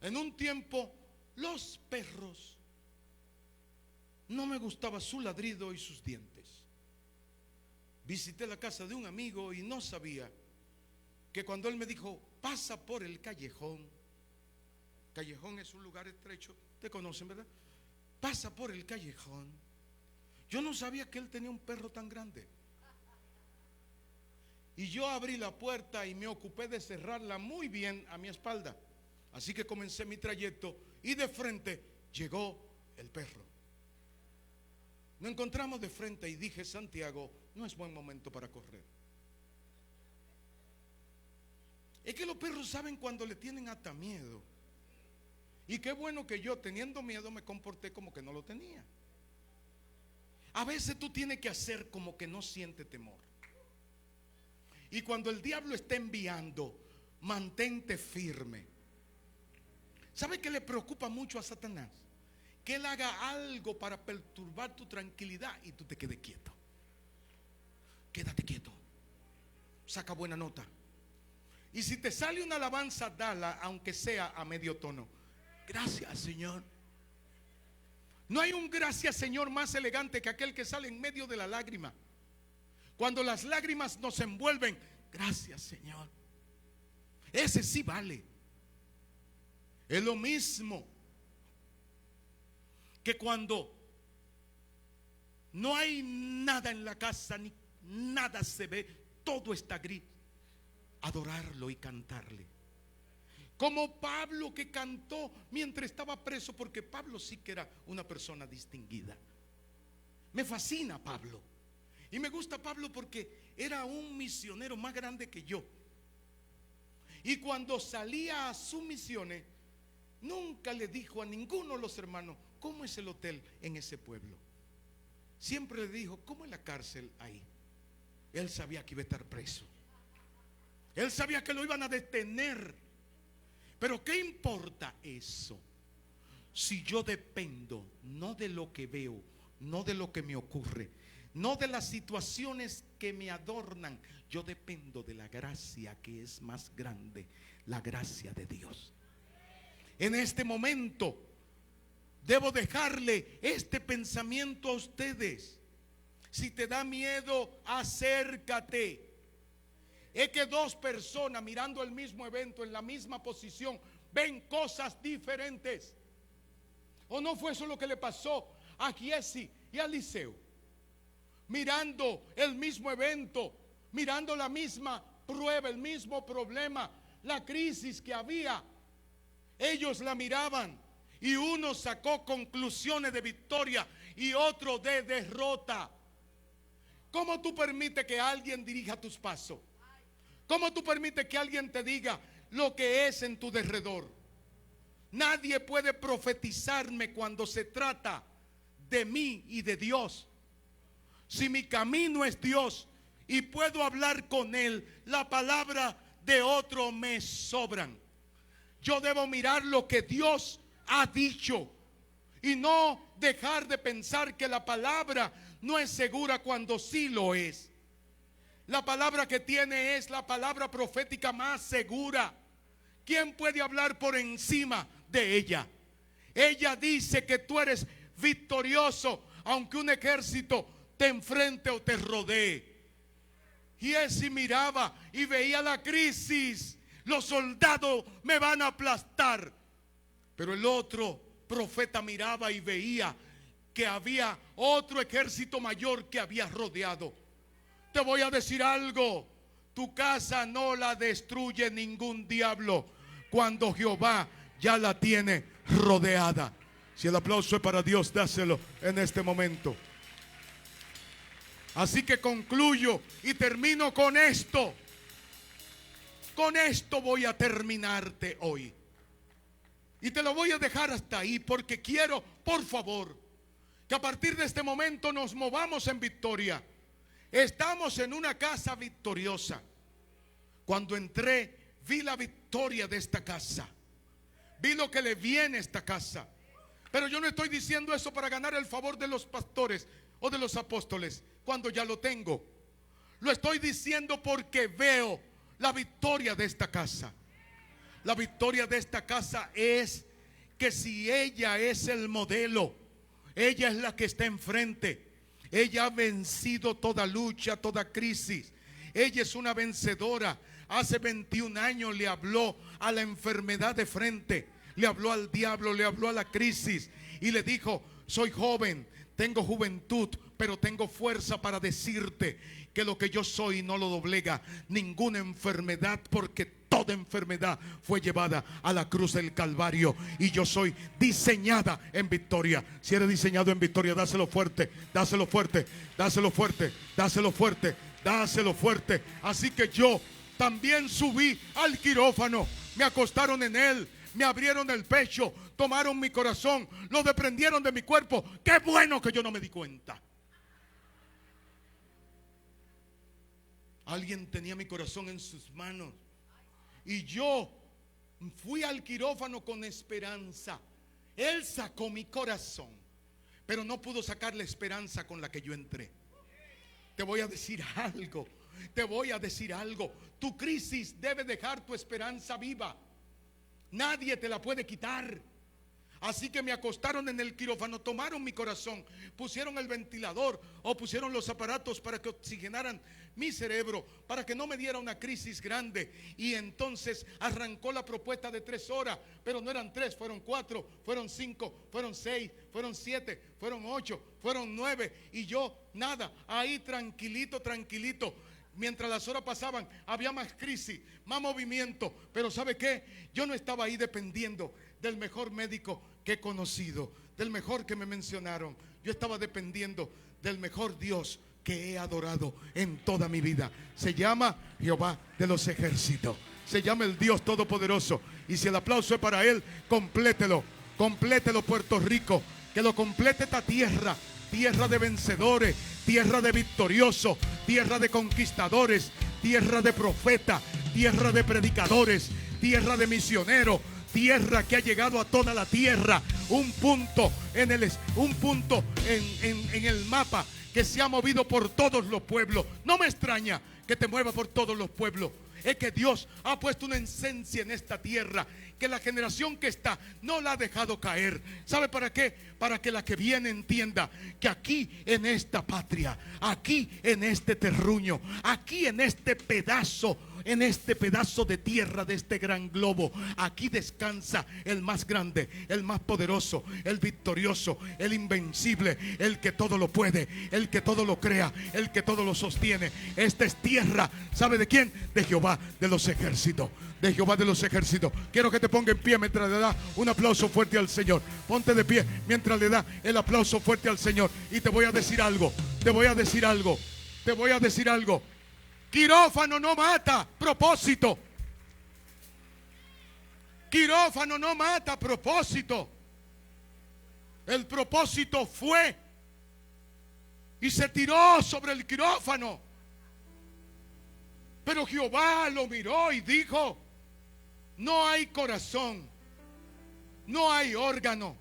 En un tiempo, los perros, no me gustaba su ladrido y sus dientes. Visité la casa de un amigo y no sabía que cuando él me dijo: pasa por el callejón. Callejón es un lugar estrecho, te conocen, ¿verdad? Pasa por el callejón. Yo no sabía que él tenía un perro tan grande. Y yo abrí la puerta y me ocupé de cerrarla muy bien a mi espalda. Así que comencé mi trayecto y de frente llegó el perro. Nos encontramos de frente y dije: Santiago, no es buen momento para correr. Es que los perros saben cuando le tienen hasta miedo. Y qué bueno que yo, teniendo miedo, me comporté como que no lo tenía. A veces tú tienes que hacer como que no siente temor. Y cuando el diablo está enviando, mantente firme. ¿Sabe qué le preocupa mucho a Satanás? Que él haga algo para perturbar tu tranquilidad y tú te quedes quieto. Quédate quieto. Saca buena nota. Y si te sale una alabanza, dala, aunque sea a medio tono. Gracias, Señor. No hay un gracias, Señor, más elegante que aquel que sale en medio de la lágrima. Cuando las lágrimas nos envuelven, gracias, Señor. Ese sí vale. Es lo mismo que cuando no hay nada en la casa, ni nada se ve, todo está gris. Adorarlo y cantarle. Como Pablo, que cantó mientras estaba preso, porque Pablo sí que era una persona distinguida. Me fascina Pablo. Y me gusta Pablo porque era un misionero más grande que yo. Y cuando salía a sus misiones, nunca le dijo a ninguno de los hermanos cómo es el hotel en ese pueblo. Siempre le dijo cómo es la cárcel ahí. Él sabía que iba a estar preso. Él sabía que lo iban a detener. Pero ¿qué importa eso? Si yo dependo no de lo que veo, no de lo que me ocurre, no de las situaciones que me adornan, yo dependo de la gracia que es más grande, la gracia de Dios. En este momento debo dejarle este pensamiento a ustedes. Si te da miedo, acércate. Es que dos personas mirando el mismo evento en la misma posición ven cosas diferentes. ¿O no fue eso lo que le pasó a Giesi y a Eliseo? Mirando el mismo evento, mirando la misma prueba, el mismo problema, la crisis que había. Ellos la miraban y uno sacó conclusiones de victoria y otro de derrota. ¿Cómo tú permites que alguien dirija tus pasos? ¿Cómo tú permites que alguien te diga lo que es en tu derredor? Nadie puede profetizarme cuando se trata de mí y de Dios. Si mi camino es Dios y puedo hablar con Él, la palabra de otro me sobran. Yo debo mirar lo que Dios ha dicho y no dejar de pensar que la palabra no es segura cuando sí lo es. La palabra que tiene es la palabra profética más segura. ¿Quién puede hablar por encima de ella? Ella dice que tú eres victorioso aunque un ejército te enfrente o te rodee. Y Giesi miraba y veía la crisis. Los soldados me van a aplastar. Pero el otro profeta miraba y veía que había otro ejército mayor que había rodeado. Te voy a decir algo: tu casa no la destruye ningún diablo cuando Jehová ya la tiene rodeada. Si el aplauso es para Dios, dáselo en este momento. Así que concluyo y termino con esto. Con esto voy a terminarte hoy. Y te lo voy a dejar hasta ahí porque quiero, por favor, que a partir de este momento nos movamos en victoria. Estamos en una casa victoriosa. Cuando entré, vi la victoria de esta casa. Vi lo que le viene a esta casa. Pero yo no estoy diciendo eso para ganar el favor de los pastores o de los apóstoles, cuando ya lo tengo. Lo estoy diciendo porque veo la victoria de esta casa. La victoria de esta casa es que si ella es el modelo, ella es la que está enfrente. Ella ha vencido toda lucha, toda crisis. Ella es una vencedora. Hace 21 años le habló a la enfermedad de frente, le habló al diablo, le habló a la crisis y le dijo: soy joven, tengo juventud, pero tengo fuerza para decirte que lo que yo soy no lo doblega ninguna enfermedad, porque toda enfermedad fue llevada a la cruz del Calvario y yo soy diseñada en victoria. Si eres diseñado en victoria, dáselo fuerte, dáselo fuerte, dáselo fuerte, dáselo fuerte, dáselo fuerte. Así que yo también subí al quirófano, me acostaron en él, me abrieron el pecho, tomaron mi corazón, lo desprendieron de mi cuerpo. Qué bueno que yo no me di cuenta. Alguien tenía mi corazón en sus manos y yo fui al quirófano con esperanza. Él sacó mi corazón, pero no pudo sacar la esperanza con la que yo entré. Te voy a decir algo, te voy a decir algo. Tu crisis debe dejar tu esperanza viva. Nadie te la puede quitar. Así que me acostaron en el quirófano, tomaron mi corazón, pusieron el ventilador o pusieron los aparatos para que oxigenaran mi cerebro, para que no me diera una crisis grande. Y entonces arrancó la propuesta de 3 horas, pero no eran 3, fueron 4, fueron 5, fueron 6, fueron 7, fueron 8, fueron 9. Y yo nada, ahí tranquilito, tranquilito. Mientras las horas pasaban, había más crisis, más movimiento. Pero ¿sabe qué? Yo no estaba ahí dependiendo del mejor médico que he conocido, del mejor que me mencionaron. Yo estaba dependiendo del mejor Dios que he adorado en toda mi vida. Se llama Jehová de los ejércitos. Se llama el Dios Todopoderoso. Y si el aplauso es para Él, complételo. Complételo, Puerto Rico. Que lo complete esta tierra. Tierra de vencedores, tierra de victoriosos, tierra de conquistadores, tierra de profetas, tierra de predicadores, tierra de misioneros, tierra que ha llegado a toda la tierra. Un punto en el mapa que se ha movido por todos los pueblos. No me extraña que te mueva por todos los pueblos. Es que Dios ha puesto una esencia en esta tierra que la generación que está no la ha dejado caer. ¿Sabe para qué? Para que la que viene entienda que aquí en esta patria, aquí en este terruño, aquí en este pedazo de tierra, de este gran globo, aquí descansa el más grande, el más poderoso, el victorioso, el invencible, el que todo lo puede, el que todo lo crea, el que todo lo sostiene. Esta es tierra, ¿sabe de quién? De Jehová de los ejércitos. De Jehová de los ejércitos. Quiero que te ponga en pie mientras le da un aplauso fuerte al Señor. Ponte de pie mientras le da el aplauso fuerte al Señor. Y te voy a decir algo. Te voy a decir algo. Te voy a decir algo. Quirófano no mata, propósito. Quirófano no mata, propósito. El propósito fue y se tiró sobre el quirófano. Pero Jehová lo miró y dijo: no hay corazón, no hay órgano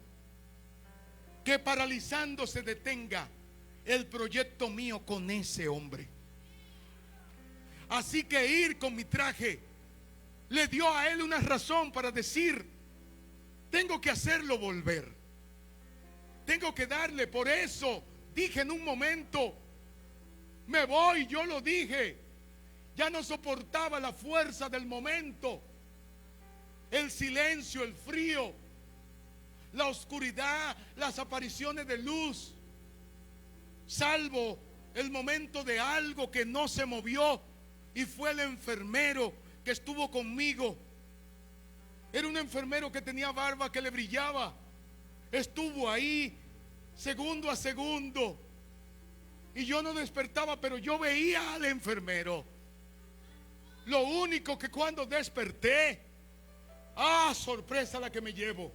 que paralizándose detenga el proyecto mío con ese hombre. Así que ir con mi traje le dio a él una razón para decir: tengo que hacerlo volver, tengo que darle. Por eso dije en un momento: me voy. Yo lo dije. Ya no soportaba la fuerza del momento, el silencio, el frío, la oscuridad, las apariciones de luz, salvo el momento de algo que no se movió, y fue el enfermero que estuvo conmigo. Era un enfermero que tenía barba que le brillaba. Estuvo ahí segundo a segundo y yo no despertaba, pero yo veía al enfermero. Lo único que cuando desperté, sorpresa la que me llevo.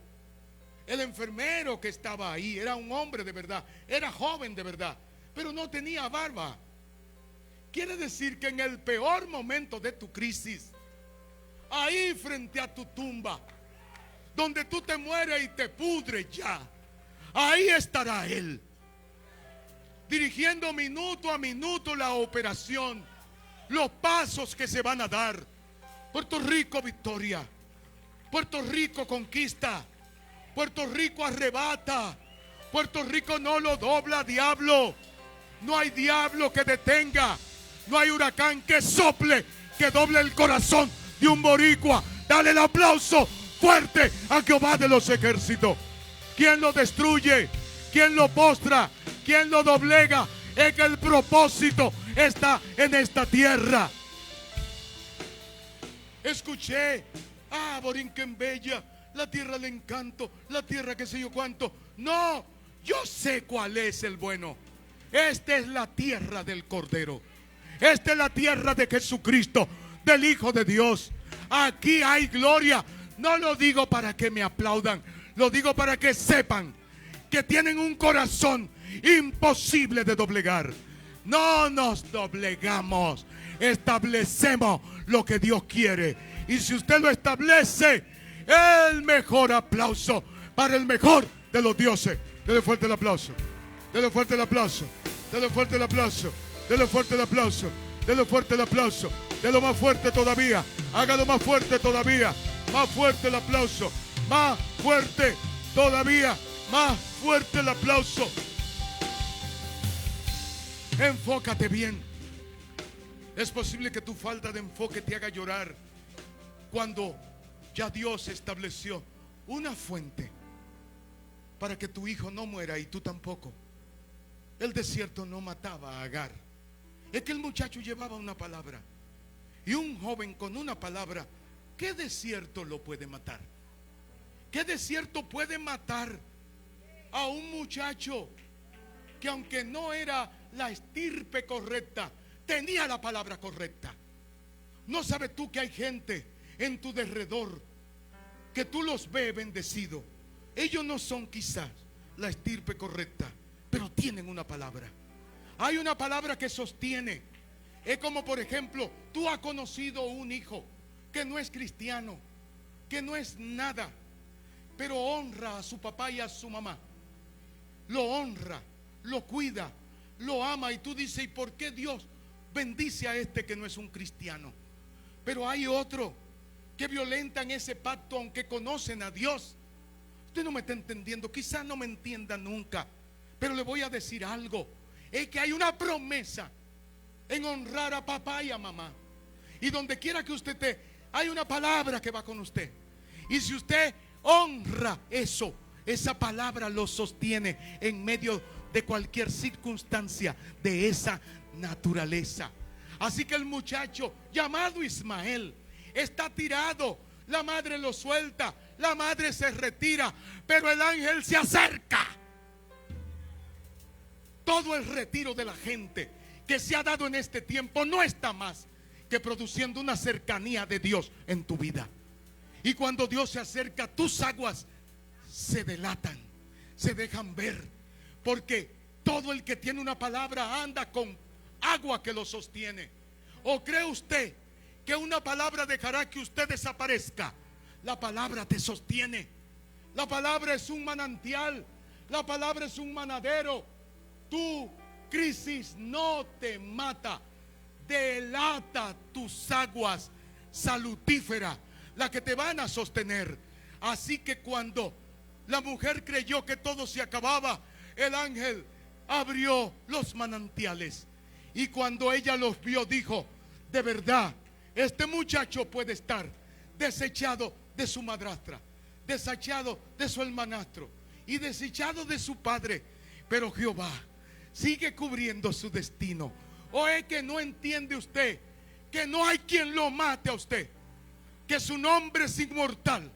El enfermero que estaba ahí era un hombre de verdad, era joven de verdad, pero no tenía barba. Quiere decir que en el peor momento de tu crisis, ahí frente a tu tumba, donde tú te mueres y te pudres ya, ahí estará Él, dirigiendo minuto a minuto la operación, los pasos que se van a dar. Puerto Rico victoria, Puerto Rico conquista, Puerto Rico arrebata, Puerto Rico no lo dobla diablo. No hay diablo que detenga, no hay huracán que sople, que doble el corazón de un boricua. Dale el aplauso fuerte a Jehová de los ejércitos. ¿Quién lo destruye? ¿Quién lo postra? ¿Quién lo doblega? Es que el propósito está en esta tierra. Escuché, Borinquen bella, la tierra del encanto, la tierra que sé yo cuánto. No, yo sé cuál es el bueno. Esta es la tierra del Cordero. Esta es la tierra de Jesucristo, del Hijo de Dios. Aquí hay gloria. No lo digo para que me aplaudan, lo digo para que sepan que tienen un corazón imposible de doblegar. No nos doblegamos, establecemos lo que Dios quiere. Y si usted lo establece, el mejor aplauso para el mejor de los dioses. Dele fuerte el aplauso, dele fuerte el aplauso, dele fuerte el aplauso, dele fuerte el aplauso, dele fuerte el aplauso, delo más fuerte todavía, hágalo más fuerte todavía, más fuerte el aplauso, más fuerte todavía, más fuerte el aplauso. Enfócate bien. Es posible que tu falta de enfoque te haga llorar cuando ya Dios estableció una fuente para que tu hijo no muera y tú tampoco. El desierto no mataba a Agar. Es que el muchacho llevaba una palabra. Y un joven con una palabra, ¿qué desierto lo puede matar? ¿Qué desierto puede matar a un muchacho que aunque no era la estirpe correcta, tenía la palabra correcta. ¿No sabes tú que hay gente en tu derredor que tú los ves bendecidos? Ellos no son quizás la estirpe correcta, pero tienen una palabra. Hay una palabra que sostiene. Es como, por ejemplo, tú has conocido un hijo que no es cristiano, que no es nada, pero honra a su papá y a su mamá. Lo honra, lo cuida, lo ama, y tú dices: ¿y por qué Dios bendice a este que no es un cristiano? Pero hay otro que violentan ese pacto aunque conocen a Dios. Usted no me está entendiendo, quizás no me entienda nunca, pero le voy a decir algo. Es que hay una promesa en honrar a papá y a mamá. Y donde quiera que usted esté, hay una palabra que va con usted. Y si usted honra eso, esa palabra lo sostiene en medio de cualquier circunstancia de esa naturaleza. Así que el muchacho llamado Ismael está tirado. La madre lo suelta, la madre se retira, pero el ángel se acerca. Todo el retiro de la gente que se ha dado en este tiempo no está más que produciendo una cercanía de Dios en tu vida. Y cuando Dios se acerca, tus aguas se delatan, se dejan ver, porque todo el que tiene una palabra anda con agua que lo sostiene. ¿O cree usted que una palabra dejará que usted desaparezca? La palabra te sostiene. La palabra es un manantial. La palabra es un manadero. Tu crisis no te mata, delata tus aguas salutíferas, las que te van a sostener. Así que cuando la mujer creyó que todo se acababa, el ángel abrió los manantiales, y cuando ella los vio, dijo: de verdad, este muchacho puede estar desechado de su madrastra, desechado de su hermanastro y desechado de su padre, pero Jehová sigue cubriendo su destino. ¿O es que no entiende usted que no hay quien lo mate a usted? Que su nombre es inmortal,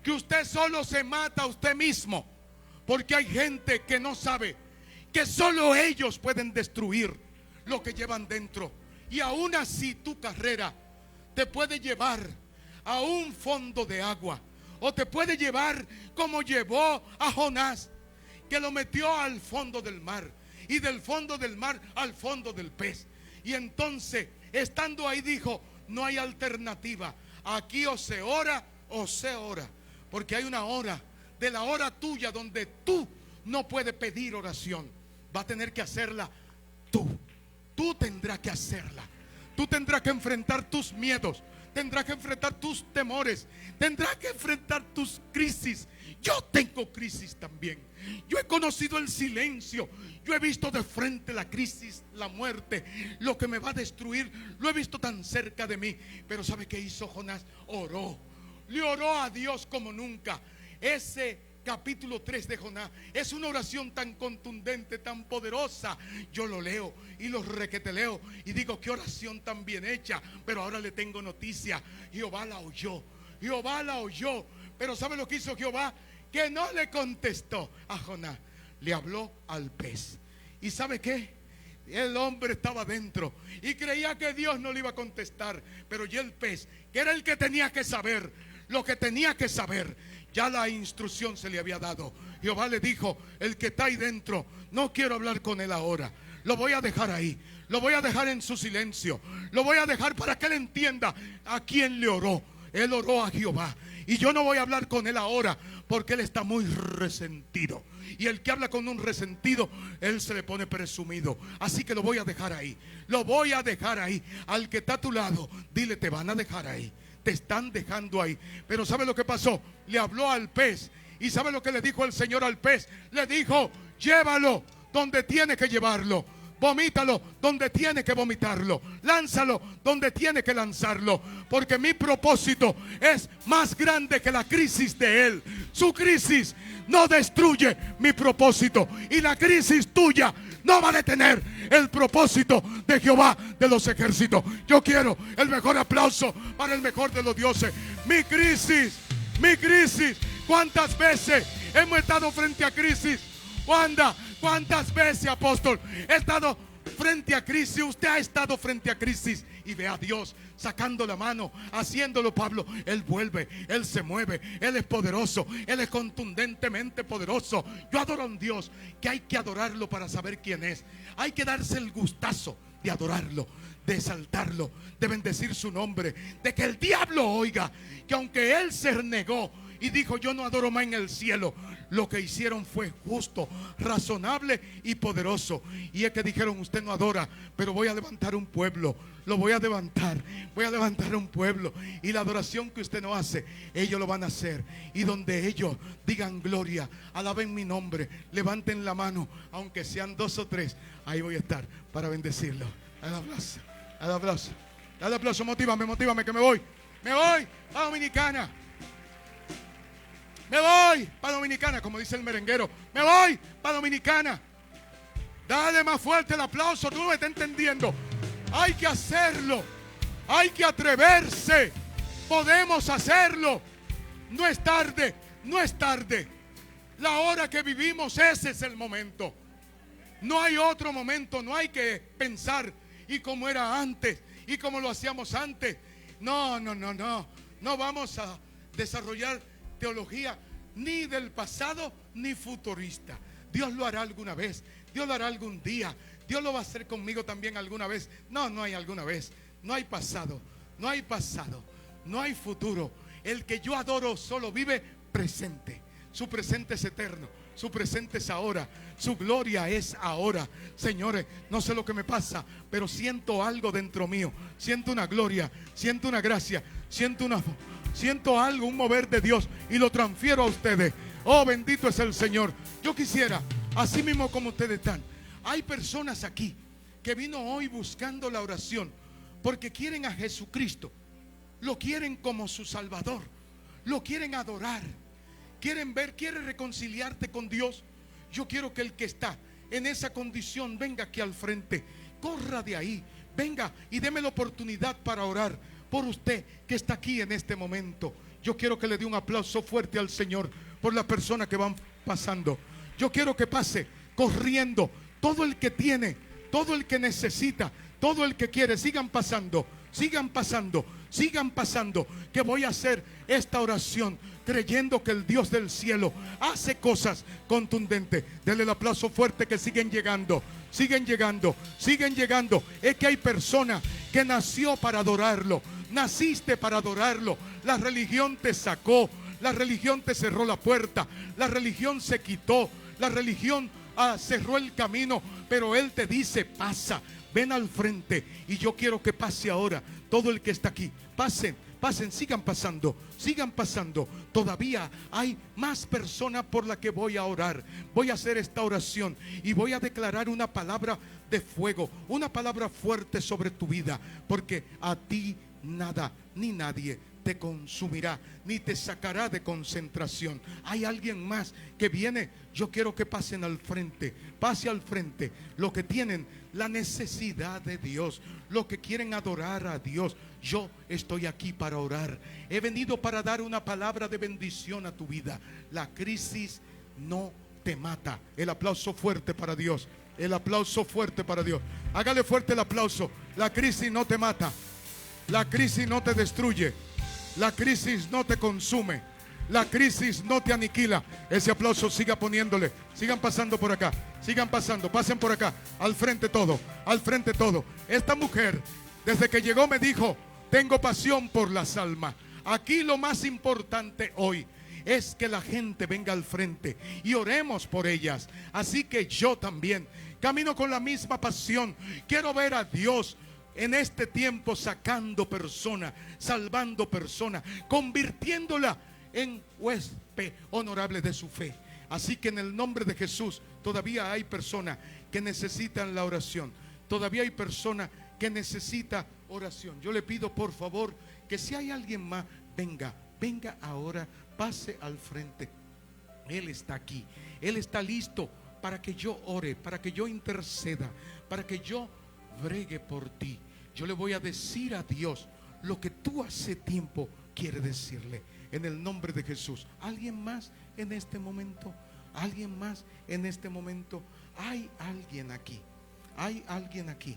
que usted solo se mata a usted mismo, porque hay gente que no sabe que solo ellos pueden destruir lo que llevan dentro. Y aún así tu carrera te puede llevar a un fondo de agua, o te puede llevar como llevó a Jonás, que lo metió al fondo del mar, y del fondo del mar al fondo del pez. Y entonces, estando ahí, dijo: no hay alternativa, aquí o se ora o se ora, porque hay una hora, de la hora tuya, donde tú no puedes pedir oración. Va a tener que hacerla tú tendrás que hacerla. Tú tendrás que enfrentar tus miedos, tendrás que enfrentar tus temores, tendrás que enfrentar tus crisis. Yo tengo crisis también. Yo he conocido el silencio. Yo he visto de frente la crisis, la muerte, lo que me va a destruir. Lo he visto tan cerca de mí. Pero ¿sabe qué hizo Jonás? Oró. Le oró a Dios como nunca. Ese capítulo 3 de Jonás es una oración tan contundente, tan poderosa. Yo lo leo y lo requeteleo y digo: qué oración tan bien hecha. Pero ahora le tengo noticia: Jehová la oyó. Jehová la oyó. Pero ¿sabe lo que hizo Jehová? Que no le contestó a Jonás, le habló al pez. ¿Y sabe qué? El hombre estaba dentro y creía que Dios no le iba a contestar, pero ya el pez, que era el que tenía que saber lo que tenía que saber, ya la instrucción se le había dado. Jehová le dijo: el que está ahí dentro, no quiero hablar con él ahora, lo voy a dejar ahí, lo voy a dejar en su silencio, lo voy a dejar para que él entienda a quién le oró. Él oró a Jehová. Y yo no voy a hablar con él ahora, porque él está muy resentido. Y el que habla con un resentido, él se le pone presumido. Así que lo voy a dejar ahí. Lo voy a dejar ahí. Al que está a tu lado, dile: te van a dejar ahí. Te están dejando ahí. Pero ¿sabe lo que pasó? Le habló al pez. ¿Y sabe lo que le dijo el Señor al pez? Le dijo: llévalo donde tiene que llevarlo. Vomítalo donde tiene que vomitarlo. Lánzalo donde tiene que lanzarlo. Porque mi propósito es más grande que la crisis de él. Su crisis no destruye mi propósito. Y la crisis tuya no va a detener el propósito de Jehová de los ejércitos. Yo quiero el mejor aplauso para el mejor de los dioses. Mi crisis. ¿Cuántas veces hemos estado frente a crisis? Wanda, ¿Cuántas veces, apóstol, he estado frente a crisis? Usted ha estado frente a crisis y ve a Dios sacando la mano, haciéndolo, Pablo. Él vuelve, Él se mueve, Él es poderoso, Él es contundentemente poderoso. Yo adoro a un Dios que hay que adorarlo para saber quién es. Hay que darse el gustazo de adorarlo, de exaltarlo, de bendecir su nombre, de que el diablo oiga que aunque él se negó y dijo: yo no adoro más en el cielo, lo que hicieron fue justo, razonable y poderoso. Y es que dijeron: usted no adora, pero voy a levantar un pueblo, lo voy a levantar un pueblo, y la adoración que usted no hace, ellos lo van a hacer. Y donde ellos digan gloria, alaben mi nombre, levanten la mano, aunque sean 2 o 3, ahí voy a estar para bendecirlo. Al aplauso, al aplauso, al aplauso. Motívame que me voy a Dominicana. Me voy para Dominicana, como dice el merenguero. Me voy para Dominicana. Dale más fuerte el aplauso, tú no me estás entendiendo. Hay que hacerlo, hay que atreverse. Podemos hacerlo. No es tarde, no es tarde. La hora que vivimos, ese es el momento. No hay otro momento, no hay que pensar y como era antes y como lo hacíamos antes. No vamos a desarrollar teología ni del pasado ni futurista. Dios lo hará alguna vez, Dios lo hará algún día, Dios lo va a hacer conmigo también alguna vez. No hay alguna vez, no hay pasado, no hay futuro. El que yo adoro solo vive presente. Su presente es eterno, su presente es ahora, su gloria es ahora. Señores, no sé lo que me pasa, pero siento algo dentro mío. Siento una gloria, siento una gracia, siento algo, un mover de Dios, y lo transfiero a ustedes. Oh, bendito es el Señor. Yo quisiera, así mismo como ustedes están, hay personas aquí que vino hoy buscando la oración porque quieren a Jesucristo, lo quieren como su Salvador, lo quieren adorar, quieren reconciliarte con Dios. Yo quiero que el que está en esa condición venga aquí al frente, corra de ahí, venga y deme la oportunidad para orar por usted que está aquí en este momento. Yo quiero que le dé un aplauso fuerte al Señor por las personas que van pasando. Yo quiero que pase corriendo todo el que tiene, todo el que necesita, todo el que quiere. Sigan pasando, que voy a hacer esta oración creyendo que el Dios del cielo hace cosas contundentes. Denle el aplauso fuerte, que siguen llegando. Es que hay personas que nació para adorarlo. Naciste para adorarlo. La religión te sacó, la religión te cerró la puerta, la religión se quitó, la religión cerró el camino, pero Él te dice: pasa, ven al frente. Y yo quiero que pase ahora todo el que está aquí. Pasen, sigan pasando. Todavía hay más personas por las que voy a orar. Voy a hacer esta oración y voy a declarar una palabra de fuego, una palabra fuerte sobre tu vida, porque a ti nada ni nadie te consumirá, ni te sacará de concentración. Hay alguien más que viene. Yo quiero que pasen al frente. Pase al frente los que tienen la necesidad de Dios, los que quieren adorar a Dios. Yo estoy aquí para orar. He venido para dar una palabra de bendición a tu vida. La crisis no te mata. El aplauso fuerte para Dios. El aplauso fuerte para Dios. Hágale fuerte el aplauso. La crisis no te mata. La crisis no te destruye. La crisis no te consume. La crisis no te aniquila. Ese aplauso siga poniéndole. Sigan pasando por acá. Sigan pasando. Pasen por acá. Al frente todo. Al frente todo. Esta mujer, desde que llegó, me dijo: tengo pasión por las almas. Aquí lo más importante hoy es que la gente venga al frente y oremos por ellas. Así que yo también camino con la misma pasión. Quiero ver a Dios en este tiempo sacando personas, salvando personas, convirtiéndola en huésped honorable de su fe. Así que en el nombre de Jesús, todavía hay personas que necesitan la oración. Todavía hay personas que necesitan oración. Yo le pido, por favor, que si hay alguien más, venga ahora, pase al frente. Él está aquí, Él está listo para que yo ore, para que yo interceda, para que yo bregue por ti. Yo le voy a decir a Dios lo que tú hace tiempo quieres decirle, en el nombre de Jesús. ¿Alguien más en este momento? Alguien más en este momento. Hay alguien aquí. Hay alguien aquí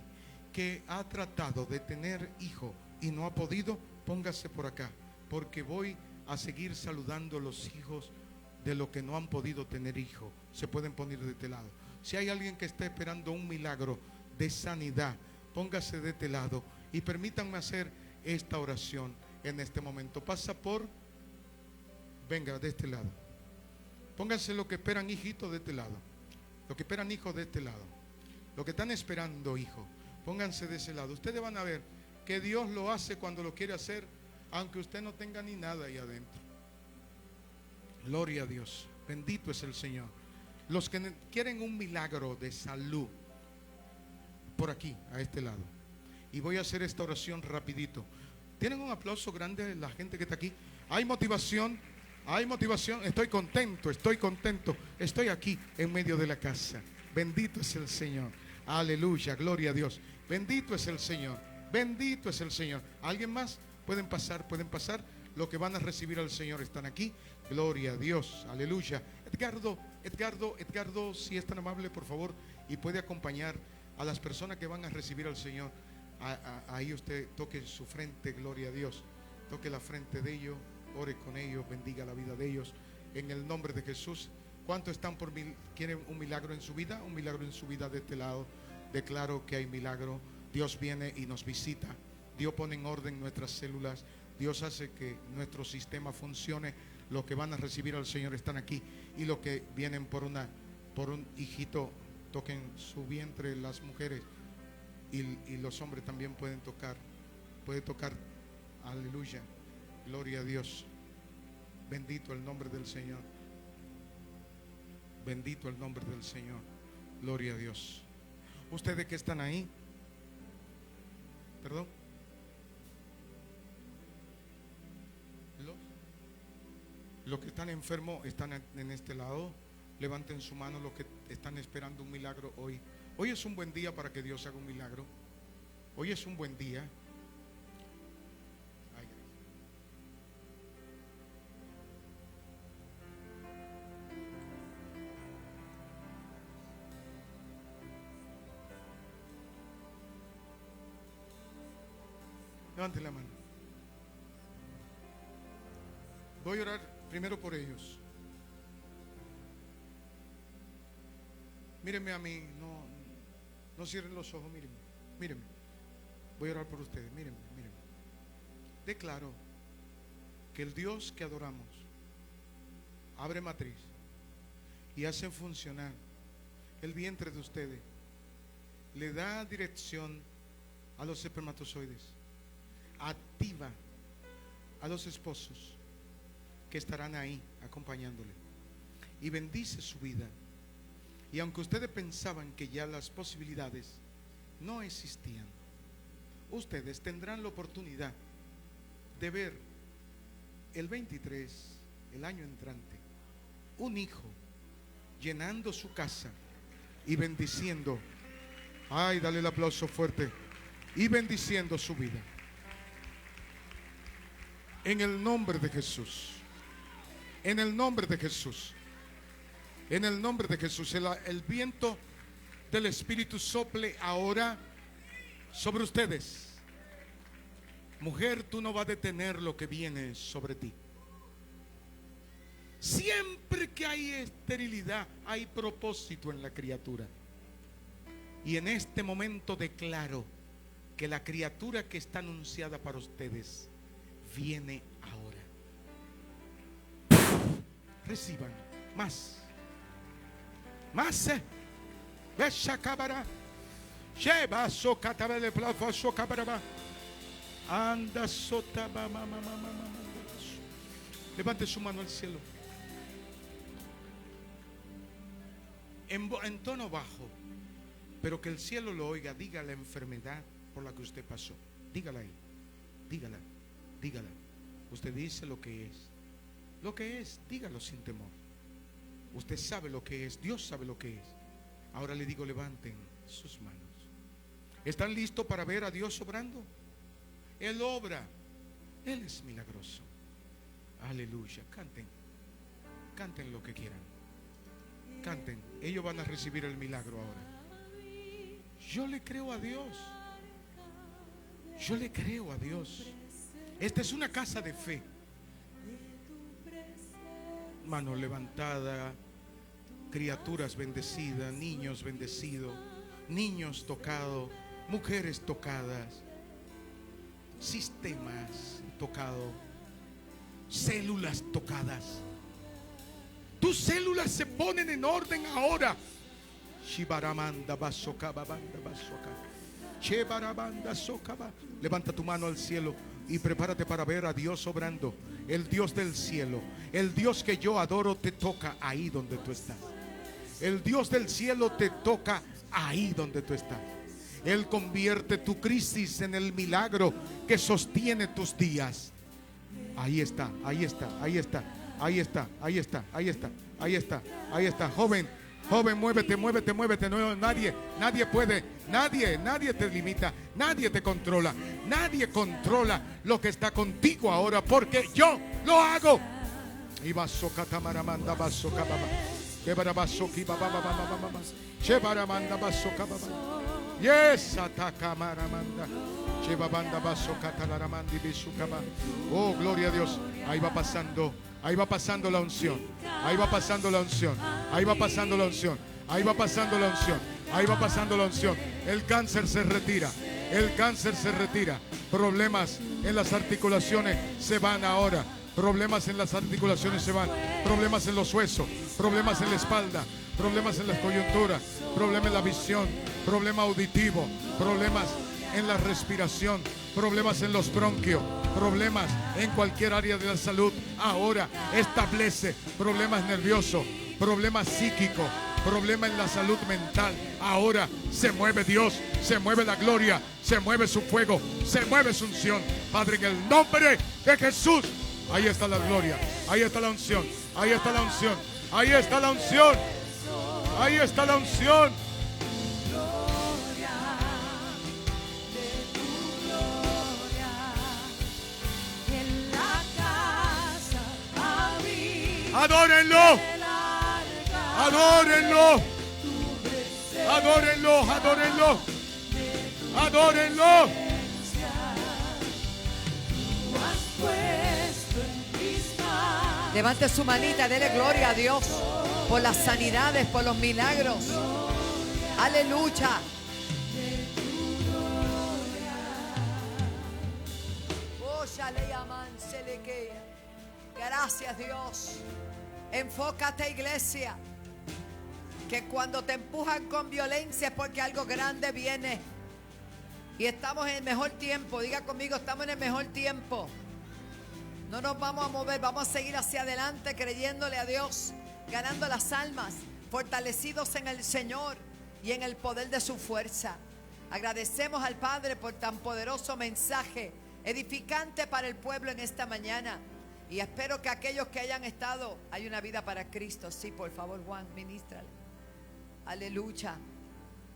que ha tratado de tener hijo y no ha podido. Póngase por acá, porque voy a seguir saludando a los hijos de los que no han podido tener hijo. Se pueden poner de este lado. Si hay alguien que está esperando un milagro de sanidad, póngase de este lado y permítanme hacer esta oración en este momento. Pasa por, venga de este lado. Pónganse los que esperan hijitos de este lado, los que esperan hijos de este lado, los que están esperando hijos, pónganse de ese lado. Ustedes van a ver que Dios lo hace cuando lo quiere hacer, aunque usted no tenga ni nada ahí adentro. Gloria a Dios, bendito es el Señor. Los que quieren un milagro de salud, por aquí, a este lado. Y voy a hacer esta oración rapidito. ¿Tienen un aplauso grande la gente que está aquí? Hay motivación, estoy contento, estoy aquí en medio de la casa. Bendito es el Señor, aleluya, gloria a Dios. Bendito es el Señor, bendito es el Señor. ¿Alguien más? Pueden pasar. Los que van a recibir al Señor están aquí. Gloria a Dios, aleluya. Edgardo, si es tan amable, por favor, y puede acompañar a las personas que van a recibir al Señor. Ahí usted toque su frente, gloria a Dios. Toque la frente de ellos, ore con ellos, bendiga la vida de ellos. En el nombre de Jesús. ¿Cuántos están quieren un milagro en su vida? Un milagro en su vida de este lado. Declaro que hay milagro. Dios viene y nos visita. Dios pone en orden nuestras células. Dios hace que nuestro sistema funcione. Los que van a recibir al Señor están aquí. Y los que vienen por un hijito, toquen su vientre las mujeres. Y los hombres también pueden tocar. Puede tocar. Aleluya. Gloria a Dios. Bendito el nombre del Señor. Bendito el nombre del Señor. Gloria a Dios. Ustedes que están ahí. Perdón. Los que están enfermos están en este lado. Levanten su mano los que están esperando un milagro hoy. Hoy es un buen día para que Dios haga un milagro. Hoy es un buen día. Levanten la mano. Voy a orar primero por ellos. Mírenme a mí, no cierren los ojos, mírenme. Voy a orar por ustedes, mírenme. Declaro que el Dios que adoramos abre matriz y hace funcionar el vientre de ustedes. Le da dirección a los espermatozoides. Activa a los esposos que estarán ahí acompañándole y bendice su vida. Y aunque ustedes pensaban que ya las posibilidades no existían, ustedes tendrán la oportunidad de ver el 23, el año entrante, un hijo llenando su casa y bendiciendo. Ay, dale el aplauso fuerte. Y bendiciendo su vida. En el nombre de Jesús. En el nombre de Jesús. En el nombre de Jesús. El viento del Espíritu sople ahora sobre ustedes. Mujer, tú no vas a detener lo que viene sobre ti. Siempre que hay esterilidad, hay propósito en la criatura. Y en este momento declaro que la criatura que está anunciada para ustedes viene ahora. Reciban más. Vesha cabara. Lleva socatabele plafo socabaraba. Anda sota mama. Levante su mano al cielo. En tono bajo, pero que el cielo lo oiga. Diga la enfermedad por la que usted pasó. Dígala ahí. Dígala. Usted dice lo que es. Lo que es, dígalo sin temor. Usted sabe lo que es. Dios sabe lo que es. Ahora le digo, levanten sus manos. ¿Están listos para ver a Dios obrando? Él obra. Él es milagroso. Aleluya. Canten lo que quieran. Canten, ellos van a recibir el milagro ahora. Yo le creo a Dios. Yo le creo a Dios. Esta es una casa de fe. Mano levantada, criaturas bendecidas, niños bendecidos, niños tocados, mujeres tocadas, sistemas tocados, células tocadas. Tus células se ponen en orden ahora. Shibaramanda basokaba banda basoka. Chebarabanda sokaba. Levanta tu mano al cielo y prepárate para ver a Dios obrando. El Dios del cielo, el Dios que yo adoro, te toca ahí donde tú estás. El Dios del cielo te toca ahí donde tú estás. Él convierte tu crisis en el milagro que sostiene tus días. Ahí está, ahí está, ahí está, ahí está, ahí está, ahí está, ahí está, ahí está. Joven, joven, muévete, muévete, muévete. No, nadie puede, nadie te limita, nadie te controla, nadie controla lo que está contigo ahora, porque yo lo hago. Y basoka tamaramanda basoka baba. Kebarabasoki baba baba baba. Chebaramanda basoka baba. Yes, ataka maramanda. Chebabanda basoka talaramandi bisukaba. Oh, gloria a Dios. Ahí va pasando la unción. Ahí va pasando la unción. Ahí va pasando la unción. Ahí va pasando la unción. Ahí va pasando la unción. El cáncer se retira. El cáncer se retira. Problemas en las articulaciones se van ahora. Problemas en las articulaciones se van. Problemas en los huesos. Problemas en la espalda. Problemas en las coyunturas. Problemas en la visión. Problema auditivo. Problemas en la respiración. Problemas en los bronquios. Problemas en cualquier área de la salud. Ahora establece problemas nerviosos. Problemas psíquicos. Problema en la salud mental. Ahora se mueve Dios, se mueve la gloria, se mueve su fuego, se mueve su unción. Padre, en el nombre de Jesús. Ahí está la gloria, ahí está la unción, ahí está la unción, ahí está la unción, ahí está la unción. Adórenlo. Adórenlo. Adórenlo, adórenlo. Adórenlo. Levante su manita, dele gloria a Dios por las sanidades, por los milagros. Aleluya. Gracias, Dios. Enfócate, iglesia, que cuando te empujan con violencia es porque algo grande viene. Y estamos en el mejor tiempo. Diga conmigo, estamos en el mejor tiempo. No nos vamos a mover, vamos a seguir hacia adelante creyéndole a Dios, ganando las almas, fortalecidos en el Señor y en el poder de su fuerza. Agradecemos al Padre por tan poderoso mensaje, edificante para el pueblo en esta mañana. Y espero que aquellos que hayan estado, hay una vida para Cristo. Sí, por favor, Juan, ministrale. Aleluya.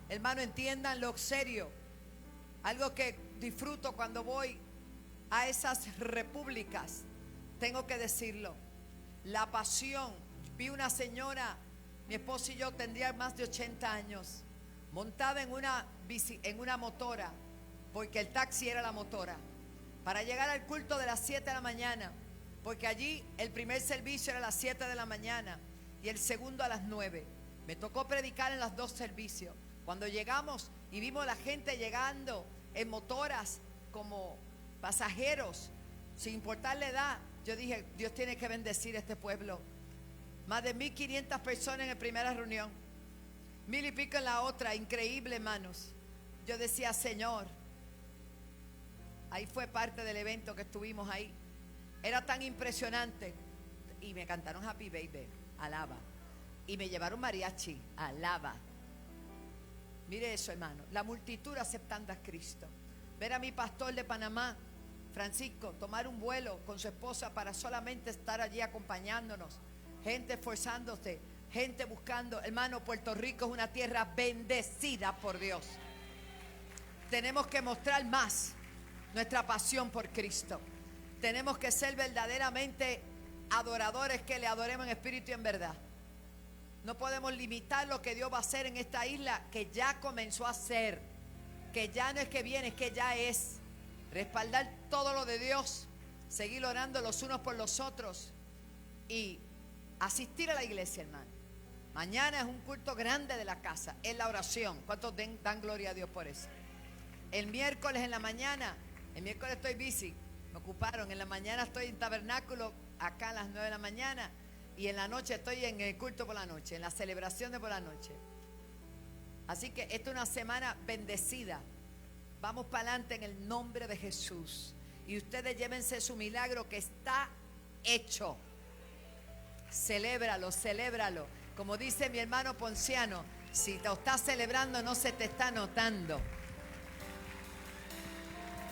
Hermano, entiendan lo serio. Algo que disfruto cuando voy a esas repúblicas, tengo que decirlo. La pasión. Vi una señora, mi esposo y yo tendría más de 80 años, montada en una motora, porque el taxi era la motora, para llegar al culto de las 7 de la mañana, porque allí el primer servicio era a las 7 de la mañana y el segundo a las 9. Me tocó predicar en los dos servicios. Cuando llegamos y vimos a la gente llegando en motoras como pasajeros, sin importar la edad, yo dije, Dios tiene que bendecir este pueblo. Más de 1,500 personas en la primera reunión, 1,000 y pico en la otra. Increíble, hermanos. Yo decía, Señor, ahí fue parte del evento que estuvimos ahí. Era tan impresionante. Y me cantaron Happy Baby, alaba. Y me llevaron mariachi, alaba. Mire eso, hermano. La multitud aceptando a Cristo. Ver a mi pastor de Panamá, Francisco, tomar un vuelo con su esposa para solamente estar allí acompañándonos. Gente esforzándose, gente buscando. Hermano, Puerto Rico es una tierra bendecida por Dios. Tenemos que mostrar más nuestra pasión por Cristo. Tenemos que ser verdaderamente adoradores, que le adoremos en espíritu y en verdad. No podemos limitar lo que Dios va a hacer en esta isla, que ya comenzó a hacer. Que ya no es que viene, es que ya es. Respaldar todo lo de Dios. Seguir orando los unos por los otros. Y asistir a la iglesia, hermano. Mañana es un culto grande de la casa. Es la oración. ¿Cuántos dan gloria a Dios por eso? El miércoles en la mañana. El miércoles estoy busy. Me ocuparon. En la mañana estoy en tabernáculo. Acá a las 9 de la mañana. Y en la noche estoy en el culto por la noche, en la celebración de por la noche. Así que esta es una semana bendecida. Vamos para adelante en el nombre de Jesús. Y ustedes llévense su milagro que está hecho. Celébralo, celébralo. Como dice mi hermano Ponciano, si te estás celebrando no se te está notando.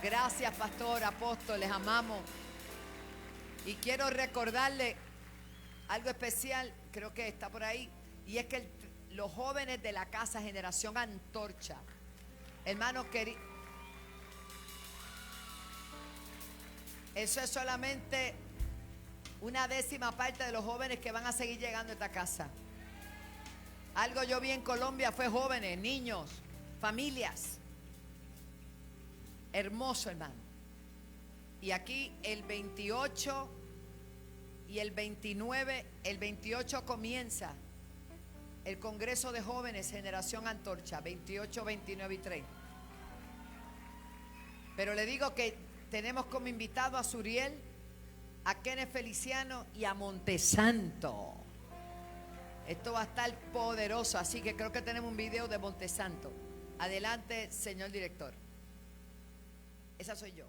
Gracias, pastor, apóstol, les amamos. Y quiero recordarle algo especial, creo que está por ahí, y es que los jóvenes de la casa Generación Antorcha, hermano querido, eso es solamente una 10ª parte de los jóvenes que van a seguir llegando a esta casa. Algo yo vi en Colombia fue jóvenes, niños, familias. Hermoso, hermano. Y aquí el 28 y el 29, el 28 comienza el Congreso de Jóvenes Generación Antorcha, 28, 29 y 30. Pero le digo que tenemos como invitado a Suriel, a Kenneth Feliciano y a Montesanto. Esto va a estar poderoso, así que creo que tenemos un video de Montesanto. Adelante, señor director. Esa soy yo.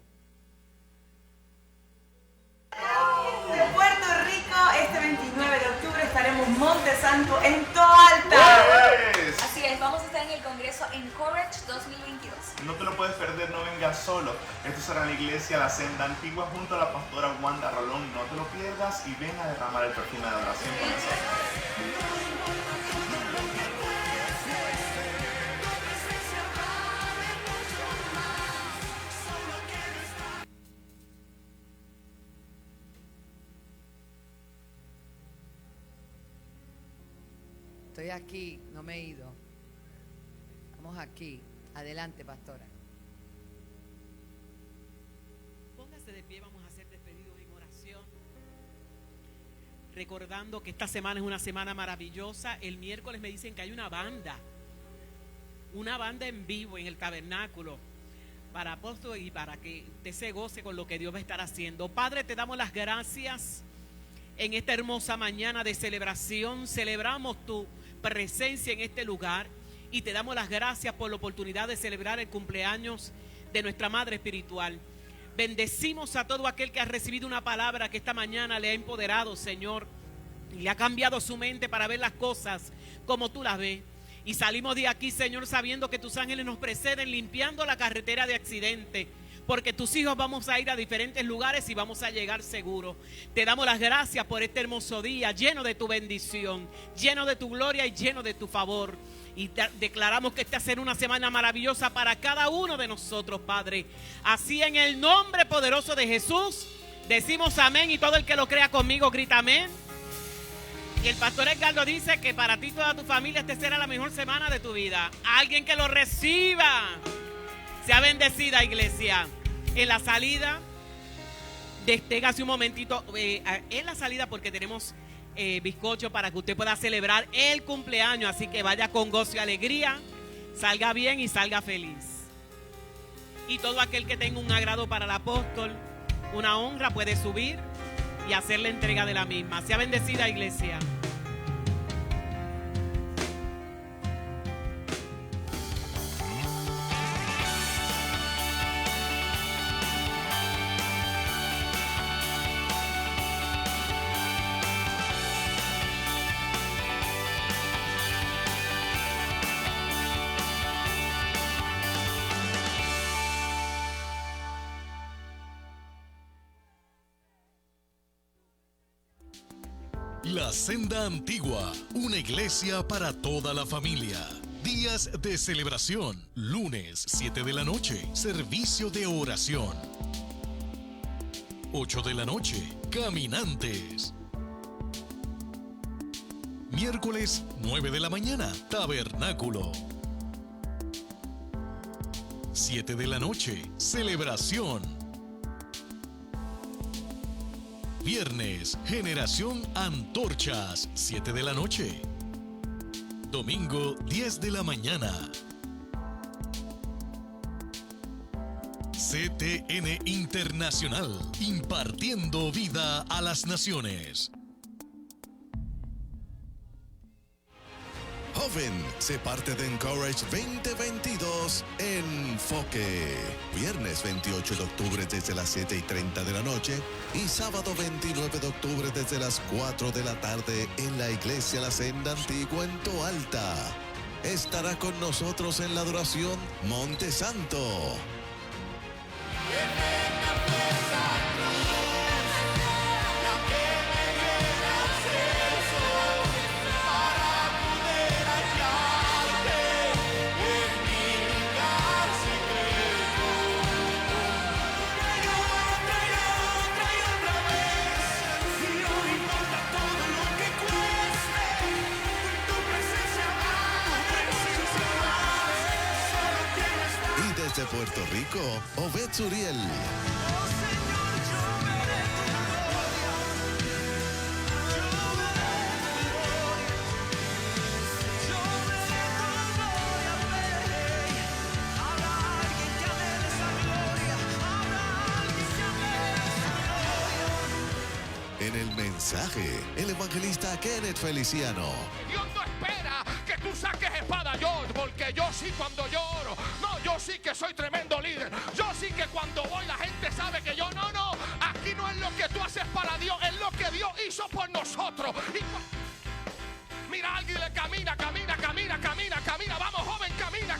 De Puerto Rico, este 29 de octubre estaremos Montesanto en Toalta. Así es, vamos a estar en el Congreso Encourage 2022. No te lo puedes perder, no vengas solo. Esto será en la iglesia La Senda Antigua junto a la pastora Wanda Rolón. No te lo pierdas y ven a derramar el perfume de adoración con nosotros. Estoy aquí, no me he ido. Vamos aquí. Adelante, pastora. Póngase de pie, vamos a hacer despedidos en oración. Recordando que esta semana es una semana maravillosa. El miércoles me dicen que hay una banda en vivo en el tabernáculo para apóstoles y para que usted se goce con lo que Dios va a estar haciendo. Padre, te damos las gracias en esta hermosa mañana de celebración. Celebramos tu presencia en este lugar y te damos las gracias por la oportunidad de celebrar el cumpleaños de nuestra madre espiritual. Bendecimos a todo aquel que ha recibido una palabra que esta mañana le ha empoderado, Señor, y le ha cambiado su mente para ver las cosas como tú las ves. Y salimos de aquí, Señor, sabiendo que tus ángeles nos preceden limpiando la carretera de accidentes, porque tus hijos vamos a ir a diferentes lugares y vamos a llegar seguros. Te damos las gracias por este hermoso día, lleno de tu bendición, lleno de tu gloria y lleno de tu favor. Y declaramos que esta será una semana maravillosa para cada uno de nosotros, Padre. Así en el nombre poderoso de Jesús, decimos amén, y todo el que lo crea conmigo grita amén. Y el pastor Edgardo dice que para ti y toda tu familia esta será la mejor semana de tu vida. Alguien que lo reciba. Sea bendecida, iglesia. En la salida, desténgase un momentito. En la salida, porque tenemos bizcocho para que usted pueda celebrar el cumpleaños. Así que vaya con gozo y alegría. Salga bien y salga feliz. Y todo aquel que tenga un agrado para el apóstol, una honra, puede subir y hacer la entrega de la misma. Sea bendecida, iglesia. La Senda Antigua, una iglesia para toda la familia. Días de celebración, lunes 7 de la noche, servicio de oración. 8 de la noche, caminantes. Miércoles 9 de la mañana, Tabernáculo. 7 de la noche, Celebración. Viernes, Generación Antorchas, 7 de la noche. Domingo, 10 de la mañana. CTN Internacional, impartiendo vida a las naciones. Joven, sé parte de Encourage 2022 Enfoque. Viernes 28 de octubre desde las 7:30 de la noche y sábado 29 de octubre desde las 4 de la tarde en la iglesia La Senda Antigua en Toalta. Estará con nosotros en la adoración Monte Santo. De Puerto Rico, Obed Suriel. En el mensaje, el evangelista Kenneth Feliciano. Dios no espera que tú saques espada, George, porque yo sí cuando lloro. No, yo sí que soy tremendo líder. Yo sí que cuando voy la gente sabe que yo no. Aquí no es lo que tú haces para Dios, es lo que Dios hizo por nosotros. Mira, alguien le camina. Vamos, joven, camina.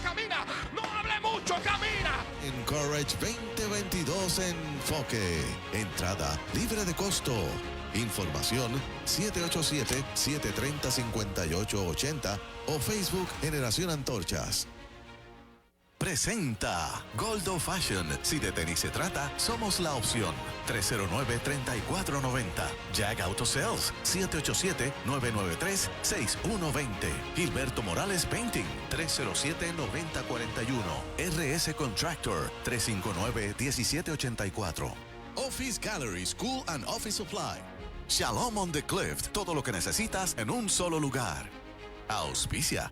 No hable mucho, camina. Encourage 2022 Enfoque. Entrada libre de costo. Información 787-730-5880 o Facebook Generación Antorchas. Presenta Goldo Fashion. Si de tenis se trata, somos la opción. 309-3490. Jag Auto Sales. 787-993-6120. Gilberto Morales Painting. 307-9041. RS Contractor. 359-1784. Office Gallery School and Office Supply. Shalom on the Cliff. Todo lo que necesitas en un solo lugar. Auspicia